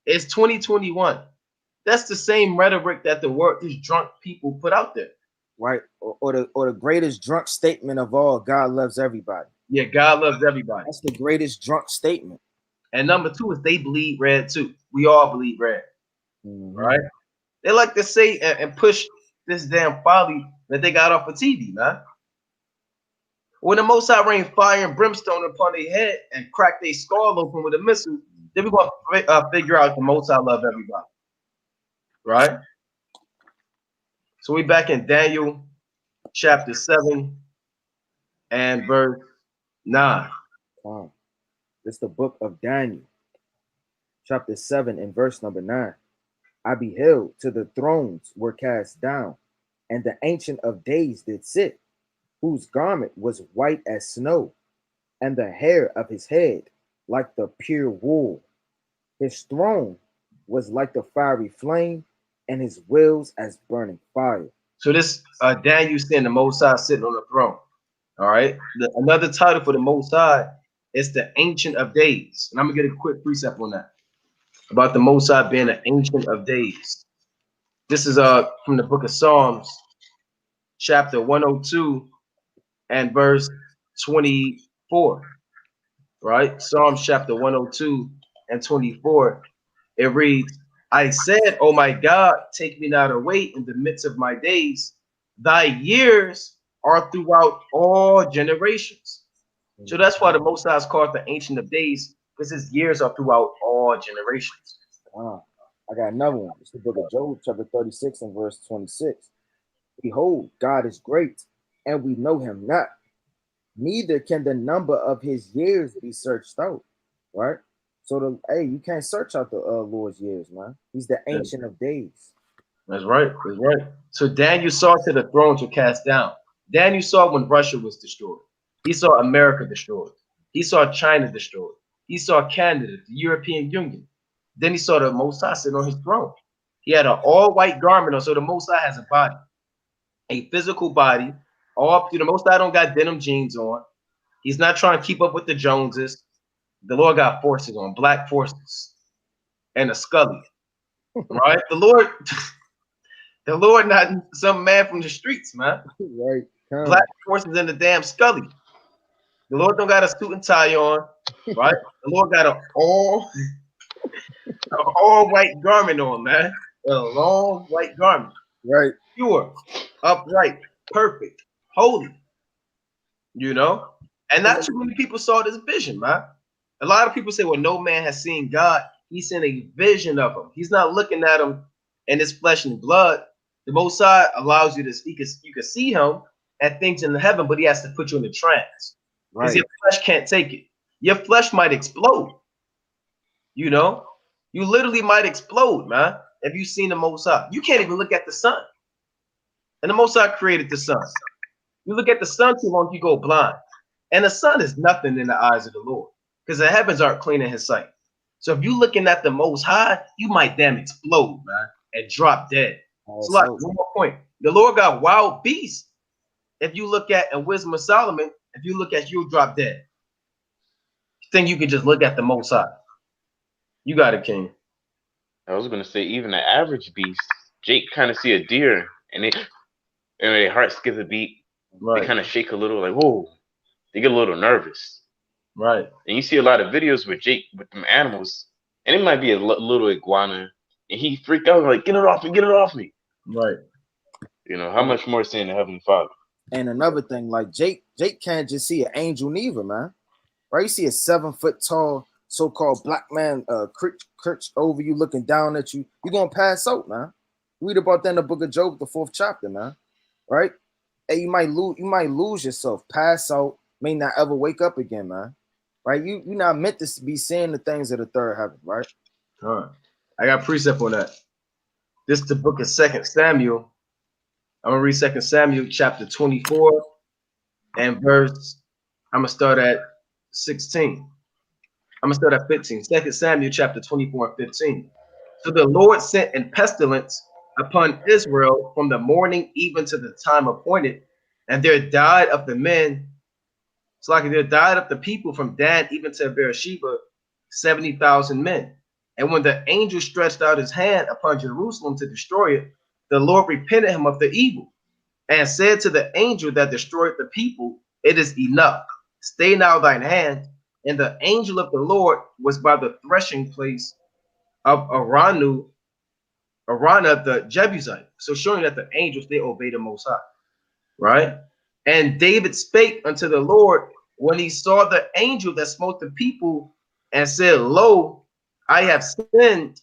It's 2021. That's the same rhetoric that these drunk people put out there. Right. Or the greatest drunk statement of all, God loves everybody. Yeah, God loves everybody. That's the greatest drunk statement. And number two is they bleed red too. We all bleed red. Right? They like to say and push this damn folly that they got off of TV, man. When the Most High rain fire and brimstone upon their head and crack their skull open with a missile, then we're going to figure out the Most High love everybody. Right? So we back in Daniel chapter 7 and verse 9. It's the book of Daniel, chapter 7 and verse number 9. I beheld till the thrones were cast down, and the Ancient of Days did sit, whose garment was white as snow, and the hair of his head like the pure wool. His throne was like the fiery flame, and his wheels as burning fire. So this Daniel saying the Most High sitting on the throne. All right. Another title for the Most High is the Ancient of Days. And I'm going to get a quick precept on that. About the Most High being an Ancient of Days. This is from the book of Psalms, chapter 102 and verse 24. Right? Psalms chapter 102 and 24. It reads, I said, oh my God, take me not away in the midst of my days. Thy years are throughout all generations. So that's why the Most High is called the Ancient of Days, because his years are throughout all generations. I got another one. It's the book of Job, chapter 36 and verse 26. Behold, God is great, and we know him not. Neither can the number of his years be searched out. Right? So you can't search out the Lord's years, man. He's the Ancient of Days. That's right. That's right. So Daniel saw till the thrones were cast down. Daniel saw when Russia was destroyed. He saw America destroyed. He saw China destroyed. He saw Canada, the European Union. Then he saw the Most High sitting on his throne. He had an all-white garment on. So the Most High has a body, a physical body. The Most High don't got denim jeans on. He's not trying to keep up with the Joneses. The Lord got forces on, black forces, and a scully. Right? The Lord not some man from the streets, man. Right. Black forces in the damn scully. The Lord don't got a suit and tie on, right? The Lord got an all white garment on, man. A long white garment. Right. Pure, upright, perfect, holy. And not too many people saw this vision, man. A lot of people say, well, no man has seen God. He's in a vision of him. He's not looking at him in his flesh and blood. The Most High allows you to speak. You can see him at things in heaven, but he has to put you in a trance. Because your flesh can't take it. Your flesh might explode. You literally might explode, man, if you've seen the Most High. You can't even look at the sun. And the Most High created the sun. You look at the sun too long, you go blind. And the sun is nothing in the eyes of the Lord, because the heavens aren't clean in his sight. So if you're looking at the Most High, you might damn explode, man, and drop dead. So like, one more point. The Lord got wild beasts. If you look at in Wisdom of Solomon, if you look at, you'll drop dead. You think you can just look at the Most High? You got it, King. I was gonna say, even the average beast, Jake kind of see a deer and their heart skips a beat. Right. They kind of shake a little, like, whoa. They get a little nervous. Right. And you see a lot of videos with Jake with them animals, and it might be a little iguana, And he freaked out like, get it off me, get it off me. Right. You know, how much more seeing the Heavenly Father? And another thing, like Jake can't just see an angel neither, man. Right? You see a 7 foot tall so-called black man crouched over you, looking down at you. You're gonna pass out, man. Read about that in the book of Job, the 4th chapter, man. Right? Hey, you might lose yourself, pass out, may not ever wake up again, man. Right? You're not meant to be seeing the things of the third heaven, right? All right. I got precept on that. This is the book of 2 Samuel. I'm gonna read 2 Samuel chapter 24 and verse. I'm gonna start at 16. I'm gonna start at 15. 2 Samuel chapter 24 and 15. So the Lord sent a pestilence upon Israel from the morning even to the time appointed, and there died of the men. It's like there died of the people from Dan even to Beersheba 70,000 men. And when the angel stretched out his hand upon Jerusalem to destroy it, the Lord repented him of the evil and said to the angel that destroyed the people, it is enough. Stay now thine hand. And the angel of the Lord was by the threshing place of Arana the Jebusite. So showing that the angels, they obeyed the Most High, right? And David spake unto the Lord when he saw the angel that smote the people and said, lo, I have sinned,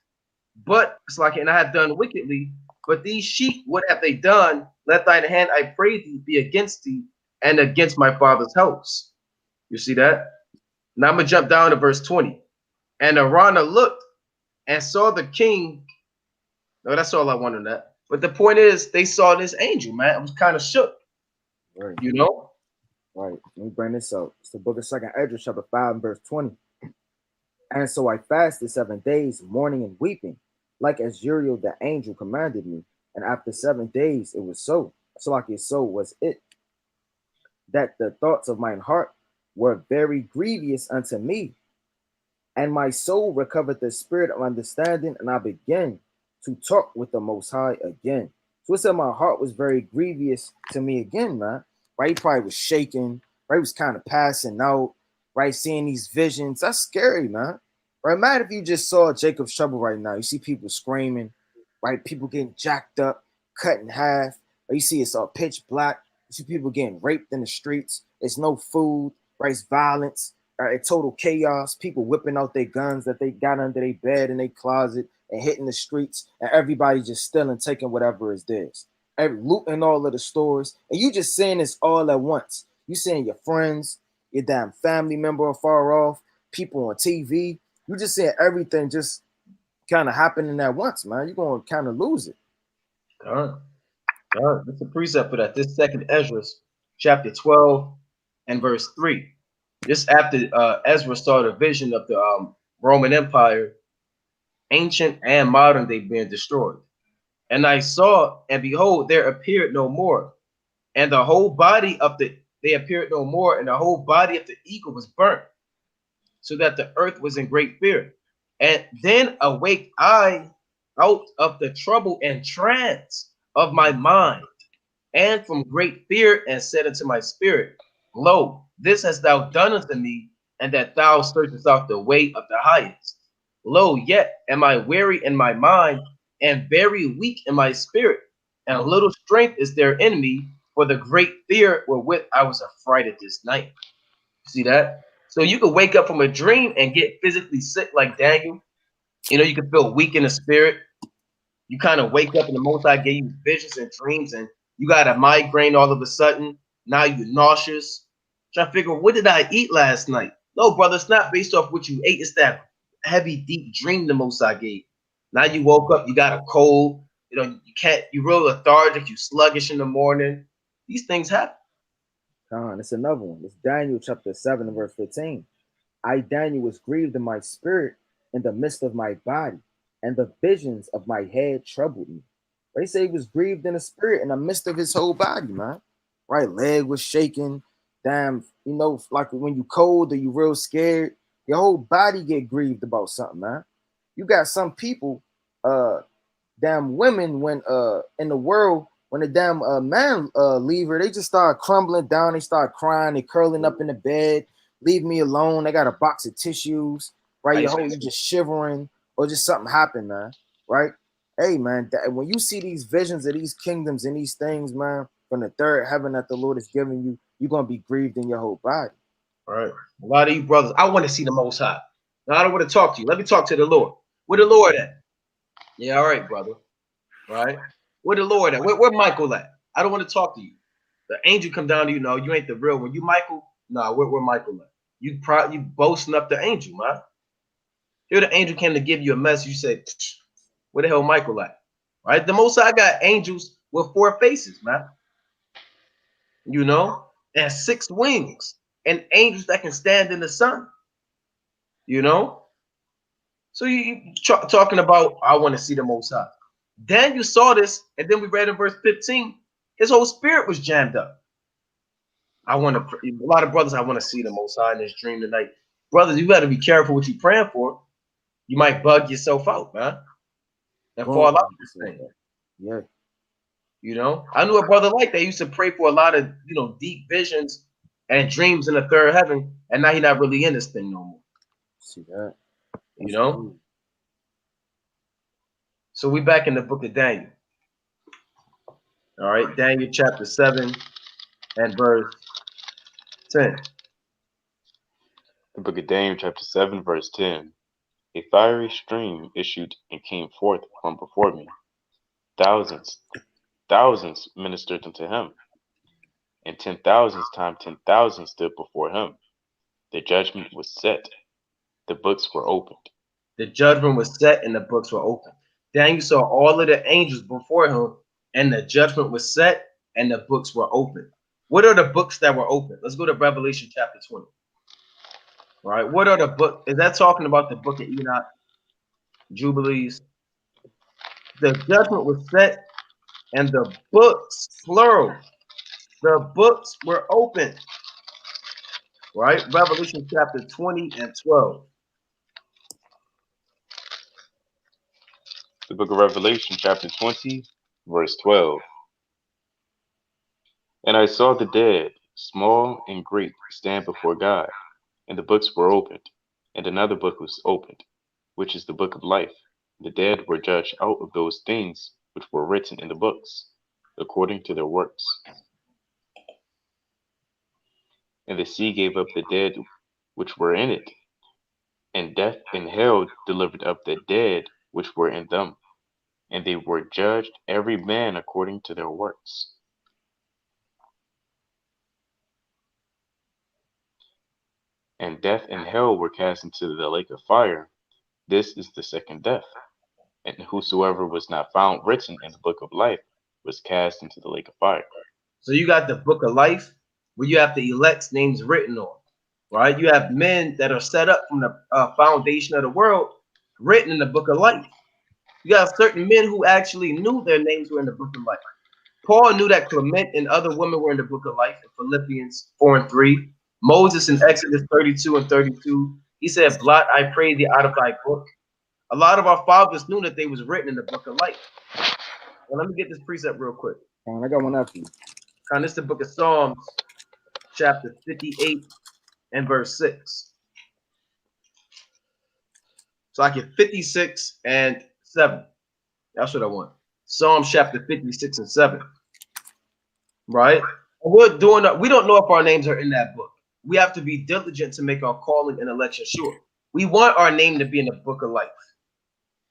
but it's like, and I have done wickedly. But these sheep, what have they done? Let thine hand, I pray thee, be against thee and against my father's house. You see that? Now I'm gonna jump down to verse 20. And Arana looked and saw the king. No, that's all I want on that. But the point is, they saw this angel, man. I was kind of shook, Right. you know? Right. Let me bring this up. It's the book of 2nd Ezra, chapter 5, and verse 20. And so I fasted 7 days, mourning and weeping, like as Uriel the angel commanded me. And after 7 days, it was so. So like it so was it, that the thoughts of mine heart were very grievous unto me. And my soul recovered the spirit of understanding, and I began to talk with the Most High again. So it said my heart was very grievous to me again, man. Right? He probably was shaking, right? He was kind of passing out, right? Seeing these visions. That's scary, man. Right? Imagine if you just saw Jacob's trouble right now. You see people screaming, right? People getting jacked up, cut in half. Or you see it's all pitch black. You see people getting raped in the streets. There's no food, right? It's violence. Total chaos, people whipping out their guns that they got under their bed in their closet and hitting the streets, and everybody just stealing, taking whatever is theirs, looting all of the stores, and you just seeing this all at once. You seeing your friends, your damn family member far off, people on TV. You just seeing everything just kind of happening at once, man. You're gonna kind of lose it. All right. All right. That's a precept for that. This 2nd Ezra, chapter 12 and verse 3. This after Ezra saw the vision of the Roman Empire, ancient and modern, they being destroyed. And I saw, and behold, there appeared no more. And the whole body of they appeared no more, and the whole body of the eagle was burnt, so that the earth was in great fear. And then awake I out of the trouble and trance of my mind, and from great fear, and said unto my spirit, lo, this hast thou done unto me, and that thou searchest out the way of the highest. Lo, yet am I weary in my mind, and very weak in my spirit, and little strength is there in me, for the great fear wherewith I was affrighted this night. See that? So you could wake up from a dream and get physically sick like Daniel. You know, you can feel weak in the spirit. You kind of wake up and the Most High gave you visions and dreams, and you got a migraine all of a sudden. Now you're nauseous. Trying to figure, what did I eat last night? No, brother, it's not based off what you ate. It's that heavy, deep dream the Most High gave. Now you woke up, you got a cold. You know, you can't. You real lethargic. You sluggish in the morning. These things happen. It's another one. It's Daniel chapter 7 and verse 15. I, Daniel, was grieved in my spirit in the midst of my body, and the visions of my head troubled me. They say he was grieved in the spirit in the midst of his whole body, man. Right leg was shaking. Damn, you know, like when you cold or you real scared, your whole body get grieved about something, man. You got some people, damn women, when in the world, when the damn man leave her, they just start crumbling down, they start crying, they curling up in the bed, leave me alone. They got a box of tissues, right? You just shivering, or just something happened, man. right? Hey, man, when you see these visions of these kingdoms and these things, man, from the third heaven that the Lord is giving you, you're going to be grieved in your whole body. All right. A lot of you brothers, I want to see the Most High. Now, I don't want to talk to you. Let me talk to the Lord. Where the Lord at? Yeah, all right, brother. Right? Where the Lord at? Where Michael at? I don't want to talk to you. The angel come down to you. No, you ain't the real one. You Michael? No, where Michael at? You boasting up the angel, man. Here the angel came to give you a message. You said, where the hell Michael at? Right? The Most High got angels with 4 faces, man. You know, and 6 wings, and angels that can stand in the sun. You know, so you talking about I want to see the Most High. Then you saw this, and then we read in verse 15, his whole spirit was jammed up. I want to. A lot of brothers, I want to see the Most High in this dream tonight. Brothers, you got to be careful what you praying for. You might bug yourself out, man, and fall out of this thing. Yeah. You know, I knew a brother like that. He used to pray for a lot of, deep visions and dreams in the third heaven, and now he's not really in this thing no more. See that? You know? So we back in the book of Daniel. All right, Daniel chapter 7 and verse 10. The book of Daniel, chapter 7, verse 10. A fiery stream issued and came forth from before me. Thousands ministered unto him, and 10,000s times 10,000 stood before him. The judgment was set, the books were opened. The judgment was set and the books were opened. Daniel saw all of the angels before him, and the judgment was set and the books were opened. What are the books that were opened? Let's go to Revelation chapter 20. All right, what are the books? Is that talking about the book of Enoch, Jubilees? The judgment was set and the books, plural, the books were opened. Right? Revelation chapter 20 and 12. The book of Revelation, chapter 20, verse 12. And I saw the dead, small and great, stand before God, and the books were opened, and another book was opened, which is the book of life. The dead were judged out of those things which were written in the books, according to their works. And the sea gave up the dead which were in it, and death and hell delivered up the dead which were in them, and they were judged every man according to their works. And death and hell were cast into the lake of fire. This is the second death. And whosoever was not found written in the book of life was cast into the lake of fire. So you got the book of life, where you have the elect's names written on, right? You have men that are set up from the foundation of the world written in the book of life. You got certain men who actually knew their names were in the book of life. Paul knew that Clement and other women were in the book of life in Philippians 4 and 3. Moses in Exodus 32 and 32. He said, blot, I pray thee out of thy book. A lot of our fathers knew that they was written in the book of life. Well, let me get this precept real quick. I got one after you. This is the book of Psalms, chapter 58 and verse 6. So I get 56 and 7. That's what I want. Psalms chapter 56 and 7. Right? We don't know if our names are in that book. We have to be diligent to make our calling and election sure. We want our name to be in the book of life.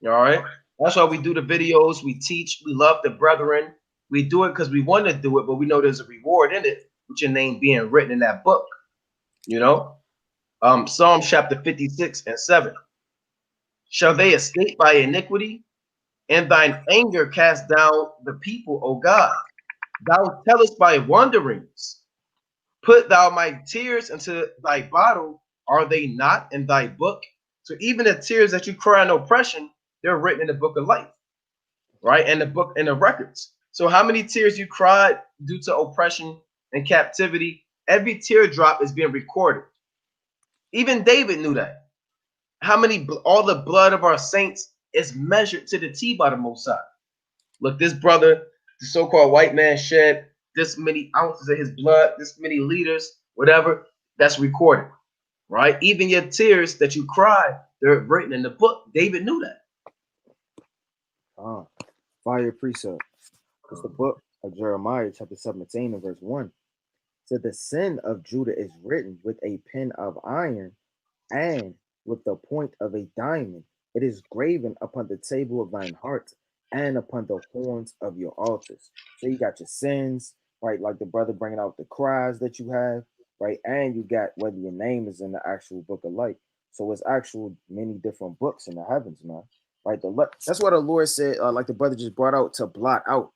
All right? That's why we do the videos, we teach, we love the brethren. We do it because we want to do it, but we know there's a reward in it, with your name being written in that book. You know? Psalm chapter 56 and 7. Shall they escape by iniquity? And thine anger cast down the people, O God. Thou tellest by wanderings. Put thou my tears into thy bottle. Are they not in thy book? So even the tears that you cry in oppression, they're written in the book of life, right? And the book and the records. So how many tears you cried due to oppression and captivity? Every teardrop is being recorded. Even David knew that. All the blood of our saints is measured to the T by the Most High. Look, this brother, the so-called white man, shed this many ounces of his blood, this many liters, whatever, that's recorded, right? Even your tears that you cry, they're written in the book. David knew that. Fire precept. It's the book of Jeremiah, chapter 17 and verse 1. So the sin of Judah is written with a pen of iron and with the point of a diamond. It is graven upon the table of thine heart and upon the horns of your altars. So you got your sins, right? Like the brother bringing out the cries that you have, right? And you got whether your name is in the actual book of life. So it's actual many different books in the heavens, man. Right? That's what the Lord said, like the brother just brought out, to blot out.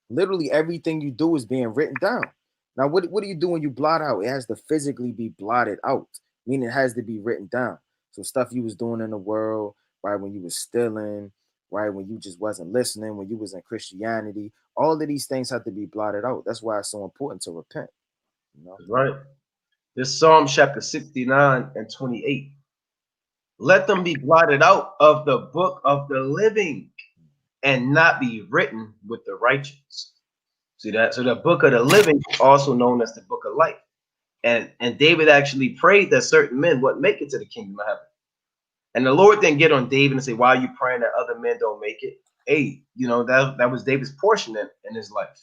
Literally everything you do is being written down. Now, what do you do when you blot out? It has to physically be blotted out, meaning it has to be written down. So stuff you was doing in the world, right, when you was stealing, right, when you just wasn't listening, when you was in Christianity, all of these things have to be blotted out. That's why it's so important to repent. You know? Right. This Psalm chapter 69 and 28. Let them be blotted out of the book of the living and not be written with the righteous. See that? So the book of the living, also known as the book of life. And David actually prayed that certain men would make it to the kingdom of heaven. And the Lord didn't get on David and say, why are you praying that other men don't make it? Hey, you know, that was David's portion in his life.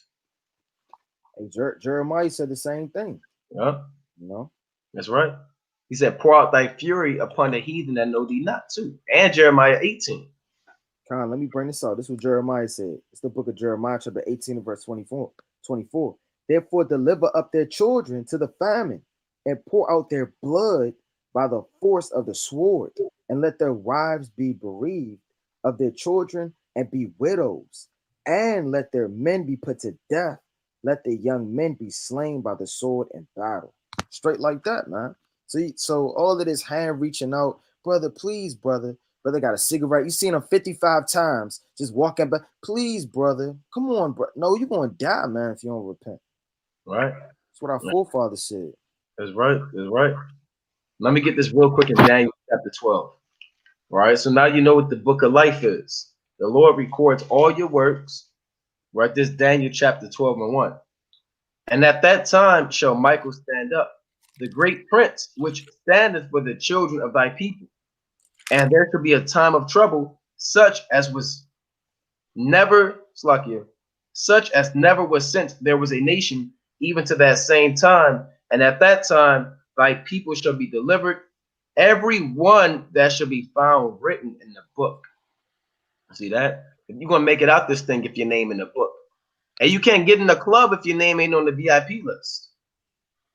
Hey, Jeremiah said the same thing. Yeah. You know? That's right. He said, pour out thy fury upon the heathen that know thee not too. And Jeremiah 18. Con, let me bring this out. This is what Jeremiah said. It's the book of Jeremiah, chapter 18 and verse 24. Therefore, deliver up their children to the famine and pour out their blood by the force of the sword, and let their wives be bereaved of their children and be widows, and let their men be put to death. Let the young men be slain by the sword in battle. Straight like that, man. See, so all of this hand reaching out, brother, please, brother. Brother got a cigarette. You seen him 55 times just walking back. Please, brother. Come on, bro. No, you're going to die, man, if you don't repent. Right. That's what our forefathers said. That's right. That's right. Let me get this real quick in Daniel chapter 12. All right. So now you know what the book of life is. The Lord records all your works. Right. This Daniel chapter 12 and 1. And at that time shall Michael stand up, the great prince, which standeth for the children of thy people. And there shall be a time of trouble, such as never was since there was a nation, even to that same time. And at that time thy people shall be delivered, every one that shall be found written in the book. See that? If you're gonna make it out this thing, if your name in the book. And you can't get in the club if your name ain't on the VIP list.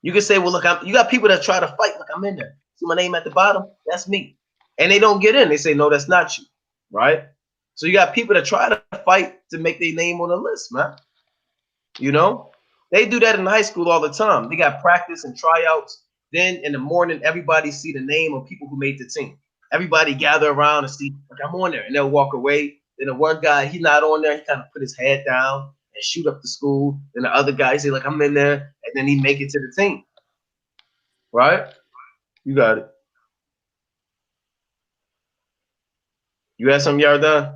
You can say, well, look, you got people that try to fight. Look, I'm in there. See my name at the bottom? That's me. And they don't get in. They say, no, that's not you. Right? So you got people that try to fight to make their name on the list, man. You know? They do that in high school all the time. They got practice and tryouts. Then in the morning, everybody see the name of people who made the team. Everybody gather around and see, like, I'm on there. And they'll walk away. Then the one guy, he's not on there. He kind of put his head down and shoot up the school. Then the other guy say, like, I'm in there. And then he make it to the team. Right? You got it. You had something, Yardan?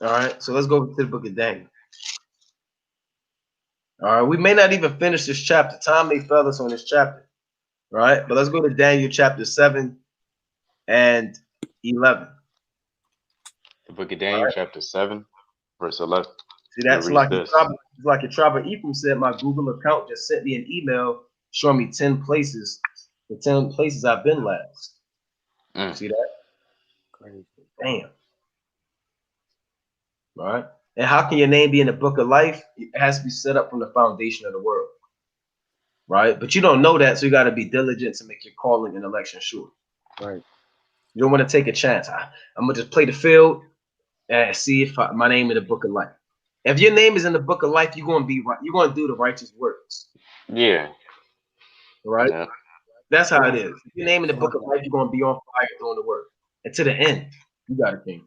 All right. So let's go to the book of Daniel. All right. We may not even finish this chapter. Time may fail us on this chapter. All right. But let's go to Daniel chapter 7 and 11. The book of Daniel, chapter 7, verse 11. See, that's like a tribe of Ephraim said, my Google account just sent me an email showing me 10 places, the 10 places I've been last. See that? Crazy. Damn. All right. And how can your name be in the book of life? It has to be set up from the foundation of the world. Right. But you don't know that. So you got to be diligent to make your calling and election sure. Right. You don't want to take a chance. I'm going to just play the field and see if my name in the book of life. If your name is in the book of life, you're going to be right. You're going to do the righteous works. Yeah. Right. Yeah. That's how it is. If your name in the book of life, you're going to be on fire doing the work. And to the end, you got a king.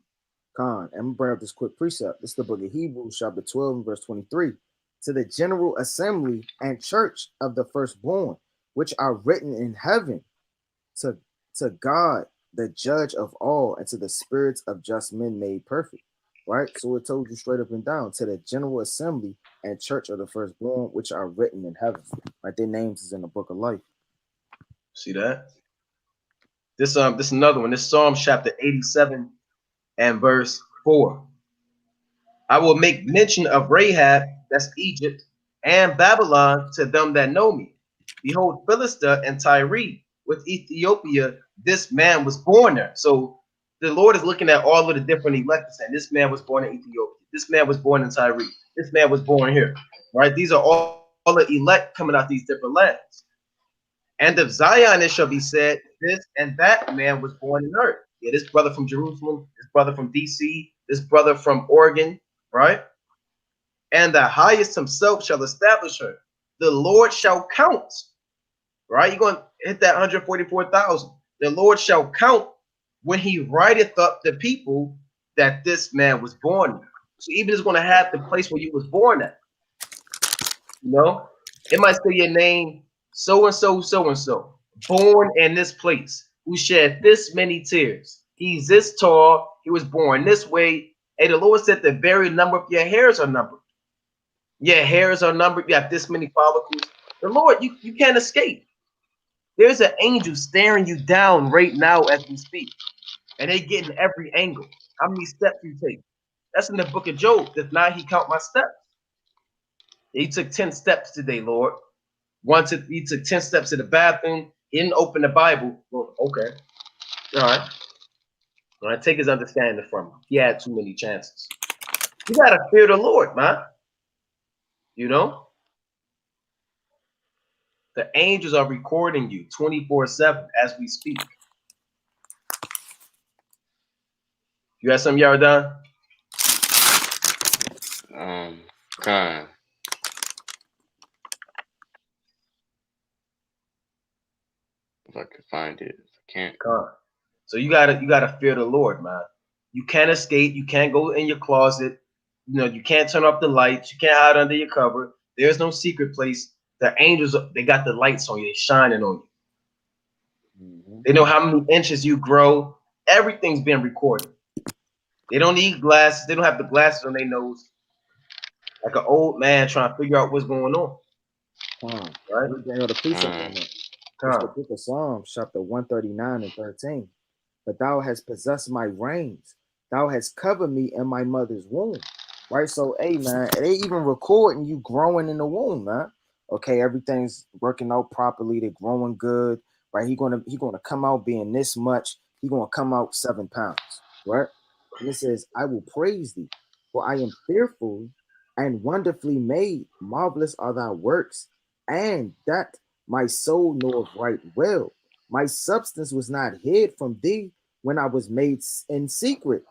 Con, I'm gonna bring up this quick precept. This is the book of Hebrews, chapter 12, and verse 23. To the general assembly and church of the firstborn, which are written in heaven, to God, the judge of all, and to the spirits of just men made perfect. Right? So it told you straight up and down, to the general assembly and church of the firstborn, which are written in heaven. Right? Their names is in the book of life. See that? This is another one. This Psalm chapter 87 and verse 4. I will make mention of Rahab, that's Egypt, and Babylon to them that know me. Behold, Philistia and Tyre with Ethiopia, this man was born there. So the Lord is looking at all of the different elect and this man was born in Ethiopia. This man was born in Tyre. This man was born here. Right? These are all the elect coming out these different lands. And of Zion it shall be said, this and that man was born in earth. Yeah, this brother from Jerusalem, this brother from DC, this brother from Oregon, right? And the highest himself shall establish her. The Lord shall count, right? You're going to hit that 144,000. The Lord shall count when he writeth up the people that this man was born in. So even is going to have the place where you was born at. You know, it might say your name, so and so, so and so, born in this place, who shed this many tears. He's this tall. He was born this way. Hey, the Lord said the very number of your hairs are numbered. Your hairs are numbered. You have this many follicles. The Lord, you can't escape. There's an angel staring you down right now as we speak, and they get in every angle. How many steps you take? That's in the book of Job. Does not he count my steps? He took 10 steps today, Lord. He took 10 steps to the bathroom. He didn't open the Bible. Well, okay. All right. All right. Take his understanding from him. He had too many chances. You got to fear the Lord, man. You know? The angels are recording you 24/7 as we speak. You got something, Yardan? Khan. If I could find it. If I can't. So you gotta fear the Lord, man. You can't escape. You can't go in your closet. You know, you can't turn off the lights. You can't hide under your cover. There's no secret place. The angels, they got the lights on you. They're shining on you. Mm-hmm. They know how many inches you grow. Everything's been recorded. They don't need glasses. They don't have the glasses on their nose. Like an old man trying to figure out what's going on. Right? We bring out the precept on that. It's the book of Psalms, chapter 139 and 13. But thou hast possessed my reins. Thou hast covered me in my mother's womb. Right? So, hey, man, they even recording you growing in the womb, man. Okay, everything's working out properly. They're growing good. Right? He gonna come out being this much. He gonna come out 7 pounds. Right? And it says, I will praise thee, for I am fearful and wonderfully made. Marvelous are thy works, and that my soul knoweth right well. My substance was not hid from thee when I was made in secret.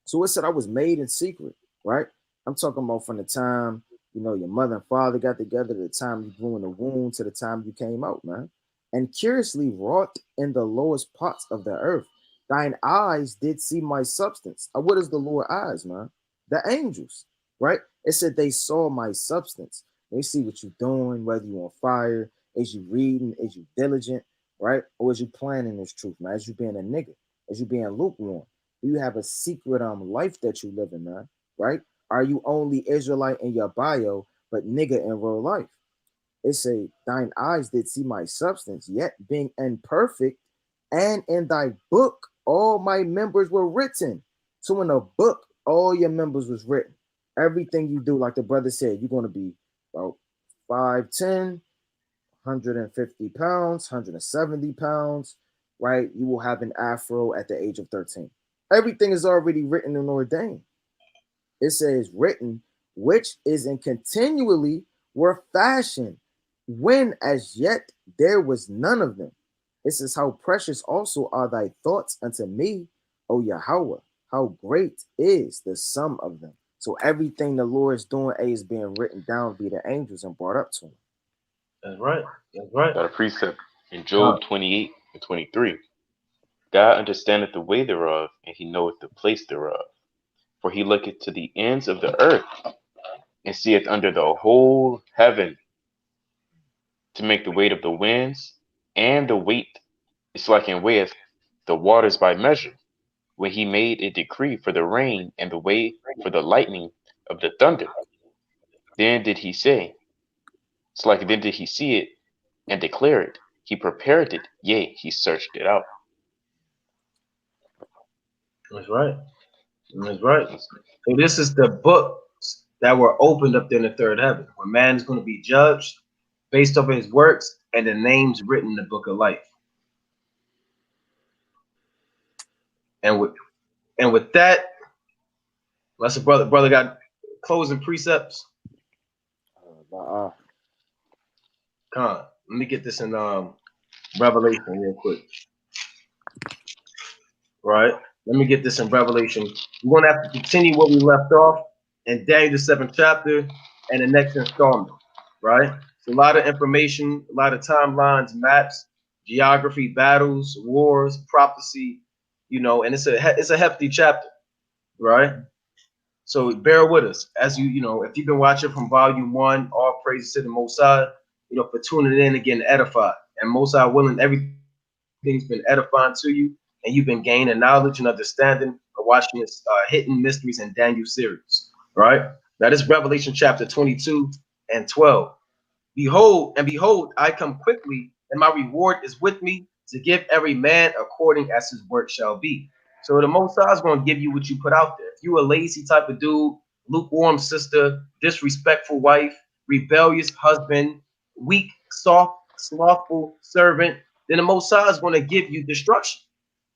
So it said I was made in secret, right? I'm talking about from the time, you know, your mother and father got together, to the time you grew in the womb, to the time you came out, man. And curiously wrought in the lowest parts of the earth. Thine eyes did see my substance. What is the Lord's eyes, man? The angels, right? It said they saw my substance. They see what you're doing, whether you're on fire, is you reading, is you diligent, right? Or is you planning this truth, man? As you being a nigga, as you being lukewarm. Do you have a secret life that you live in, man? Right? Are you only Israelite in your bio, but nigga in real life? It say, thine eyes did see my substance, yet being imperfect, and in thy book all my members were written. So in a book, all your members was written. Everything you do, like the brother said, you're going to be about 5'10", 150 pounds, 170 pounds, right? You will have an afro at the age of 13. Everything is already written and ordained. It says written, which is in continually were fashioned, when as yet there was none of them. It says, how precious also are thy thoughts unto me, O Yahweh, how great is the sum of them. So everything the Lord is doing, is being written down via the angels and brought up to him. That's right. That's right. Got a precept in Job 28 and 23. God understandeth the way thereof, and he knoweth the place thereof. For he looketh to the ends of the earth, and seeth under the whole heaven, to make the weight of the winds, and the weight is like and weigheth the waters by measure. When he made a decree for the rain, and the way for the lightning of the thunder, then did he say, it's like then did he see it and declare it. He prepared it, yea, he searched it out. That's right. That's right. So this is the books that were opened up there in the third heaven, where man is going to be judged based off of his works and the names written in the book of life. And with that, let's a brother got closing precepts. Come on, let me get this in Revelation real quick. Right? Let me get this in Revelation. We're gonna have to continue where we left off in Daniel the 7th chapter and the next installment. Right? It's a lot of information, a lot of timelines, maps, geography, battles, wars, prophecy, and it's a hefty chapter, right? So bear with us as if you've been watching from volume 1, all praises to the Most High, for tuning in and getting edified. And Most High willing, everything's been edifying to you, and you've been gaining knowledge and understanding of watching this Hidden Mysteries in Daniel series, right? Now this Revelation chapter 22 and 12. Behold, I come quickly, and my reward is with me to give every man according as his work shall be. So the Most High is going to give you what you put out there. If you a lazy type of dude, lukewarm sister, disrespectful wife, rebellious husband, weak, soft, slothful servant, then the Most High is going to give you destruction.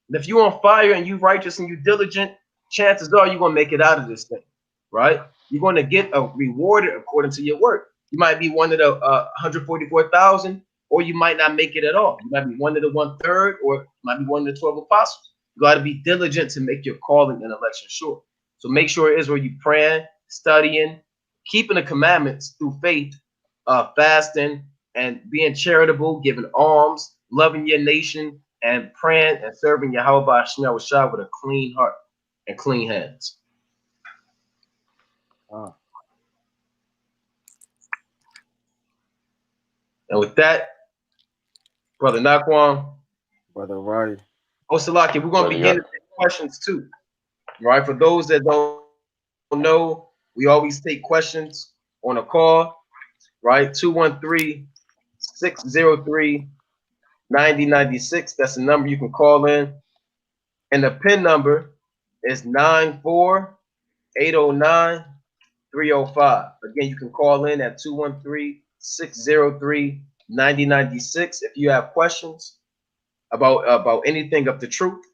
And if you're on fire and you righteous and you diligent, chances are you're going to make it out of this thing, right? You're going to get a rewarded according to your work. You might be one of the 144,000, or you might not make it at all. You might be one of the 1/3, or you might be one of the 12 apostles. You got to be diligent to make your calling and election sure. So make sure it is where you praying, studying, keeping the commandments through faith, fasting, and being charitable, giving alms, loving your nation, and praying and serving Yahweh by Hashem with a clean heart and clean hands. And with that, Brother Nakwan, Brother Right. Osalaki, we're going to begin to take questions too. Right? For those that don't know, we always take questions on a call, right? 213-603-9096. That's the number you can call in. And the PIN number is 94809-305. Again, you can call in at 213-603-9096 if you have questions about anything of the truth.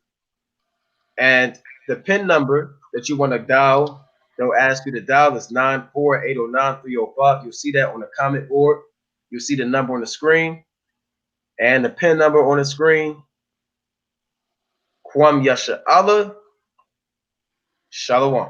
And the PIN number that you want to dial, they'll ask you to dial is 94809-305. You'll see that on the comment board. You'll see the number on the screen. And the PIN number on the screen, Kwam Yasha Allah, Shalom.